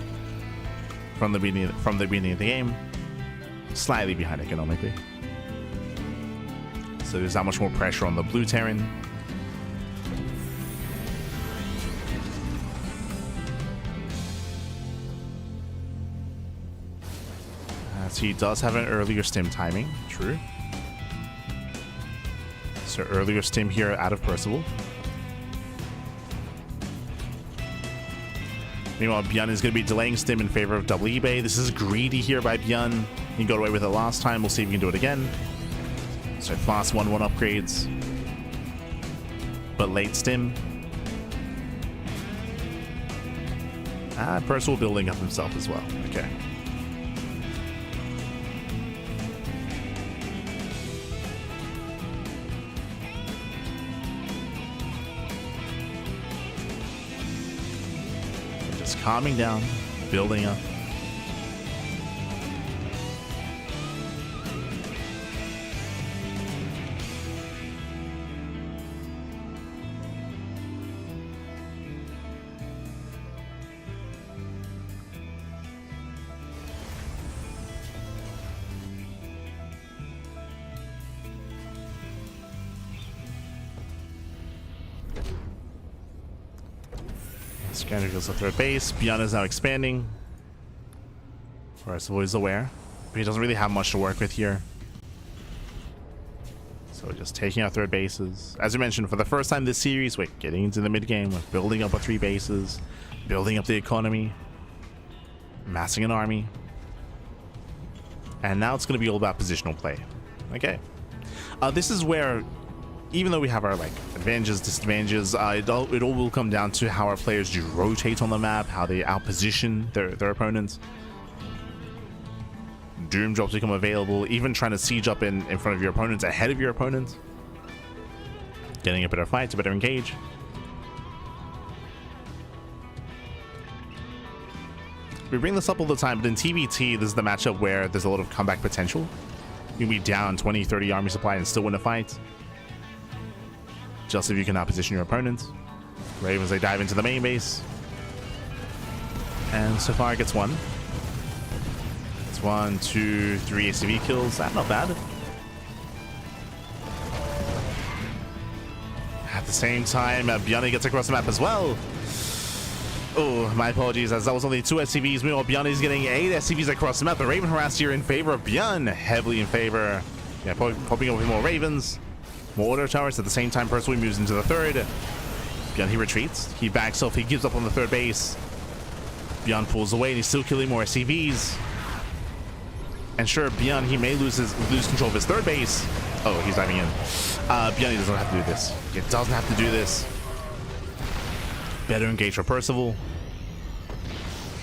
S1: from the beginning of the game. Slightly behind economically. So there's that much more pressure on the blue Terran. As he does have an earlier stim timing, true. So earlier stim here out of Percival. Meanwhile, ByuN is going to be delaying stim in favor of double eBay. This is greedy here by ByuN. He got away with it last time. We'll see if he can do it again. So fast 1-1 upgrades. But late stim. Percival building up himself as well. Okay. Just calming down, building up. Scanner goes to third base. ByuN is now expanding. Percival is aware, but he doesn't really have much to work with here. So we're just taking out third bases. As we mentioned, for the first time this series, we're getting into the mid game. We're building up our 3 bases, building up the economy, amassing an army. And now it's going to be all about positional play. Okay. This is where, even though we have our advantages, disadvantages, it all will come down to how our players do rotate on the map, how they outposition their opponents. Doom drops become available, even trying to siege up in front of your opponents, ahead of your opponents. Getting a better fight to better engage. We bring this up all the time, but in TBT, this is the matchup where there's a lot of comeback potential. You can be down 20, 30 army supply and still win a fight. Just if you can outposition your opponents. Ravens, they dive into the main base. And so far it gets 1. It's 1, 2, 3 ACV kills. That's not bad. At the same time, ByuN gets across the map as well. Oh, my apologies, as that was only 2 SCVs. Meanwhile, ByuN is getting 8 SCVs across the map. The Raven harass here in favor of ByuN. Heavily in favor. Yeah, popping up with more Ravens. More auto towers. At the same time, Percival moves into the third. ByuN, he retreats. He backs off. He gives up on the third base. ByuN pulls away and he's still killing more SCVs. And sure, ByuN, he may lose control of his third base. Oh, he's diving in. ByuN, he doesn't have to do this. He doesn't have to do this. Better engage for Percival.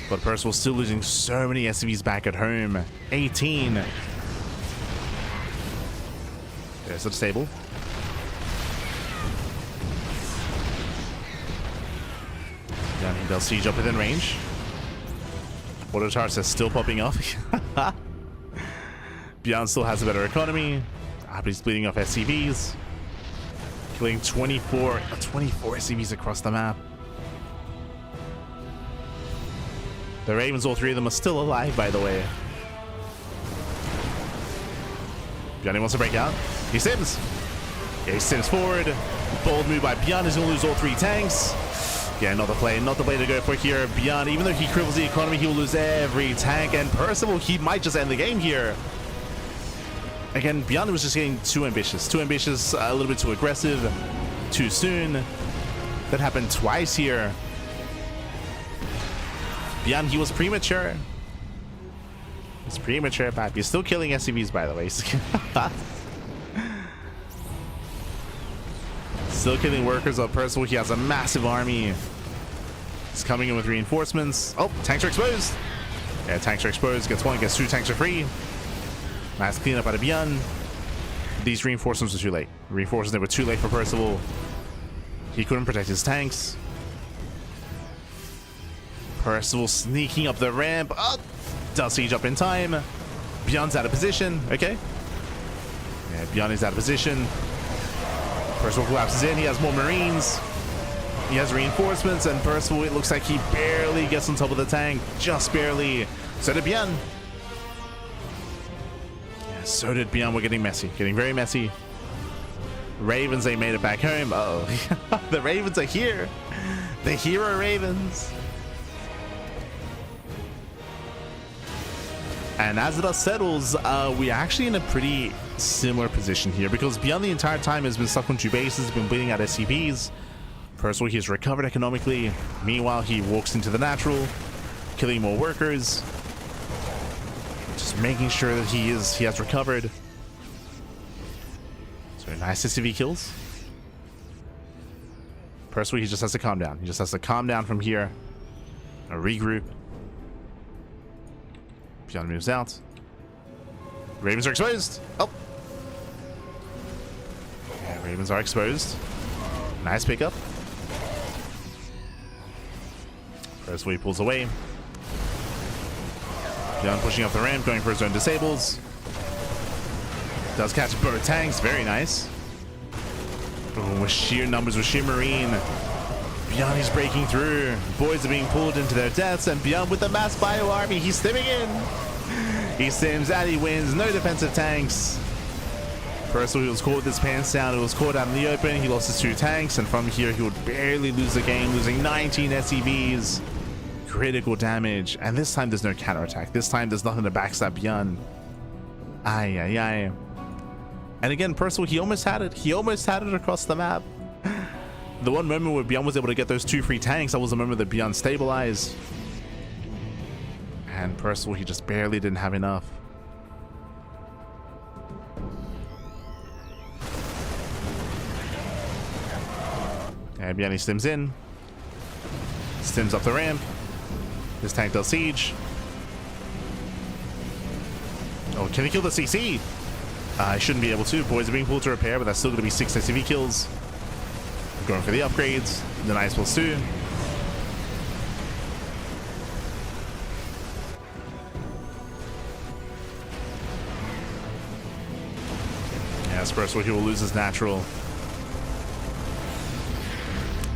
S1: But Percival's still losing so many SCVs back at home. 18. There's the stable. Yeah, he does siege up within range. Auto Tars is still popping up. ByuN still has a better economy. But he's bleeding off SCVs. Killing 24 SCVs across the map. The Ravens, all 3 of them are still alive, by the way. ByuN wants to break out. He sims. Yeah, he sims forward. Bold move by ByuN. He's going to lose all 3 tanks. Yeah, not the play to go for here. ByuN, even though he cripples the economy, he will lose every tank. And Percival, he might just end the game here. Again, ByuN was just getting too ambitious. A little bit too aggressive. Too soon. That happened twice here. ByuN, he was premature. He's premature, Pap. He's still killing SCVs, by the way. Still killing workers of Percival. He has a massive army. He's coming in with reinforcements. Oh, tanks are exposed. Yeah, tanks are exposed. Gets one, gets two, tanks are free. Nice cleanup out of ByuN. These reinforcements were too late. Reinforcements, they were too late for Percival. He couldn't protect his tanks. Percival sneaking up the ramp. Oh, does siege up in time. ByuN's out of position. Okay. Yeah, ByuN is out of position. Percival collapses in. He has more Marines. He has reinforcements, and Percival, it looks like he barely gets on top of the tank. Just barely. So did ByuN. Yeah, so did ByuN. We're getting messy. Getting very messy. Ravens, they made it back home. Uh-oh. The Ravens are here. The hero Ravens. And as the dust settles, we're actually in a pretty similar position here, because ByuN the entire time has been stuck on two bases, been bleeding out SCVs. Percival, he's recovered economically. Meanwhile, he walks into the natural, killing more workers, just making sure that he has recovered. So nice SCV kills. Percival, he just has to calm down. He just has to calm down from here. A regroup. ByuN moves out. Ravens are exposed. Oh. Yeah, Ravens are exposed. Nice pickup. Percival, he pulls away. ByuN pushing up the ramp, going for his own disables. Does catch both tanks. Very nice. Oh, with sheer numbers, with sheer Marine. ByuN is breaking through. Boys are being pulled into their deaths, and ByuN with the mass bio army, he's stimming in. He stims and he wins. No defensive tanks. Percival, he was caught with his pants down. It was caught out in the open. He lost his two tanks, and from here he would barely lose the game, losing 19 SCVs. Critical damage, and this time there's no counterattack. This time there's nothing to backstab ByuN. Ay, ay, ay. And again, Percival, he almost had it. He almost had it across the map. The one moment where ByuN was able to get those two free tanks, that was the moment that ByuN stabilized. And Percival, he just barely didn't have enough. And ByuN, he stims in. Stims up the ramp. This tank does siege. Oh, can he kill the CC? I shouldn't be able to. Boys are being pulled to repair, but that's still going to be 6 SCV kills. Going for the upgrades. The nice plus 2. Yes, Percival, he will lose his natural.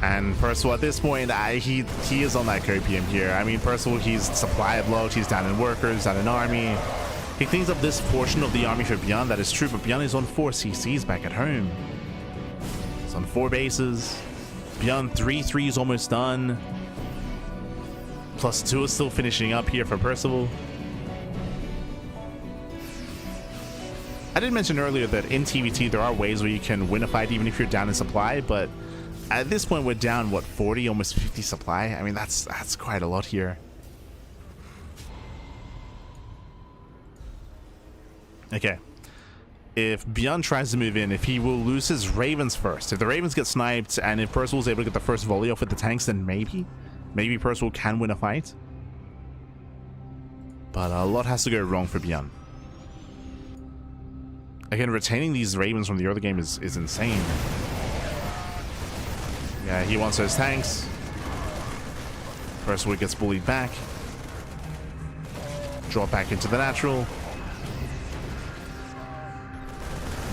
S1: And Percival, at this point, he is on that copium here. I mean, Percival, he's supply blocked. He's down in workers, down in army. He cleans up this portion of the army for ByuN. That is true, but ByuN is on 4 CCs back at home. He's on 4 bases. ByuN 3-3 is almost done. Plus 2 is still finishing up here for Percival. I did mention earlier that in TVT there are ways where you can win a fight even if you're down in supply, but at this point we're down, what, 40, almost 50 supply? I mean, that's quite a lot here. Okay. If ByuN tries to move in, if he will lose his Ravens first, if the Ravens get sniped, and if Percival's able to get the first volley off with the tanks, then maybe Percival can win a fight. But a lot has to go wrong for ByuN. Again, retaining these Ravens from the early game is insane. Yeah, he wants those tanks. Percival gets bullied back. Drop back into the natural.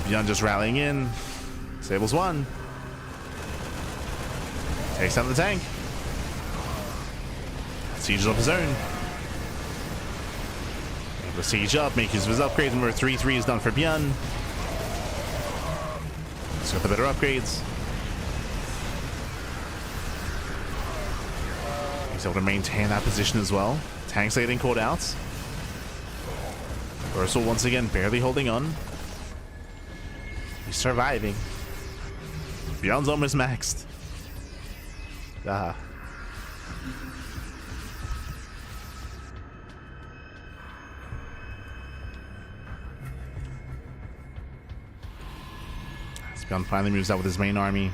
S1: ByuN just rallying in. Disables 1. Takes out the tank. Sieges up his own. Able to siege up, make use of his upgrades. Number 3-3 is done for ByuN. He's got the better upgrades. He's able to maintain that position as well. Tanks are getting called out. Percival once again barely holding on. He's surviving. ByuN's almost maxed. Ah. ByuN finally moves out with his main army.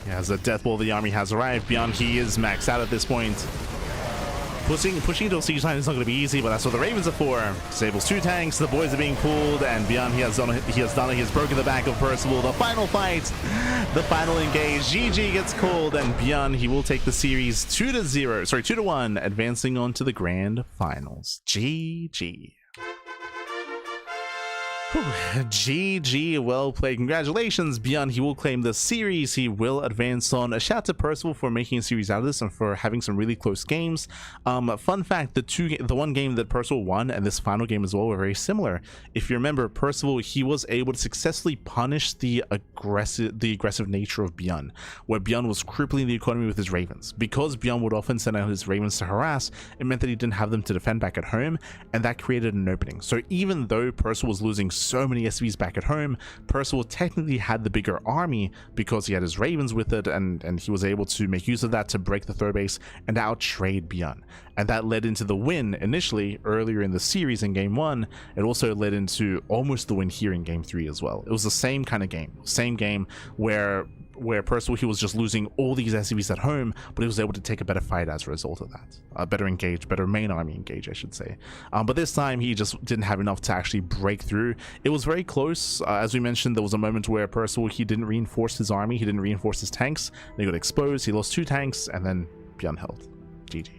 S1: As the death ball of the army has arrived, ByuN, he is maxed out at this point. Pushing into a siege line is not going to be easy, but that's what the Ravens are for. Disables 2 tanks, the boys are being pulled, and ByuN, he has broken the back of Percival. The final fight, the final engage. GG gets called, and ByuN, he will take the series 2-1, advancing on to the grand finals. GG. GG, well played. Congratulations, ByuN. He will claim the series. He will advance on. A shout out to Percival for making a series out of this and for having some really close games. Fun fact, the one game that Percival won and this final game as well were very similar. If you remember, Percival, he was able to successfully punish the aggressive nature of ByuN, where ByuN was crippling the economy with his Ravens. Because ByuN would often send out his Ravens to harass, it meant that he didn't have them to defend back at home, and that created an opening. So even though Percival was losing so many SCVs back at home, Percival technically had the bigger army because he had his Ravens with it, and he was able to make use of that to break the third base and outtrade ByuN. And that led into the win initially earlier in the series in game 1. It also led into almost the win here in game 3 as well. It was the same kind of game, where Percival, he was just losing all these SCVs at home, but he was able to take a better fight as a result of that. Better main army engage, I should say. But this time he just didn't have enough to actually break through. It was very close. As we mentioned, there was a moment where Percival, he didn't reinforce his army, he didn't reinforce his tanks. They got exposed, he lost 2 tanks, and then ByuN held. GG.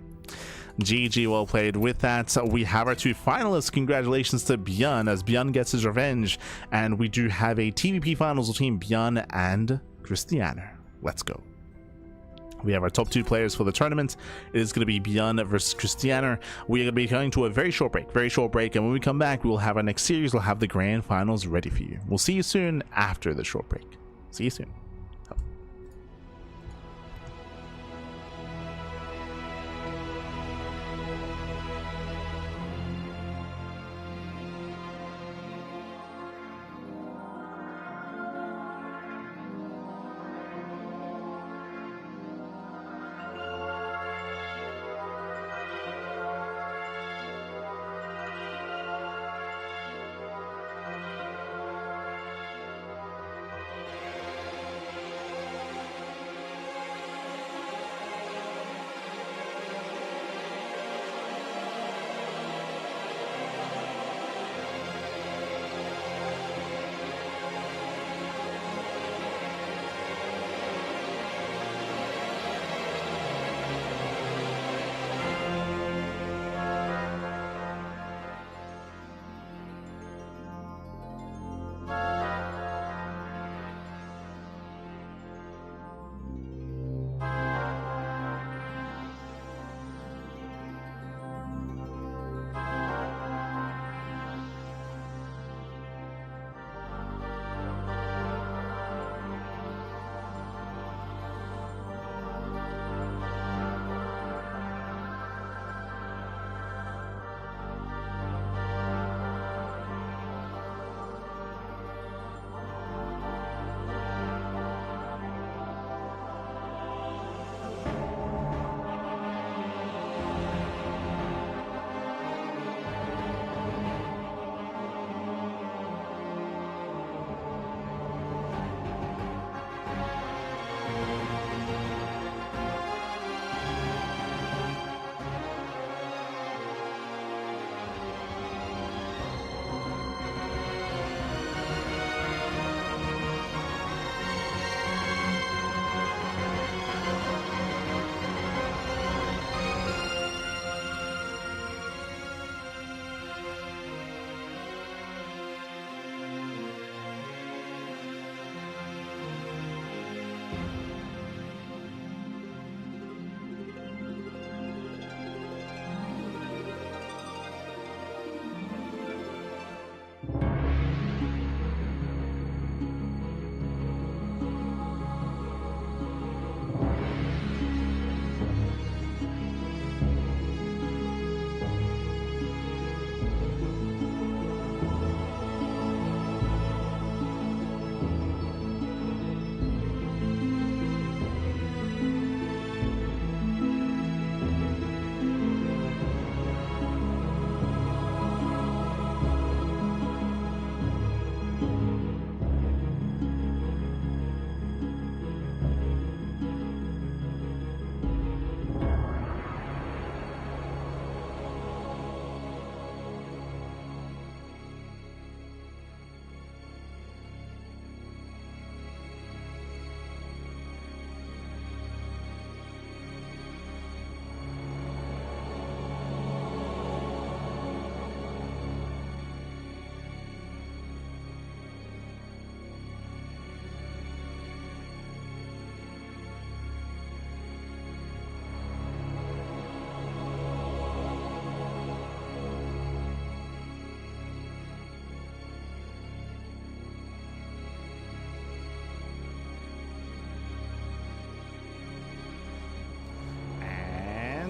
S1: GG, well played. With that, we have our 2 finalists. Congratulations to ByuN, as ByuN gets his revenge, and we do have a TVP finals between ByuN and Cristiano. Let's go. We have our top 2 players for the tournament. It is going to be ByuN versus Cristiano. We are going to be going to a very short break, and when we come back, we will have our next series. We'll have the grand finals ready for you. We'll see you soon after the short break. See you soon.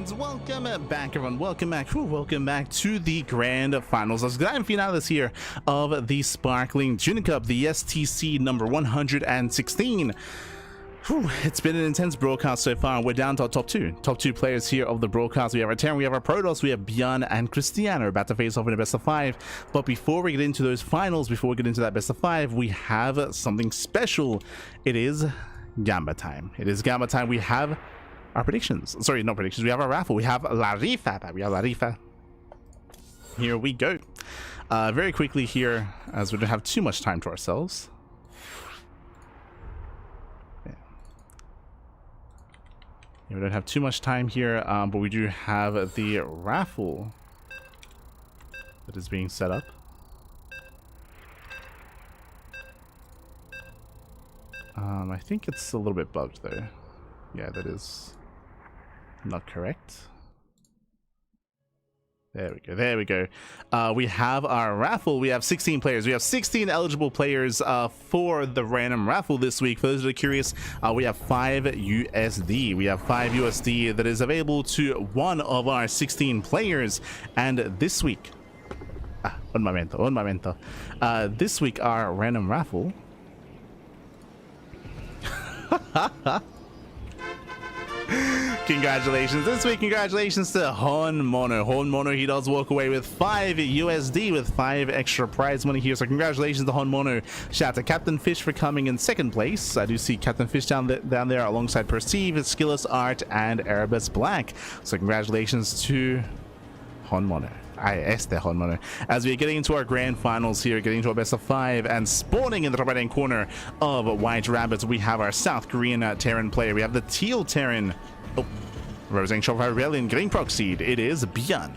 S1: And welcome back, everyone. Welcome back. Welcome back to the grand finals, the grand finales here of the sparkling Tuna Cup, the STC number 116. It's been an intense broadcast so far. We're down to our top two players here of the broadcast. We have our Terran, we have our Protoss, we have ByuN and Cristiano about to face off in a best of 5. But before we get into those finals, before we get into that best of 5, we have something special. It is Gamba time. It is Gamba time. We have our predictions. Sorry, not predictions. We have our raffle. We have La Rifa. We have La Rifa. Here we go. Very quickly here, as we don't have too much time to ourselves. We don't have too much time here, but we do have the raffle that is being set up. I think it's a little bit bugged though. Yeah, that is not correct. There we go. There we go. We have our raffle. We have 16 players. We have 16 eligible players for the random raffle this week. For those that are curious, we have 5 USD. We have 5 USD that is available to one of our 16 players. And this week, un momento. This week, our random raffle. Congratulations this week. Congratulations to Hon Mono. He does walk away with 5 USD with 5 extra prize money here. So congratulations to Hon Mono. Shout out to Captain Fish for coming in second place. I do see Captain Fish down there alongside Percival, SKillous, Art, and Erebus Black. So congratulations to Hon Mono. Hon Mono. As we're getting into our grand finals here, getting into our best of 5, and spawning in the top right hand corner of White Rabbits, we have our South Korean Terran player. We have the Teal Terran. Oh, representing Shopify Rebellion, green proxied. It is ByuN.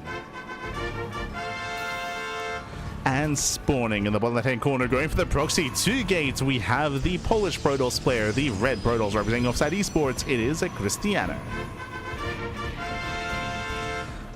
S1: And spawning in the bottom left hand corner, going for the proxy 2 gates, we have the Polish Protoss player, the red Protoss representing Offside Esports. It is a Cristiano.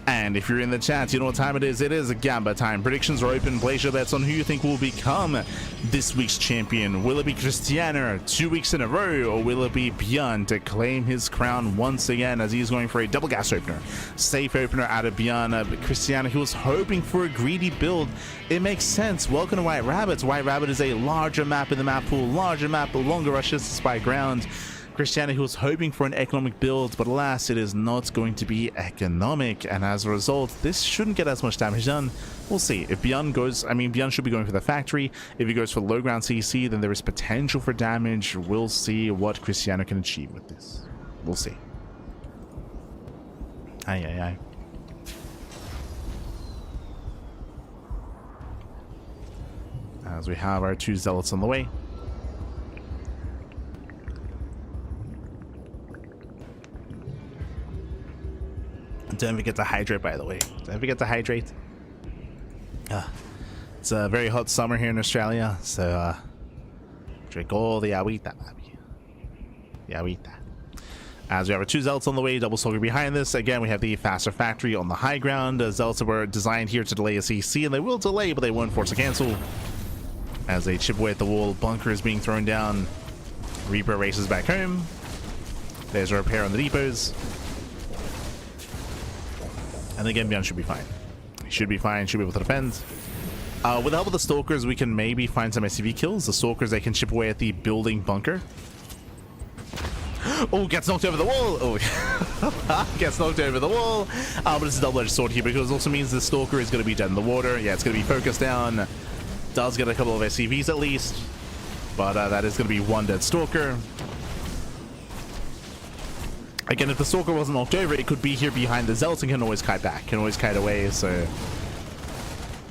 S1: And if you're in the chat, you know what time it is. It is a Gamba time. Predictions are open. Place your bets on who you think will become this week's champion. Will it be Cristiano 2 weeks in a row, or will it be ByuN to claim his crown once again, as he's going for a double gas opener? Safe opener out of ByuN. Cristiano, he was hoping for a greedy build. It makes sense. Welcome to White Rabbits. White Rabbit is a larger map in the map pool, larger map, longer rushes to spy ground. Cristiano, who was hoping for an economic build, but alas, it is not going to be economic, and as a result, this shouldn't get as much damage done. We'll see. If ByuN goes, ByuN should be going for the factory. If he goes for low ground CC, then there is potential for damage. We'll see what Cristiano can achieve with this. We'll see. Aye. As we have our 2 zealots on the way. Don't forget to hydrate, by the way. Don't forget to hydrate. It's a very hot summer here in Australia, so drink all the agüita, baby. The agüita. As we have our 2 zealots on the way, double stalker behind this. Again, we have the faster factory on the high ground. Zealots were designed here to delay a CC, and they will delay, but they won't force a cancel. As they chip away at the wall, bunker is being thrown down. Reaper races back home. There's a repair on the depots. And again, ByuN should be fine. He should be fine, should be able to defend. With the help of the Stalkers, we can maybe find some SCV kills. The Stalkers, they can chip away at the building bunker. Oh, gets knocked over the wall. Oh, gets knocked over the wall. But it's a double-edged sword here, because it also means the Stalker is going to be dead in the water. Yeah, it's going to be focused down. Does get a couple of SCVs at least. But that is going to be 1 dead Stalker. Again, if the Stalker wasn't knocked over, it could be here behind the Zealots and can always kite back, can always kite away. So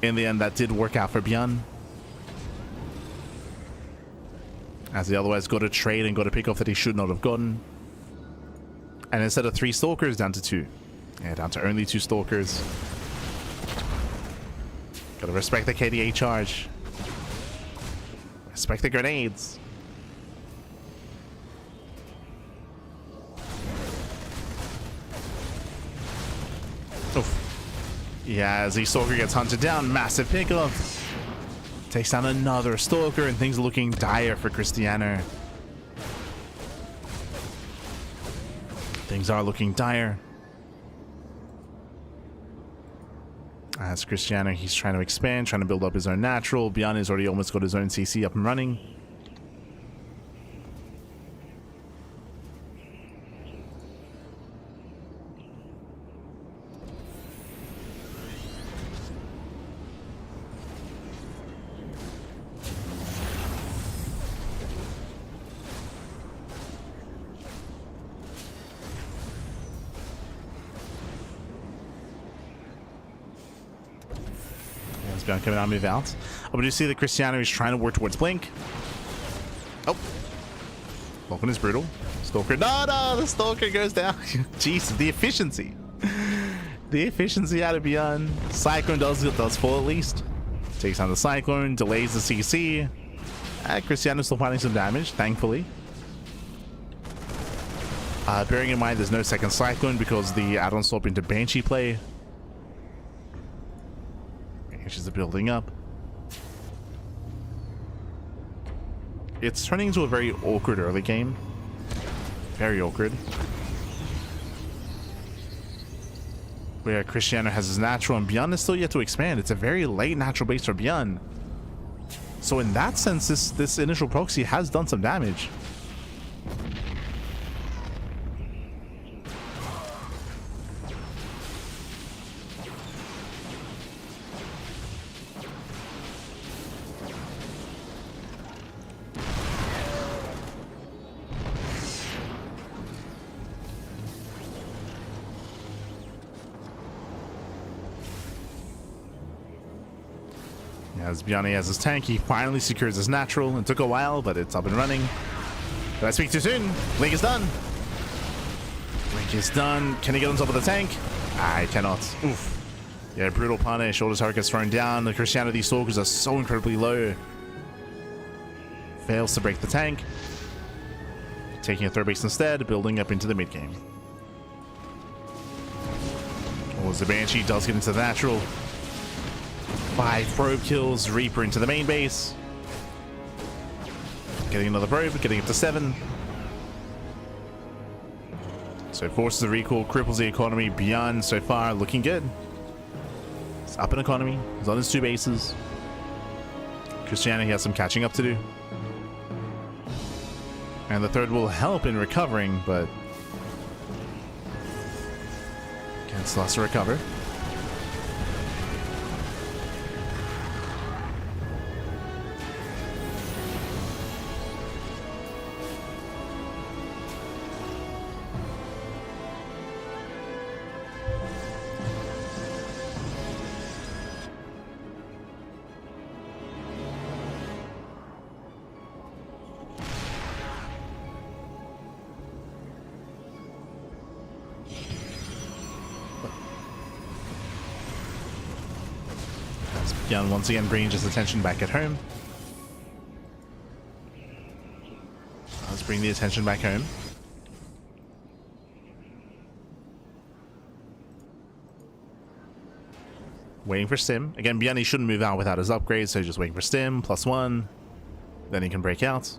S1: in the end, that did work out for ByuN, as he otherwise got a trade and got a pickoff that he should not have gotten. And instead of 3 Stalkers, down to 2. Yeah, down to only 2 Stalkers. Gotta respect the KDA charge. Respect the grenades. Oof. Yeah, as the Stalker gets hunted down, massive pickup. Takes down another Stalker, and things are looking dire for Cristiano. Things are looking dire. As Cristiano, he's trying to expand, trying to build up his own natural. ByuN has already almost got his own CC up and running. ByuN coming out, move out. Oh, but you see that Cristiano is trying to work towards Blink. Oh. Vulcan is brutal. Stalker. No, the Stalker goes down. Jeez, the efficiency. The efficiency out of ByuN. Cyclone does fall at least. Takes on the Cyclone, delays the CC. Cristiano's still finding some damage, thankfully. Bearing in mind there's no second Cyclone because the add-on swap into Banshee play. Banshees are building up. It's turning into a very awkward early game. Very awkward. Where Cristiano has his natural and ByuN is still yet to expand. It's a very late natural base for ByuN. So in that sense, this initial proxy has done some damage. As ByuN has his tank, he finally secures his natural. It took a while, but it's up and running. Did I speak too soon? Blink is done. Blink is done. Can he get on top of the tank? I cannot. Oof. Yeah, brutal punish. Shoulders Hurricane's thrown down. The Cristiano, these Stalkers are so incredibly low. Fails to break the tank. Taking a third base instead, building up into the mid game. Oh, the Banshee does get into the natural. 5 probe kills, Reaper into the main base. Getting another probe, getting up to 7. So forces the recall, cripples the economy. ByuN so far looking good. It's up in economy. He's on his 2 bases. Cristiano, he has some catching up to do. And the third will help in recovering, but can still has to recover. ByuN once again bringing his attention back at home. Let's bring the attention back home. Waiting for Stim. Again, ByuN, he shouldn't move out without his upgrade, so just waiting for Stim, +1. Then he can break out.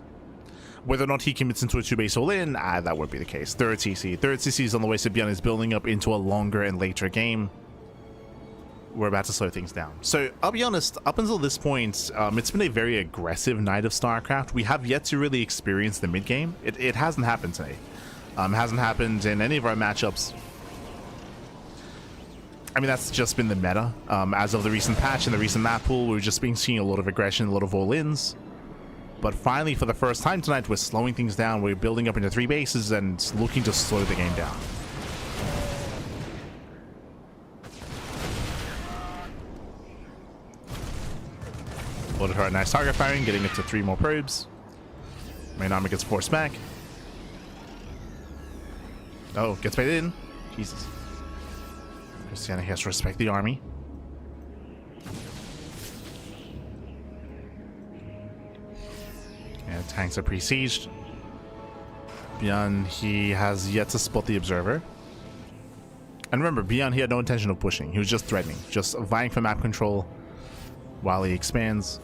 S1: Whether or not he commits into a 2-base all-in, that would be the case. Third CC. Third CC is on the way, so ByuN is building up into a longer and later game. We're about to slow things down. So I'll be honest, up until this point, it's been a very aggressive night of StarCraft. We have yet to really experience the mid game. It hasn't happened today. It hasn't happened in any of our matchups. I mean, that's just been the meta. As of the recent patch and the recent map pool, we've just been seeing a lot of aggression, a lot of all-ins. But finally, for the first time tonight, we're slowing things down. We're building up into 3 bases and looking to slow the game down. Loaded her a nice target firing, getting it to 3 more probes. Main armor gets forced back. Oh, gets paid in. Jesus. Cristiano has to respect the army. And tanks are pre-sieged. ByuN, he has yet to spot the observer. And remember, ByuN, he had no intention of pushing. He was just threatening, just vying for map control while he expands.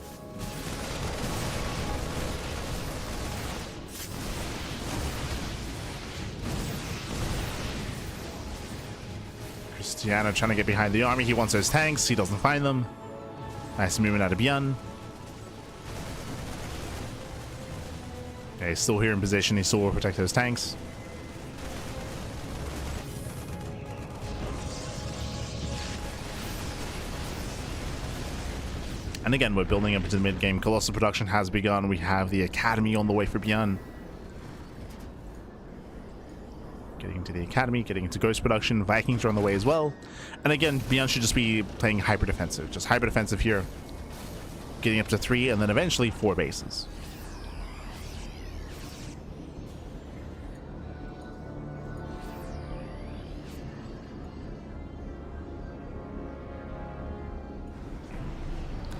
S1: Cristiano trying to get behind the army. He wants those tanks. He doesn't find them. Nice movement out of ByuN. Yeah, he's still here in position. He still will protect those tanks. And again, we're building up into the mid-game. Colossal production has begun. We have the Academy on the way for ByuN. Getting into the Academy, getting into Ghost production. Vikings are on the way as well. And again, ByuN should just be playing hyper-defensive. Just hyper-defensive here. Getting up to 3 and then eventually 4 bases.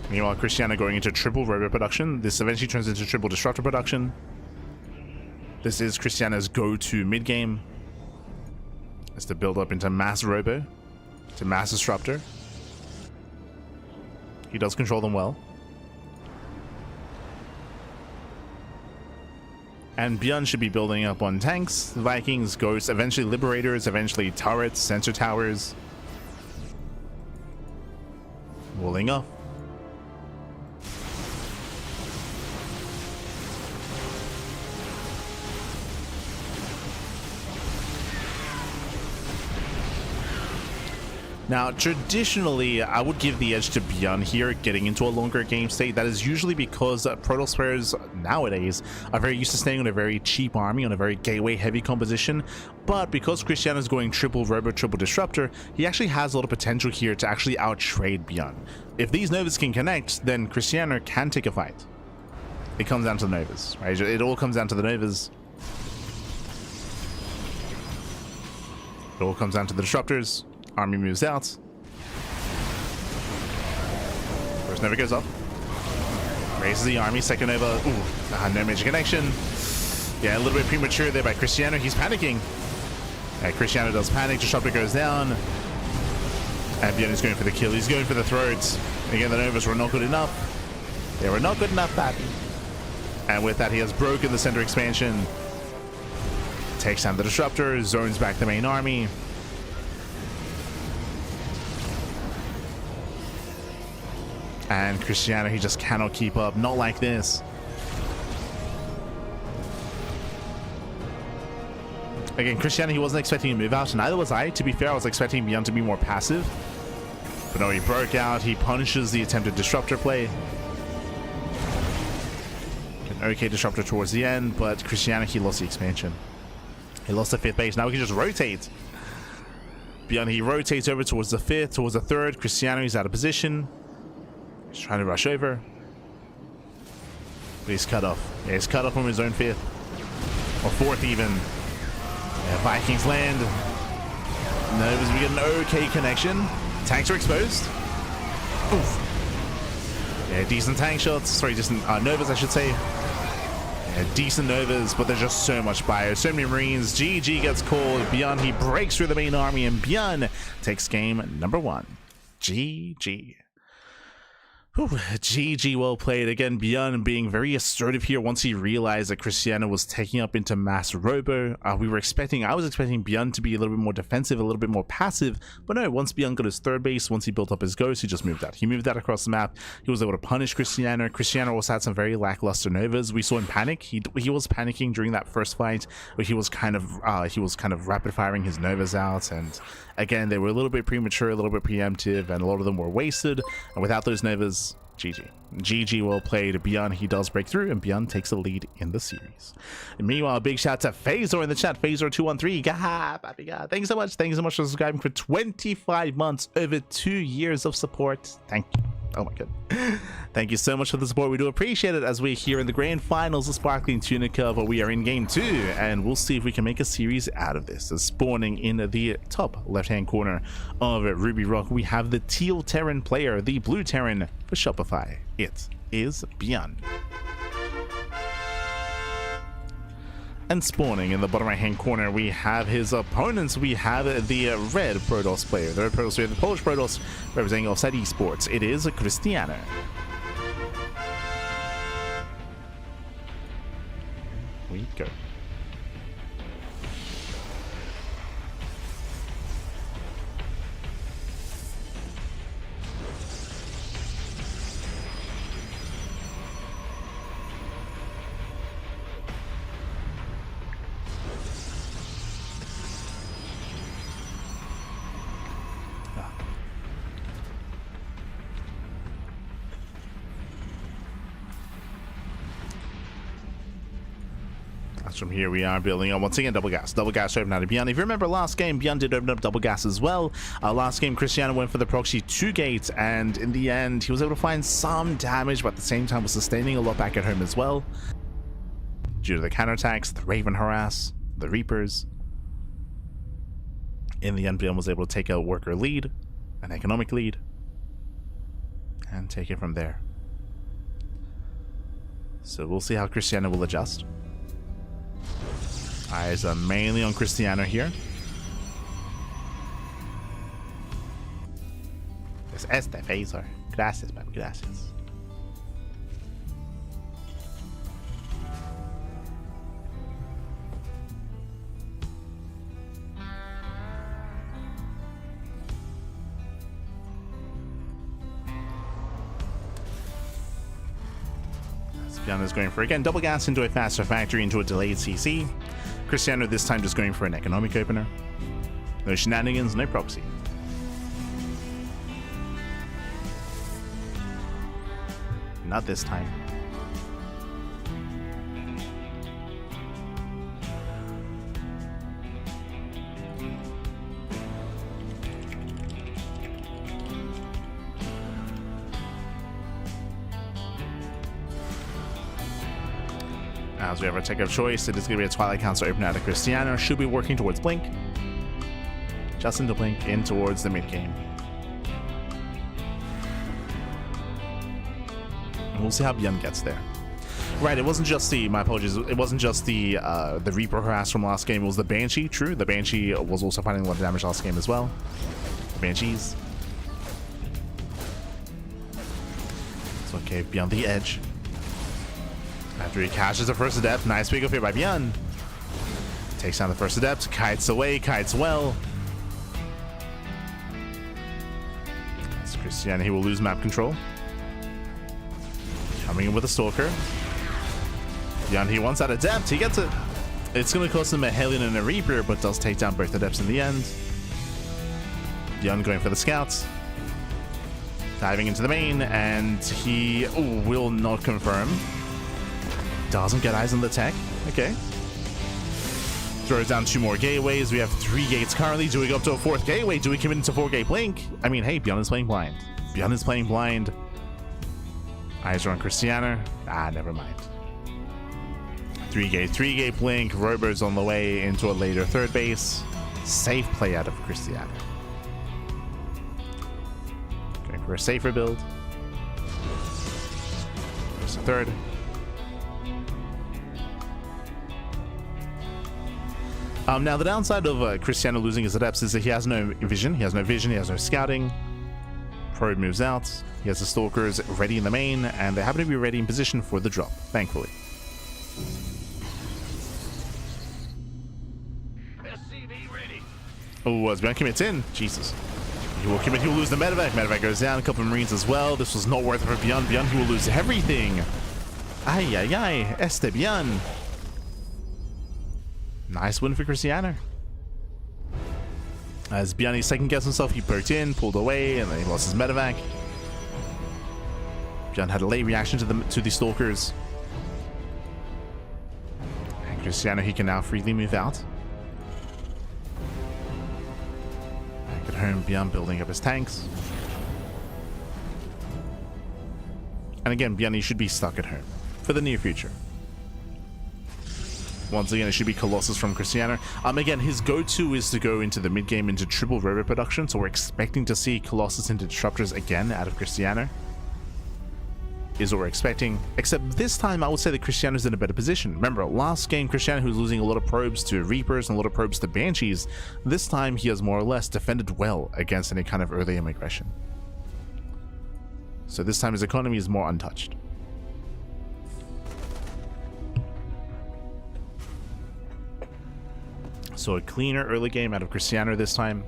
S1: Meanwhile, Cristiano going into triple robo production. This eventually turns into triple disruptor production. This is Cristiano's go-to mid-game. It's to build up into mass robo, to mass disruptor. He does control them well. And ByuN should be building up on tanks, Vikings, Ghosts, eventually Liberators, eventually turrets, sensor towers. Walling up. Now, traditionally, I would give the edge to ByuN here, getting into a longer game state. That is usually because Protoss players nowadays are very used to staying on a very cheap army, on a very gateway-heavy composition. But because Cristiano is going triple robo, triple disruptor, he actually has a lot of potential here to actually outtrade ByuN. If these Novas can connect, then Cristiano can take a fight. It comes down to the Novas, right? It all comes down to the Novas. It all comes down to the disruptors. Army moves out. First Nova goes up. Raises the army. Second Nova. Ooh, no major connection. Yeah, a little bit premature there by Cristiano. He's panicking. Cristiano does panic. Disruptor goes down. And ByuN is going for the kill. He's going for the throats. Again, the Novas were not good enough. They were not good enough, Pappy. And with that, he has broken the center expansion. Takes down the Disruptor. Zones back the main army. And Cristiano, he just cannot keep up. Not like this. Again, Cristiano, he wasn't expecting to move out, and neither was I. To be fair, I was expecting ByuN to be more passive. But no, he broke out. He punishes the attempted disruptor play. An okay disruptor towards the end, but Cristiano, he lost the expansion. He lost the 5th base. Now he can just rotate. ByuN, he rotates over towards the 5th, towards the 3rd. Cristiano, he's out of position. He's trying to rush over. But he's cut off. Yeah, he's cut off from his own 5th. Or 4th even. Yeah, Vikings land. Novas, we get an okay connection. Tanks are exposed. Oof. Yeah, decent tank shots. Sorry, decent Novas, I should say. Yeah, decent Novas, but there's just so much bio. So many Marines. GG gets called. ByuN, he breaks through the main army, and ByuN takes game number 1. GG. GG, well played. Again, ByuN being very assertive here once he realized that Cristiano was taking up into mass robo. I was expecting ByuN to be a little bit more defensive, a little bit more passive, but no, once ByuN got his 3rd base, once he built up his ghost, he just moved out. He moved out across the map. He was able to punish Cristiano. Cristiano also had some very lackluster Novas. We saw him panic. He was panicking during that first fight, where he was kind of rapid firing his Novas out, and again, they were a little bit premature, a little bit preemptive, and a lot of them were wasted. And without those Novas, GG. GG, well played. ByuN, he does break through, and ByuN takes the lead in the series. And meanwhile, big shout out to Phasor in the chat. Phasor213. God, thanks so much. Thanks so much for subscribing for 25 months, over 2 years of support. Thank you. Oh my god. Thank you so much for the support. We do appreciate it, as we're here in the grand finals of Sparkling Tuna Cup, but we are in game 2, and we'll see if we can make a series out of this. As spawning in the top left-hand corner of Ruby Rock, we have the teal Terran player, the blue Terran for Shopify. It is ByuN. And spawning in the bottom right hand corner, we have his opponents. We have the red Protoss player, the red Protoss player, the Polish Protoss, representing Offside Esports. It is Cristiano. We go. As from here, we are building on once again double gas. Double gas open out of ByuN. If you remember last game, ByuN did open up double gas as well. Last game, Cristiano went for the proxy 2 gates, and in the end, he was able to find some damage, but at the same time was sustaining a lot back at home as well. Due to the counterattacks, the Raven harass, the Reapers. In the end, ByuN was able to take a worker lead, an economic lead, and take it from there. So we'll see how Cristiano will adjust. Eyes are mainly on Cristiano here. Es este phaser. Gracias, papi, gracias. ByuN is going for, again, double gas into a faster factory, into a delayed CC. Cristiano this time just going for an economic opener. No shenanigans, no proxy. Not this time. As we have our tech of choice, it is going to be a Twilight Council open out of Cristiano. Should be working towards Blink. Just into Blink, in towards the mid game. And we'll see how ByuN gets there. Right, it wasn't just the, my apologies, it wasn't just the Reaper harass from last game, it was the Banshee, true. The Banshee was also finding a lot of damage last game as well. The Banshees. It's okay, ByuN the edge. After he cashes the first adept, nice pick up here by ByuN. Takes down the first adept, kites away, kites well. That's Cristiano, he will lose map control. Coming in with a Stalker. ByuN, he wants that adept, he gets it. It's going to cost him a Hellion and a Reaper, but does take down both adepts in the end. ByuN going for the scouts. Diving into the main, and he will not confirm. Doesn't get eyes on the tech. Okay. Throws down 2 more gateways. We have 3 gates currently. Do we go up to a 4th gateway? Do we commit into 4-gate blink? I mean, hey, ByuN is playing blind. ByuN is playing blind. Eyes are on Cristiano. Ah, never mind. 3-gate blink. Robo's on the way into a later 3rd base. Safe play out of Cristiano. Going for a safer build. There's a 3rd. Now, the downside of Cristiano losing his adepts is that he has no vision. He has no vision. He has no scouting. Probe moves out. He has the Stalkers ready in the main, and they happen to be ready in position for the drop, thankfully. SCV ready. Oh, as ByuN commits in. Jesus. He will commit. He will lose the medevac. Medevac goes down. A couple of Marines as well. This was not worth it for ByuN. ByuN, he will lose everything. Ay, ay, ay. Este ByuN. Nice win for Cristiano. As ByuN, he second-guessed himself, he poked in, pulled away, and then he lost his medevac. ByuN had a late reaction to the Stalkers. And Cristiano, he can now freely move out. Back at home, ByuN building up his tanks. And again, ByuN, he should be stuck at home for the near future. Once again, it should be Colossus from Cristiano. Again, his go-to is to go into the mid-game into triple robo production, so we're expecting to see Colossus into Disruptors again out of Cristiano. Is what we're expecting. Except this time, I would say that Cristiano's in a better position. Remember, last game, Cristiano, who was losing a lot of probes to Reapers and a lot of probes to Banshees, this time he has more or less defended well against any kind of early aggression. So this time his economy is more untouched. So a cleaner early game out of Cristiano this time.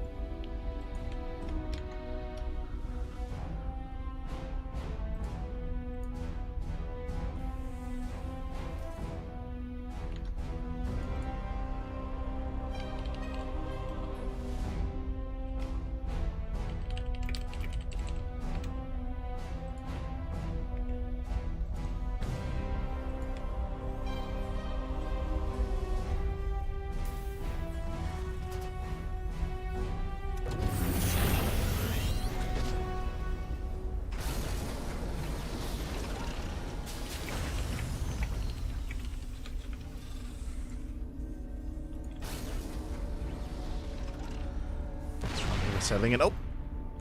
S1: Settling it. Oh!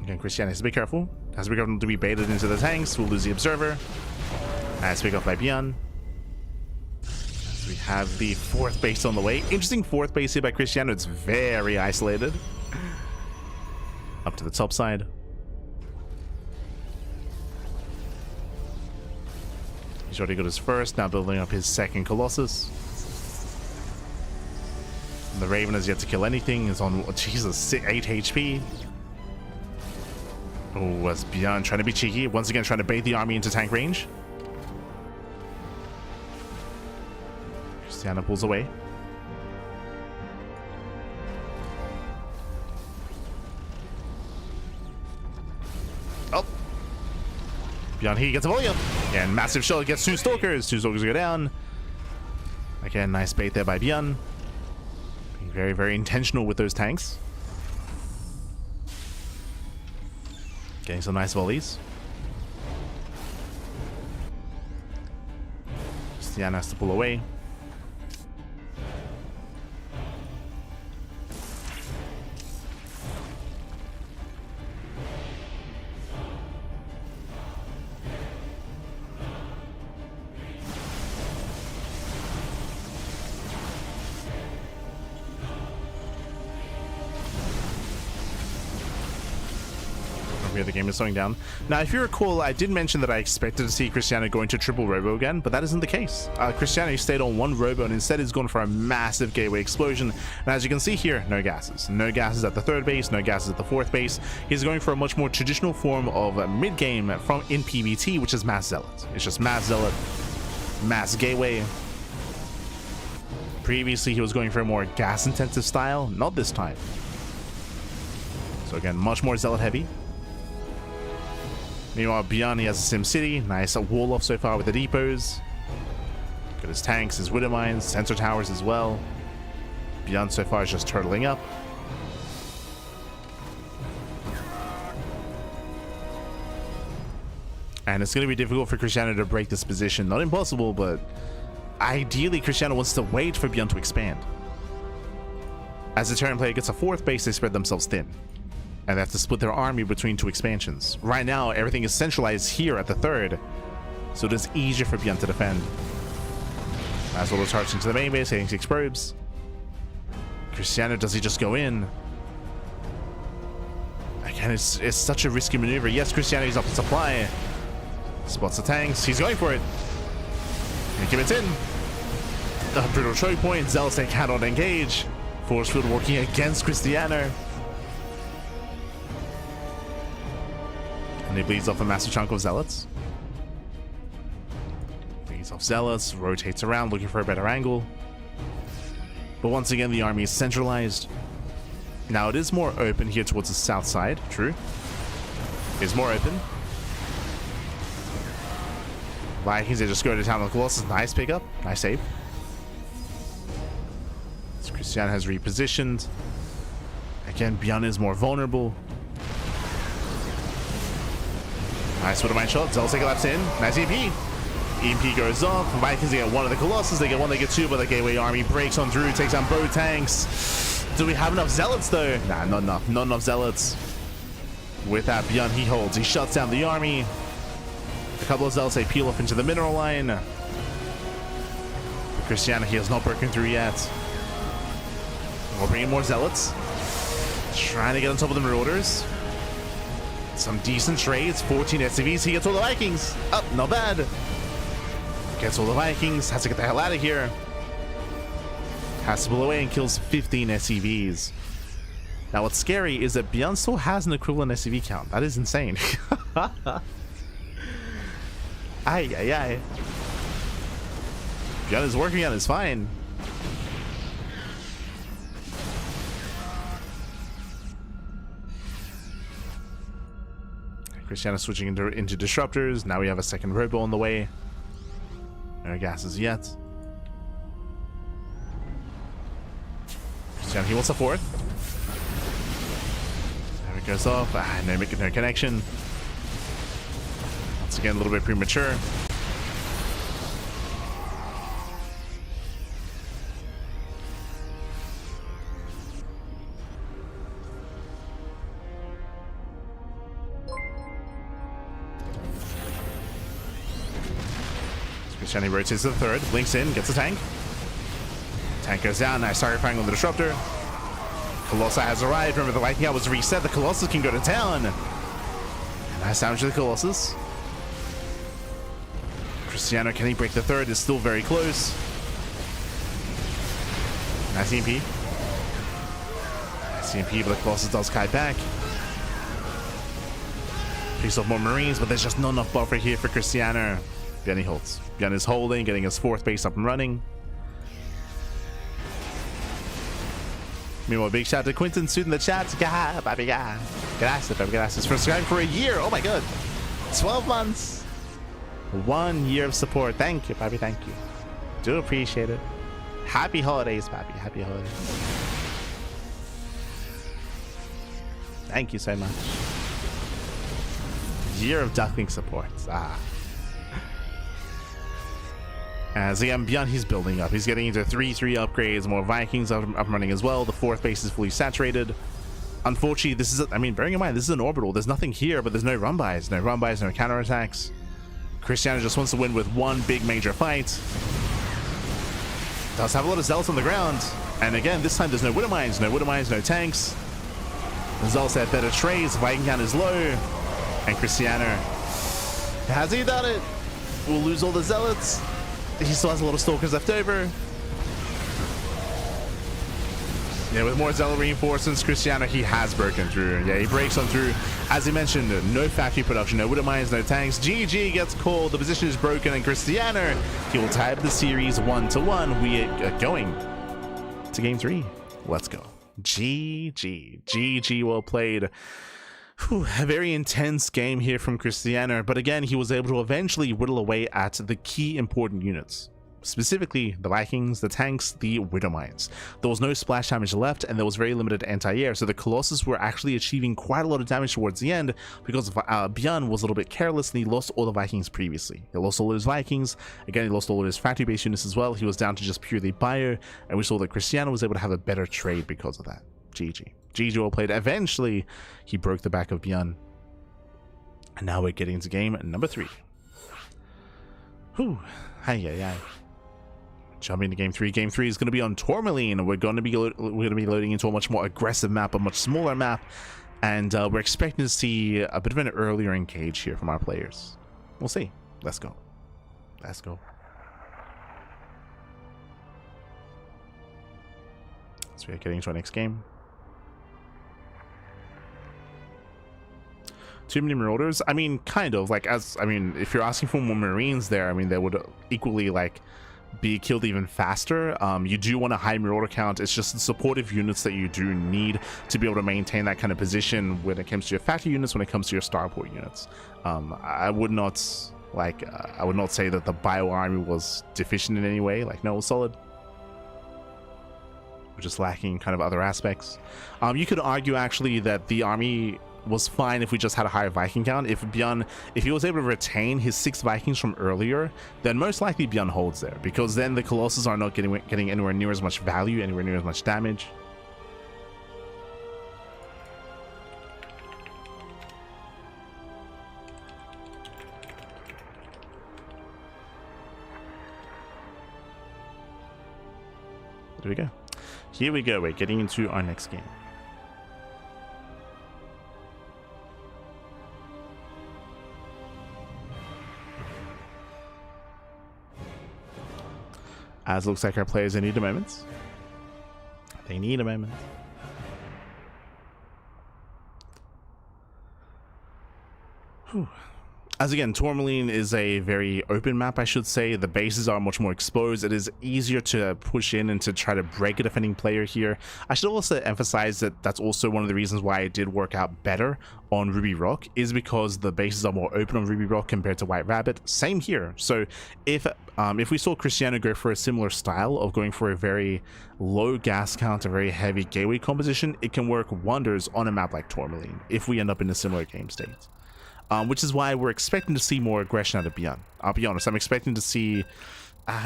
S1: Again, Cristiano has to be careful. Has to be careful to be baited into the tanks. We'll lose the observer. Nice pick off by ByuN. We have the 4th base on the way. Interesting 4th base here by Cristiano. It's very isolated. Up to the top side. He's already got his first, now building up his 2nd Colossus. And the Raven has yet to kill anything. Is on, Jesus, 8 HP. Oh, was ByuN trying to be cheeky. Once again, trying to bait the army into tank range. Cristiano pulls away. Oh! ByuN, he gets a volume. And massive shot gets 2 Stalkers. 2 Stalkers go down. Again, nice bait there by ByuN. Being very, very intentional with those tanks. Getting some nice volleys. Cristiano has to pull away. The game is slowing down. Now, if you recall, I did mention that I expected to see Cristiano going to triple robo again, but that isn't the case. Cristiano stayed on 1 robo and instead is going for a massive gateway explosion. And as you can see here, no gases. No gases at the 3rd base, no gases at the 4th base. He's going for a much more traditional form of mid-game from in PvT, which is Mass Zealot. It's just Mass Zealot, Mass Gateway. Previously, he was going for a more gas-intensive style. Not this time. So again, much more Zealot heavy. Meanwhile, ByuN, he has a Sim City. Nice wall off so far with the depots. Got his tanks, his Widow Mines, sensor towers as well. ByuN so far is just turtling up. And it's going to be difficult for Cristiano to break this position. Not impossible, but ideally Cristiano wants to wait for ByuN to expand. As the Terran player gets a 4th base, they spread themselves thin. And they have to split their army between 2 expansions. Right now, everything is centralized here at the 3rd, so it is easier for ByuN to defend. As well as charge into the main base, hitting 6 probes. Cristiano, does he just go in? Again, it's such a risky maneuver. Yes, Cristiano is up in supply. Spots the tanks. He's going for it. He commits in. Brutal choke point. Zealots, they cannot engage. Force field working against Cristiano. And he bleeds off a massive chunk of Zealots. Bleeds off Zealots, rotates around looking for a better angle. But once again, the army is centralized. Now it is more open here towards the south side, true. It's more open. Vikings, they just go to town on the Colossus. Nice pickup, nice save. So Cristiano has repositioned. Again, ByuN is more vulnerable. Nice Widow Mine shot. Zealous take a lapse in. Nice EMP. EMP goes off. Vikings, they get 1 of the Colossus. They get 1, they get 2, but the Gateway Army breaks on through, takes down both tanks. Do we have enough Zealots, though? Nah, not enough. Not enough Zealots. With that, ByuN, he holds. He shuts down the army. A couple of Zealots, they peel off into the mineral line. But Cristiano, he has not broken through yet. We're bringing more Zealots. Trying to get on top of the Marauders. Some decent trades, 14 SCVs, he gets all the Vikings. Up, oh, not bad. Gets all the Vikings, has to get the hell out of here. Has to pull away and kills 15 SCVs. Now what's scary is that ByuN still has an equivalent SCV count. That is insane. Ay, ay, ay. ByuN is working on it, it's fine. Cristiano switching into disruptors. Now we have a 2nd robo on the way. No gases yet. Cristiano, he wants a 4th. There it goes off. No connection. Once again, a little bit premature. Christiano rotates to the third, blinks in, gets the tank. Tank goes down, nice target firing on the Disruptor. Colossus has arrived. Remember, the Lightning Out was reset. The Colossus can go to town. Nice damage to the Colossus. Cristiano, can he break the third? Is still very close. Nice EMP. Nice EMP, but the Colossus does kite back. Picks off more Marines, but there's just not enough buffer here for Cristiano. ByuN holds. ByuN is holding, getting his fourth base up and running. Meanwhile, big shout out to Quinton Suit in the chat. Gah, baby, gah. Gracias, baby, gracias. For subscribing for a year. Oh my god. 12 months. 1 year of support. Thank you, baby. Thank you. Do appreciate it. Happy holidays, baby. Happy holidays. Thank you so much. Year of Duckling supports. As again, ByuN, he's building up. He's getting into 3-3 upgrades, more Vikings up and running as well. The fourth base is fully saturated. Unfortunately, this is, I mean, bearing in mind, this is an orbital. There's nothing here, but there's no run-bys. No run-bys, no counterattacks. Cristiano just wants to win with one big major fight. Does have a lot of Zealots on the ground. And again, this time there's no Widow Mines, no tanks. The Zealots have better trades. Viking count is low. And Cristiano, has he done it? We'll lose all the Zealots. He still has a lot of Stalkers left over. Yeah, with more Zealot reinforcements, Cristiano, he has broken through. Yeah, he breaks on through. As he mentioned, no factory production, no Widow Mines, no tanks. GG gets called, the position is broken, and Cristiano, he will tie up the series 1-1. We are going to game 3. Let's go. GG, well played. Whew, a very intense game here from Cristiano, but again, he was able to eventually whittle away at the key important units. Specifically, the Vikings, the tanks, the Widow Mines. There was no splash damage left, and there was very limited anti-air, so the Colossus were actually achieving quite a lot of damage towards the end because ByuN was a little bit careless and he lost all the Vikings previously. He lost all of his Vikings, again he lost all of his factory-based units as well. He was down to just purely bio, and we saw that Cristiano was able to have a better trade because of that. GG well played. Eventually, he broke the back of ByuN. And now we're getting to game number 3. Whew. Hi. Jumping into game 3. Game 3 is going to be on Tourmaline. We're going to be loading into a much more aggressive map, a much smaller map, and we're expecting to see a bit of an earlier engage here from our players. We'll see. Let's go. So we're getting into our next game. Too many Marauders? I mean, kind of. Like, if you're asking for more Marines there, I mean, they would equally, like, be killed even faster. You do want a high Marauder count. It's just the supportive units that you do need to be able to maintain that kind of position when it comes to your factory units, when it comes to your starport units. I would not say that the bio army was deficient in any way. Like, no, it was solid. We're just lacking kind of other aspects. You could argue actually that the army was fine if we just had a higher Viking count. If ByuN, if he was able to retain his 6 Vikings from earlier, then most likely ByuN holds there, because then the Colossus are not getting anywhere near as much value, anywhere near as much damage. There we go. Here we go. We're getting into our next game. As looks like our players need a moment. They need a moment. Whew. As again, Tourmaline is a very open map, I should say. The bases are much more exposed. It is easier to push in and to try to break a defending player here. I should also emphasize that that's also one of the reasons why it did work out better on Ruby Rock, is because the bases are more open on Ruby Rock compared to White Rabbit. Same here. So if we saw Cristiano go for a similar style of going for a very low gas count, a very heavy gateway composition, it can work wonders on a map like Tourmaline if we end up in a similar game state. Which is why we're expecting to see more aggression out of ByuN. I'll be honest, I'm expecting to see...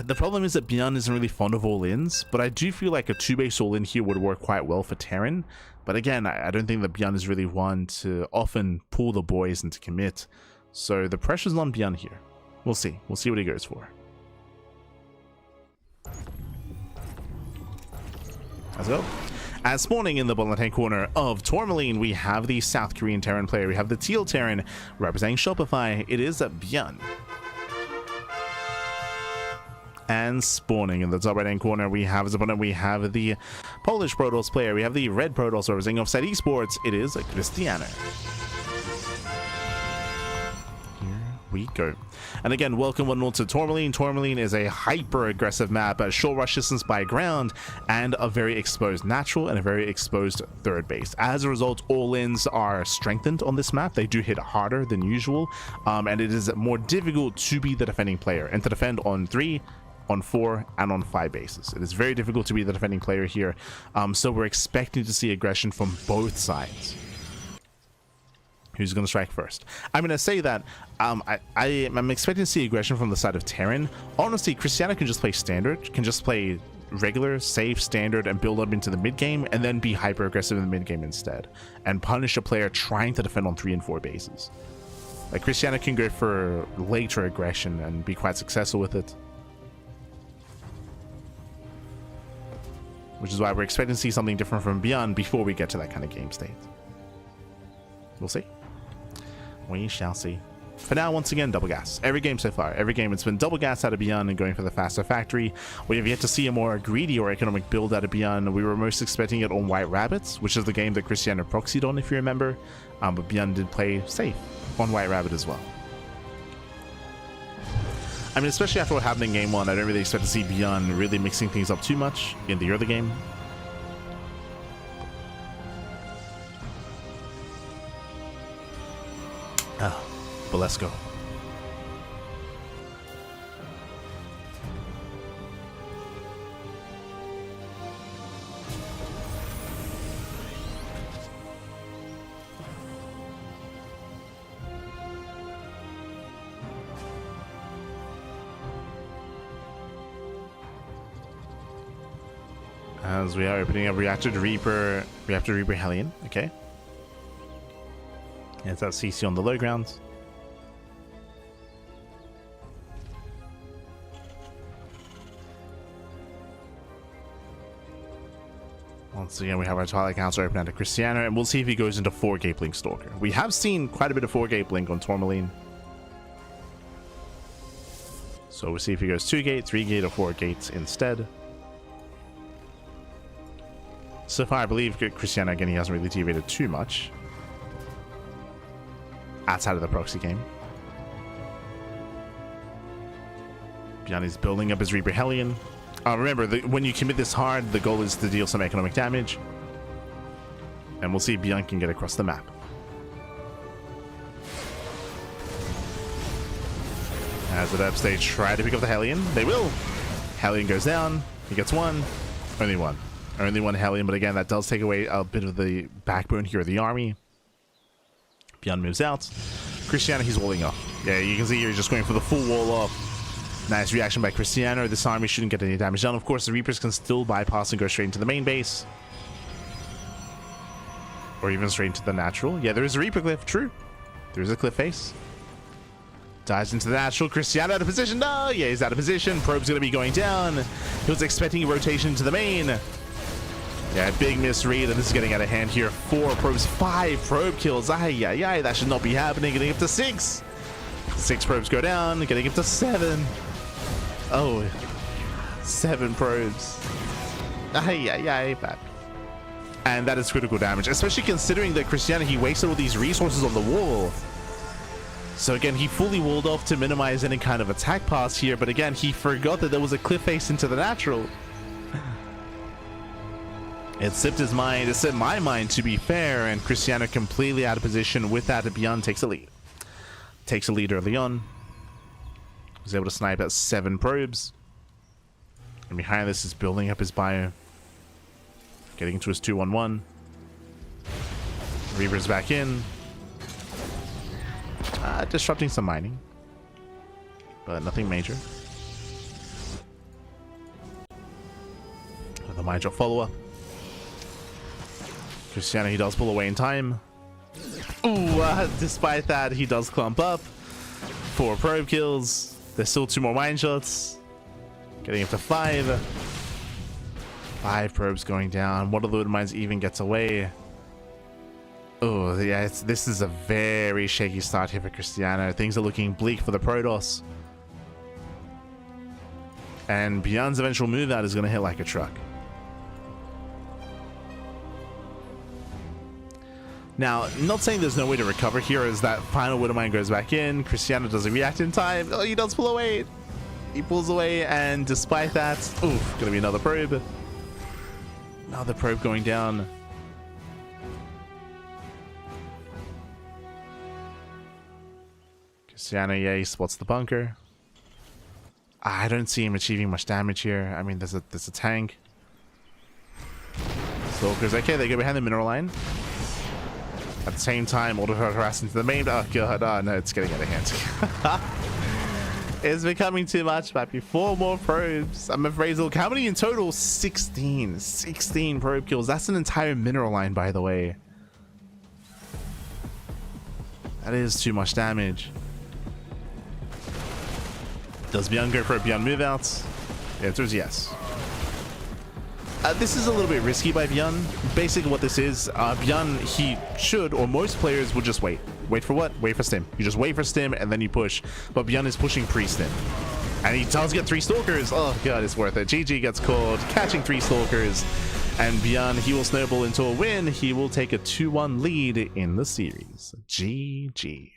S1: the problem is that ByuN isn't really fond of all-ins, but I do feel like a 2-base all-in here would work quite well for Terran. But again, I don't think that ByuN is really one to often pull the boys and to commit. So the pressure's on ByuN here. We'll see. We'll see what he goes for. Let's go. And spawning in the bottom left-hand corner of Tourmaline, we have the South Korean Terran player. We have the Teal Terran representing Shopify. It is ByuN. And spawning in the top right-hand corner, we have as opponent, we have the Polish Protoss player. We have the Red Protoss representing Offside Esports. It is Cristiano. We go. And again, welcome one more to Tourmaline. Tourmaline is a hyper aggressive map, short rush distance by ground, and a very exposed natural and a very exposed third base. As a result, all-ins are strengthened on this map. They do hit harder than usual, and it is more difficult to be the defending player and to defend on 3, on 4, and on 5 bases. It is very difficult to be the defending player here, so we're expecting to see aggression from both sides. Who's going to strike first? I'm going to say that I'm expecting to see aggression from the side of Terran. Honestly, Cristiano can just play standard, can just play regular, safe, standard, and build up into the mid game, and then be hyper aggressive in the mid game instead, and punish a player trying to defend on 3 and 4 bases. Like, Cristiano can go for later aggression and be quite successful with it, which is why we're expecting to see something different from ByuN before we get to that kind of game state. We'll see. We shall see. For now, once again, double gas. Every game so far, every game it's been double gas out of ByuN and going for the faster factory. We have yet to see a more greedy or economic build out of ByuN. We were most expecting it on White Rabbits, which is the game that Cristiano proxied on, if you remember. But ByuN did play safe on White Rabbit as well. I mean, especially after what happened in game 1, I don't really expect to see ByuN really mixing things up too much in the early game. But let's go. As we are opening up Reactor Reaper Hellion, okay. It's that CC on the low ground. Once again, we have our Twilight Council open out to Cristiano, and we'll see if he goes into 4 Gapeling Stalker. We have seen quite a bit of 4 Gapeling on Tourmaline. So we'll see if he goes 2 gate, 3 gate, or 4 gates instead. So far, I believe Cristiano, again, he hasn't really deviated too much outside of the proxy game. ByuN is building up his Reaper Hellion. Remember, when you commit this hard, the goal is to deal some economic damage. And we'll see if ByuN can get across the map. As the Deb stage try to pick up the Hellion, they will. Hellion goes down. He gets 1. Only 1. Only 1 Hellion, but again, that does take away a bit of the backbone here of the army. ByuN moves out. Cristiano, he's walling off. Yeah, you can see here he's just going for the full wall off. Nice reaction by Cristiano. This army shouldn't get any damage done. Of course, the Reapers can still bypass and go straight into the main base. Or even straight into the natural. Yeah, there is a Reaper cliff. True. There is a cliff face. Dives into the natural. Cristiano out of position. No, yeah, he's out of position. Probe's going to be going down. He was expecting a rotation into the main. Yeah, big misread, and this is getting out of hand here. 4 probes, 5 probe kills. Ay, that should not be happening. Getting up to 6. 6 probes go down. Getting up to 7. Oh, 7 probes. Bad. And that is critical damage, especially considering that Cristiano, he wasted all these resources on the wall. So again, he fully walled off to minimize any kind of attack pass here, but again, he forgot that there was a cliff face into the natural. It slipped his mind, it slipped my mind, to be fair, and Cristiano completely out of position. With that, ByuN takes a lead. Takes a lead early on. Was able to snipe at 7 probes. And behind this is building up his bio. Getting into his 2-1-1. Reaper's back in. Disrupting some mining. But nothing major. The mine drop follow-up. Cristiano, he does pull away in time. Ooh, despite that, he does clump up. 4 probe kills. There's still 2 more mine shots. Getting up to 5. 5 probes going down. One of the mines even gets away. Oh, yeah, this is a very shaky start here for Cristiano. Things are looking bleak for the Protoss. And ByuN's eventual move out is going to hit like a truck. Now, not saying there's no way to recover here as that final Widow Mine goes back in. Cristiano doesn't react in time. Oh, he does pull away. He pulls away, and despite that, oof, gonna be another probe. Another probe going down. Cristiano, yeah, he spots the bunker. I don't see him achieving much damage here. I mean, there's a tank. Stalkers, okay, they go behind the mineral line. At the same time, auto harassing to the main. Oh god, oh no, it's getting out of hand. It's becoming too much, Pappy. 4 more probes. I'm afraid. Look, how many in total? 16. 16 probe kills. That's an entire mineral line, by the way. That is too much damage. Does ByuN go for a ByuN move out? The answer is yes. This is a little bit risky by ByuN. Basically what this is, ByuN, he should, or most players would just wait. Wait for what? Wait for stim. You just wait for stim and then you push. But ByuN is pushing pre-stim. And he does get 3 stalkers. Oh god, it's worth it. GG gets called, catching 3 stalkers. And ByuN, he will snowball into a win. He will take a 2-1 lead in the series. GG.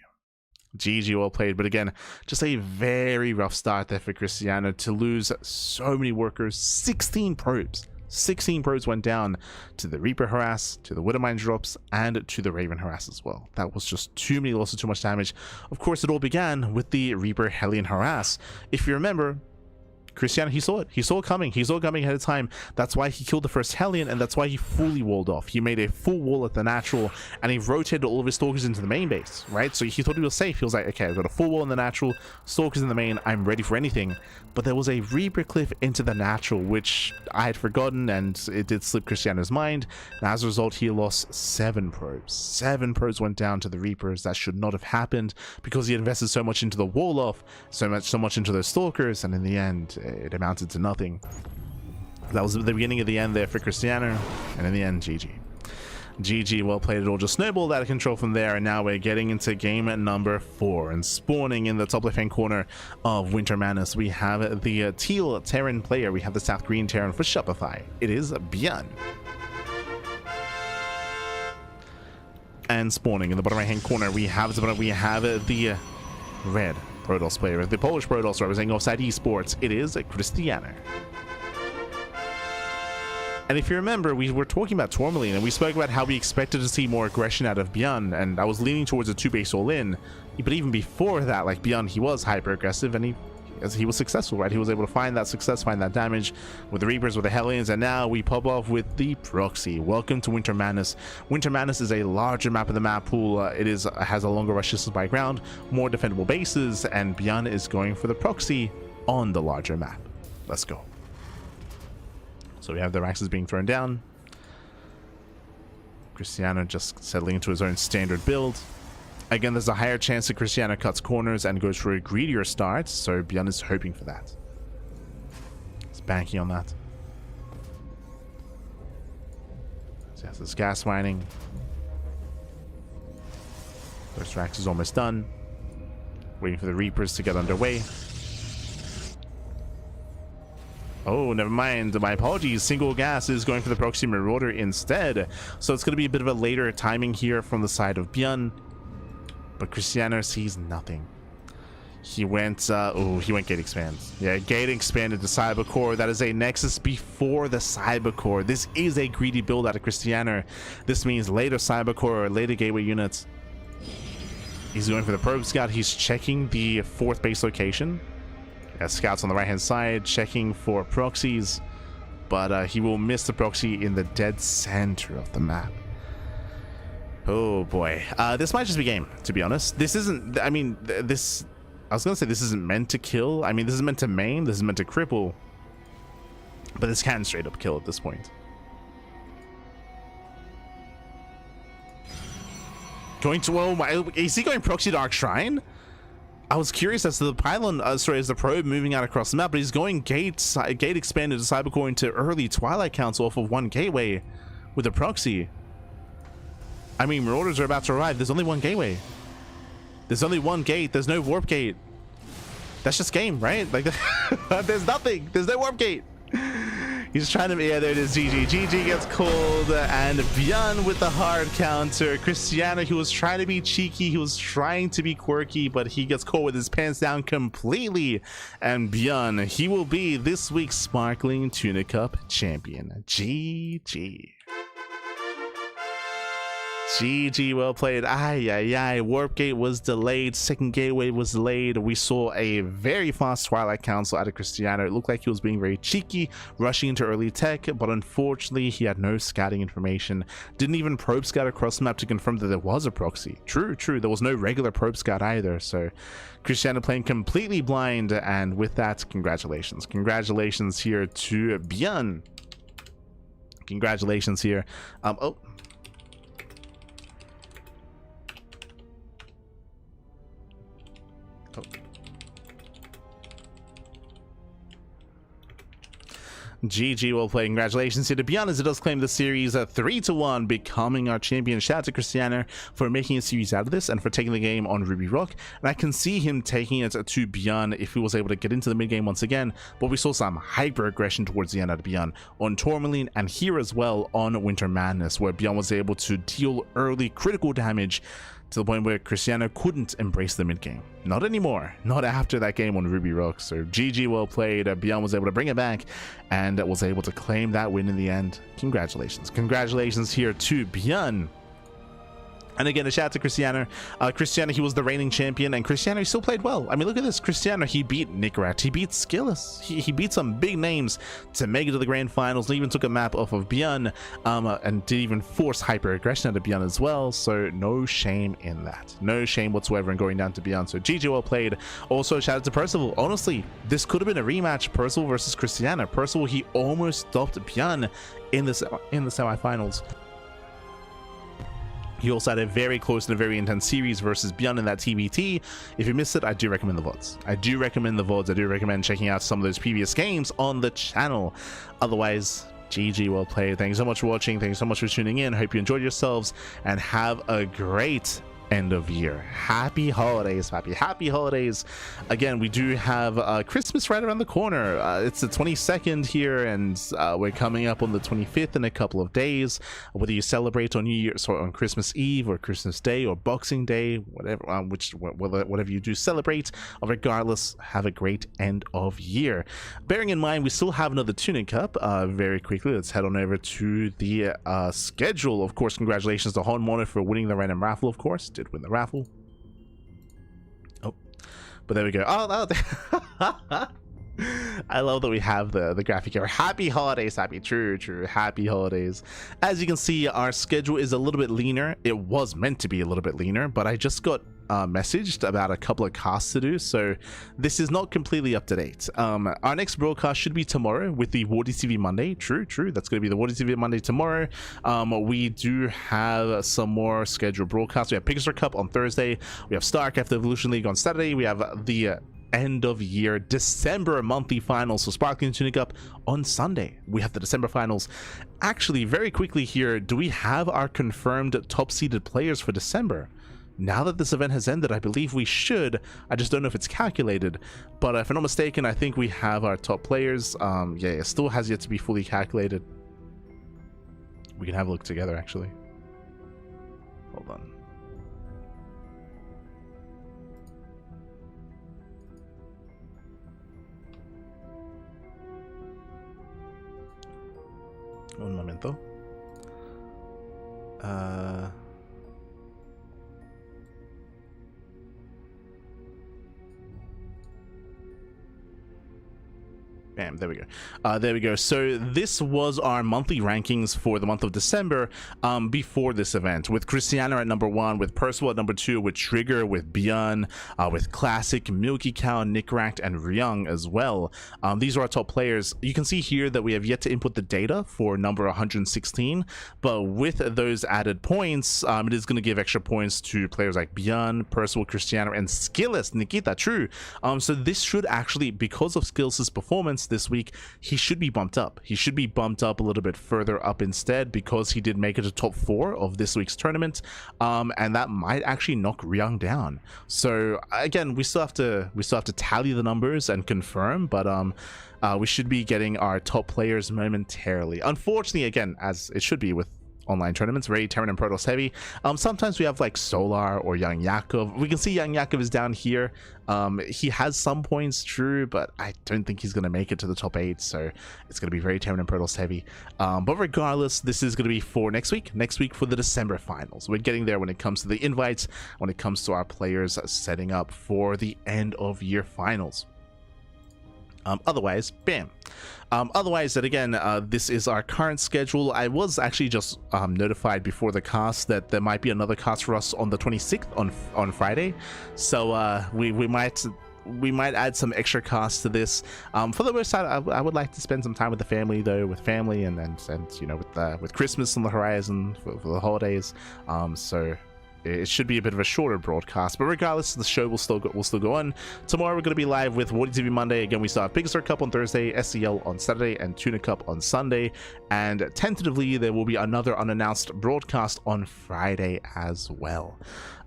S1: GG, well played. But again, just a very rough start there for Cristiano to lose so many workers. 16 probes. 16 probes went down to the Reaper harass, to the Widow Mine drops, and to the Raven harass as well. That was just too many losses, too much damage. Of course, it all began with the Reaper Hellion harass. If you remember, Cristiano, he saw it. He saw it coming. He saw it coming ahead of time. That's why he killed the first Hellion, and that's why he fully walled off. He made a full wall at the natural, and he rotated all of his stalkers into the main base, right? So he thought he was safe. He was like, okay, I've got a full wall in the natural, stalkers in the main, I'm ready for anything. But there was a Reaper cliff into the natural, which I had forgotten, and it did slip Cristiano's mind. And as a result, he lost 7 probes. 7 probes went down to the Reapers. That should not have happened because he invested so much into the wall off, so much into those stalkers, and in the end, it amounted to nothing. That was the beginning of the end there for Cristiano, and in the end, GG. GG, well played. It all just snowballed out of control from there, and now we're getting into game number 4. And spawning in the top left-hand corner of Winter Madness, we have the teal Terran player. We have the South Green Terran for Shopify. It is ByuN. And spawning in the bottom right-hand corner, we have the red Protoss player, the Polish Protoss representing Offside Esports. It is Cristiano. And if you remember, we were talking about Tourmaline, and we spoke about how we expected to see more aggression out of ByuN, and I was leaning towards a 2-base all-in. But even before that, like ByuN, he was hyper-aggressive, and he was successful, right? He was able to find that success, find that damage with the Reapers, with the Hellions, and now we pop off with the Proxy. Welcome to Winter Madness. Winter Madness is a larger map of the map pool. It has a longer rush distance by ground, more defendable bases, and ByuN is going for the Proxy on the larger map. Let's go. So we have the Raxes being thrown down. Cristiano just settling into his own standard build. Again, there's a higher chance that Cristiano cuts corners and goes for a greedier start, so ByuN is hoping for that. He's banking on that. So he has this gas mining. First Rax is almost done. Waiting for the Reapers to get underway. Oh, never mind. My apologies. Single gas is going for the Proxy Marauder instead. So it's going to be a bit of a later timing here from the side of ByuN. But Cristiano sees nothing. He went Gate Expand. Yeah, Gate Expanded to Cyber Core. That is a Nexus before the Cyber Core. This is a greedy build out of Cristiano. This means later Cyber Core, later Gateway units. He's going for the Probe Scout. He's checking the 4th base location. Scouts on the right hand side checking for proxies, but he will miss the proxy in the dead center of the map. Oh boy, this might just be game, to be honest. This isn't, I mean, I was gonna say this isn't meant to kill. I mean, this is meant to maim, this is meant to cripple, but this can straight up kill at this point. Going to, oh my, is he going proxy Dark Shrine? I was curious as to the pylon, sorry, as the probe moving out across the map, but he's going gate expanded to cybercore into early Twilight Council off of one gateway with a proxy. I mean, marauders are about to arrive. There's only one gateway. There's only one gate. There's no warp gate. That's just game, right? Like, there's nothing. There's no warp gate. He's trying to, yeah, there it is. GG gets called, and ByuN with the hard counter. Cristiano, he was trying to be cheeky, he was trying to be quirky, but he gets caught with his pants down completely. And ByuN, he will be this week's Sparkling Tuna Cup champion. GG. GG, well played. Warp gate was delayed, second gateway was delayed. We saw a very fast Twilight Council out of Cristiano. It looked like he was being very cheeky, rushing into early tech, but unfortunately he had no scouting information. Didn't even probe scout across the map to confirm that there was a proxy. True, there was no regular probe scout either. So Cristiano playing completely blind, and with that, congratulations here to ByuN. Congratulations here. Oh, GG, well played. Congratulations here to ByuN as it does claim the series 3-1, becoming our champion. Shout out to Cristiano for making a series out of this and for taking the game on Ruby Rock. And I can see him taking it to ByuN if he was able to get into the mid game once again. But we saw some hyper aggression towards the end out of ByuN on Tourmaline, and here as well on Winter Madness, where ByuN was able to deal early critical damage to the point where Cristiano couldn't embrace the mid game. Not anymore. Not after that game on Ruby Rock. So GG, well played. ByuN was able to bring it back and was able to claim that win in the end. Congratulations here to ByuN. And again, a shout out to Cristiano. Cristiano, he was the reigning champion, and Cristiano, he still played well. I mean, look at this. Cristiano, he beat Nickrat, he beat SKillous, he beat some big names to make it to the grand finals, and even took a map off of ByuN, and did even force hyper aggression out of ByuN as well. So no shame in that. No shame whatsoever in going down to ByuN. So GG, well played. Also, shout out to Percival. Honestly, this could have been a rematch, Percival versus Cristiano. Percival, he almost stopped ByuN in the semifinals. He also had a very close and a very intense series versus ByuN in that TBT. If you missed it, I do recommend the VODs. I do recommend checking out some of those previous games on the channel. Otherwise, GG, well played. Thank you so much for watching. Thank you so much for tuning in. Hope you enjoyed yourselves and have a great end of year. Happy holidays. Happy holidays. Again, we do have Christmas right around the corner. It's the 22nd here, and we're coming up on the 25th in a couple of days. Whether you celebrate on New Year's or on Christmas Eve or Christmas Day or Boxing Day, whatever whatever you do celebrate, regardless, have a great end of year. Bearing in mind we still have another Tuna Cup. Very quickly, let's head on over to the schedule. Of course, congratulations to Hon Mono for winning the random raffle. Of course, did win the raffle. Oh, but there we go. Oh, I love that we have the graphic here. Happy holidays. True. Happy holidays. As you can see, our schedule is a little bit leaner. It was meant to be a little bit leaner, but I just got messaged about a couple of casts to do, so this is not completely up to date. Our next broadcast should be tomorrow with the Wardy TV Monday. True, that's going to be the Wardy TV Monday tomorrow. We do have some more scheduled broadcasts. We have Pixar Cup on Thursday, we have StarCraft Evolution League on Saturday, we have the end of year December monthly finals for Sparkling Tuna Cup on Sunday. We have the December finals. Actually, very quickly here, do we have our confirmed top seeded players for December? Now that this event has ended, I believe we should. I just don't know if it's calculated, but if I'm not mistaken, I think we have our top players. Yeah, it still has yet to be fully calculated. We can have a look together, actually. Hold on. Un momento. Bam, there we go. There we go. So this was our monthly rankings for the month of December before this event, with Cristiano at number 1, with Percival at number 2, with Trigger, with ByuN, with Classic, Milky Cow, Nickracked, and Ryung as well. These are our top players. You can see here that we have yet to input the data for number 116, but with those added points, it is going to give extra points to players like ByuN, Percival, Cristiano, and SKillous, Nikita, true. So this should actually, because of SKillous' performance this week, he should be bumped up. He should be bumped up a little bit further up instead, because he did make it to top 4 of this week's tournament, and that might actually knock Ryung down. So again, we still have to tally the numbers and confirm, but we should be getting our top players momentarily. Unfortunately, again, as it should be with online tournaments, very Terran and Protoss heavy. Sometimes we have like Solar or Young Yakov. We can see Young Yakov is down here. He has some points, true, but I don't think he's going to make it to the top 8, so it's going to be very Terran and Protoss heavy. But regardless, this is going to be for next week for the December finals. We're getting there when it comes to the invites, when it comes to our players setting up for the end of year finals. Otherwise, bam. Otherwise, that again, this is our current schedule. I was actually just notified before the cast that there might be another cast for us on the 26th on Friday, so we might add some extra casts to this. For the most part, I would like to spend some time with the family, though, with family and you know, with Christmas on the horizon for the holidays. So it should be a bit of a shorter broadcast, but regardless, the show will still go on. Tomorrow we're going to be live with Wardy TV Monday. Again, we still have Big Star Cup on Thursday, SCL on Saturday, and Tuna Cup on Sunday. And tentatively, there will be another unannounced broadcast on Friday as well.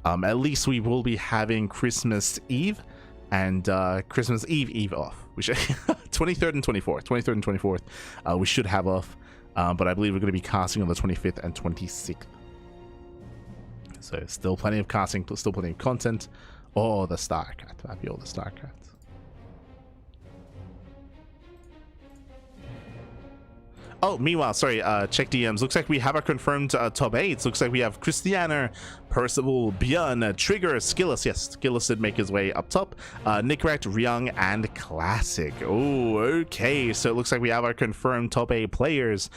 S1: At least we will be having Christmas Eve and Christmas Eve off. We should 23rd and 24th. We should have off, but I believe we're going to be casting on the 25th and 26th. So still plenty of casting, still plenty of content. Oh, the StarCat. Happy all the StarCat. Oh, meanwhile, sorry, check DMs. Looks like we have our confirmed top 8. Looks like we have Cristiano, Percival, ByuN, Trigger, SKillous. Yes, SKillous did make his way up top. Nickracked, Ryung, and Classic. Oh, okay. So it looks like we have our confirmed top 8 players.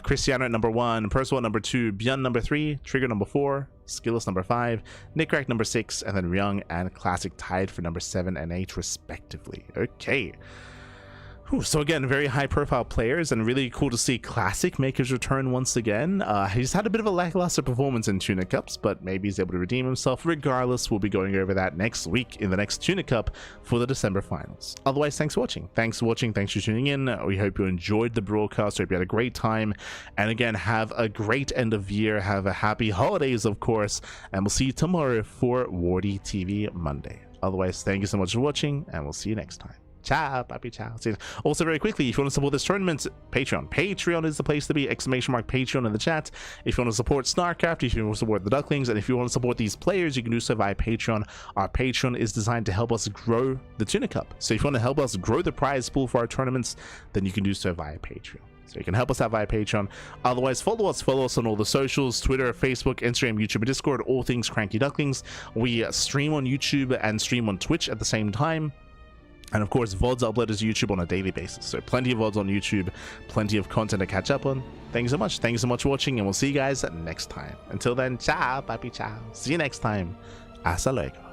S1: Cristiano at number 1, Percival at number 2, ByuN number 3, Trigger number 4, SKillous number 5, Nickracked number 6, and then Ryung and Classic tied for number 7 and 8 respectively. Okay. So again, very high profile players, and really cool to see Classic make his return once again. He's had a bit of a lackluster performance in Tuna Cups, but maybe he's able to redeem himself. Regardless, we'll be going over that next week in the next Tuna Cup for the December finals. Otherwise, thanks for watching. Thanks for tuning in. We hope you enjoyed the broadcast. Hope you had a great time, and again, have a great end of year. Have a happy holidays, of course, and we'll see you tomorrow for Wardy TV Monday. Otherwise, thank you so much for watching, and we'll see you next time. Ciao, papi, ciao. Also, very quickly, if you want to support this tournament, Patreon is the place to be. !Patreon in the chat. If you want to support StarCraft, if you want to support the Ducklings, and if you want to support these players, you can do so via Patreon. Our Patreon is designed to help us grow the Tuna Cup. So if you want to help us grow the prize pool for our tournaments, then you can do so via Patreon. So you can help us out via Patreon. Otherwise, follow us on all the socials: Twitter, Facebook, Instagram, YouTube, and Discord. All things CranKy Ducklings. We stream on YouTube and stream on Twitch at the same time. And of course, VODs are uploaded to YouTube on a daily basis. So plenty of VODs on YouTube, plenty of content to catch up on. Thank you so much. Thank you so much for watching, and we'll see you guys next time. Until then, ciao, papi, ciao. See you next time. Hasta luego.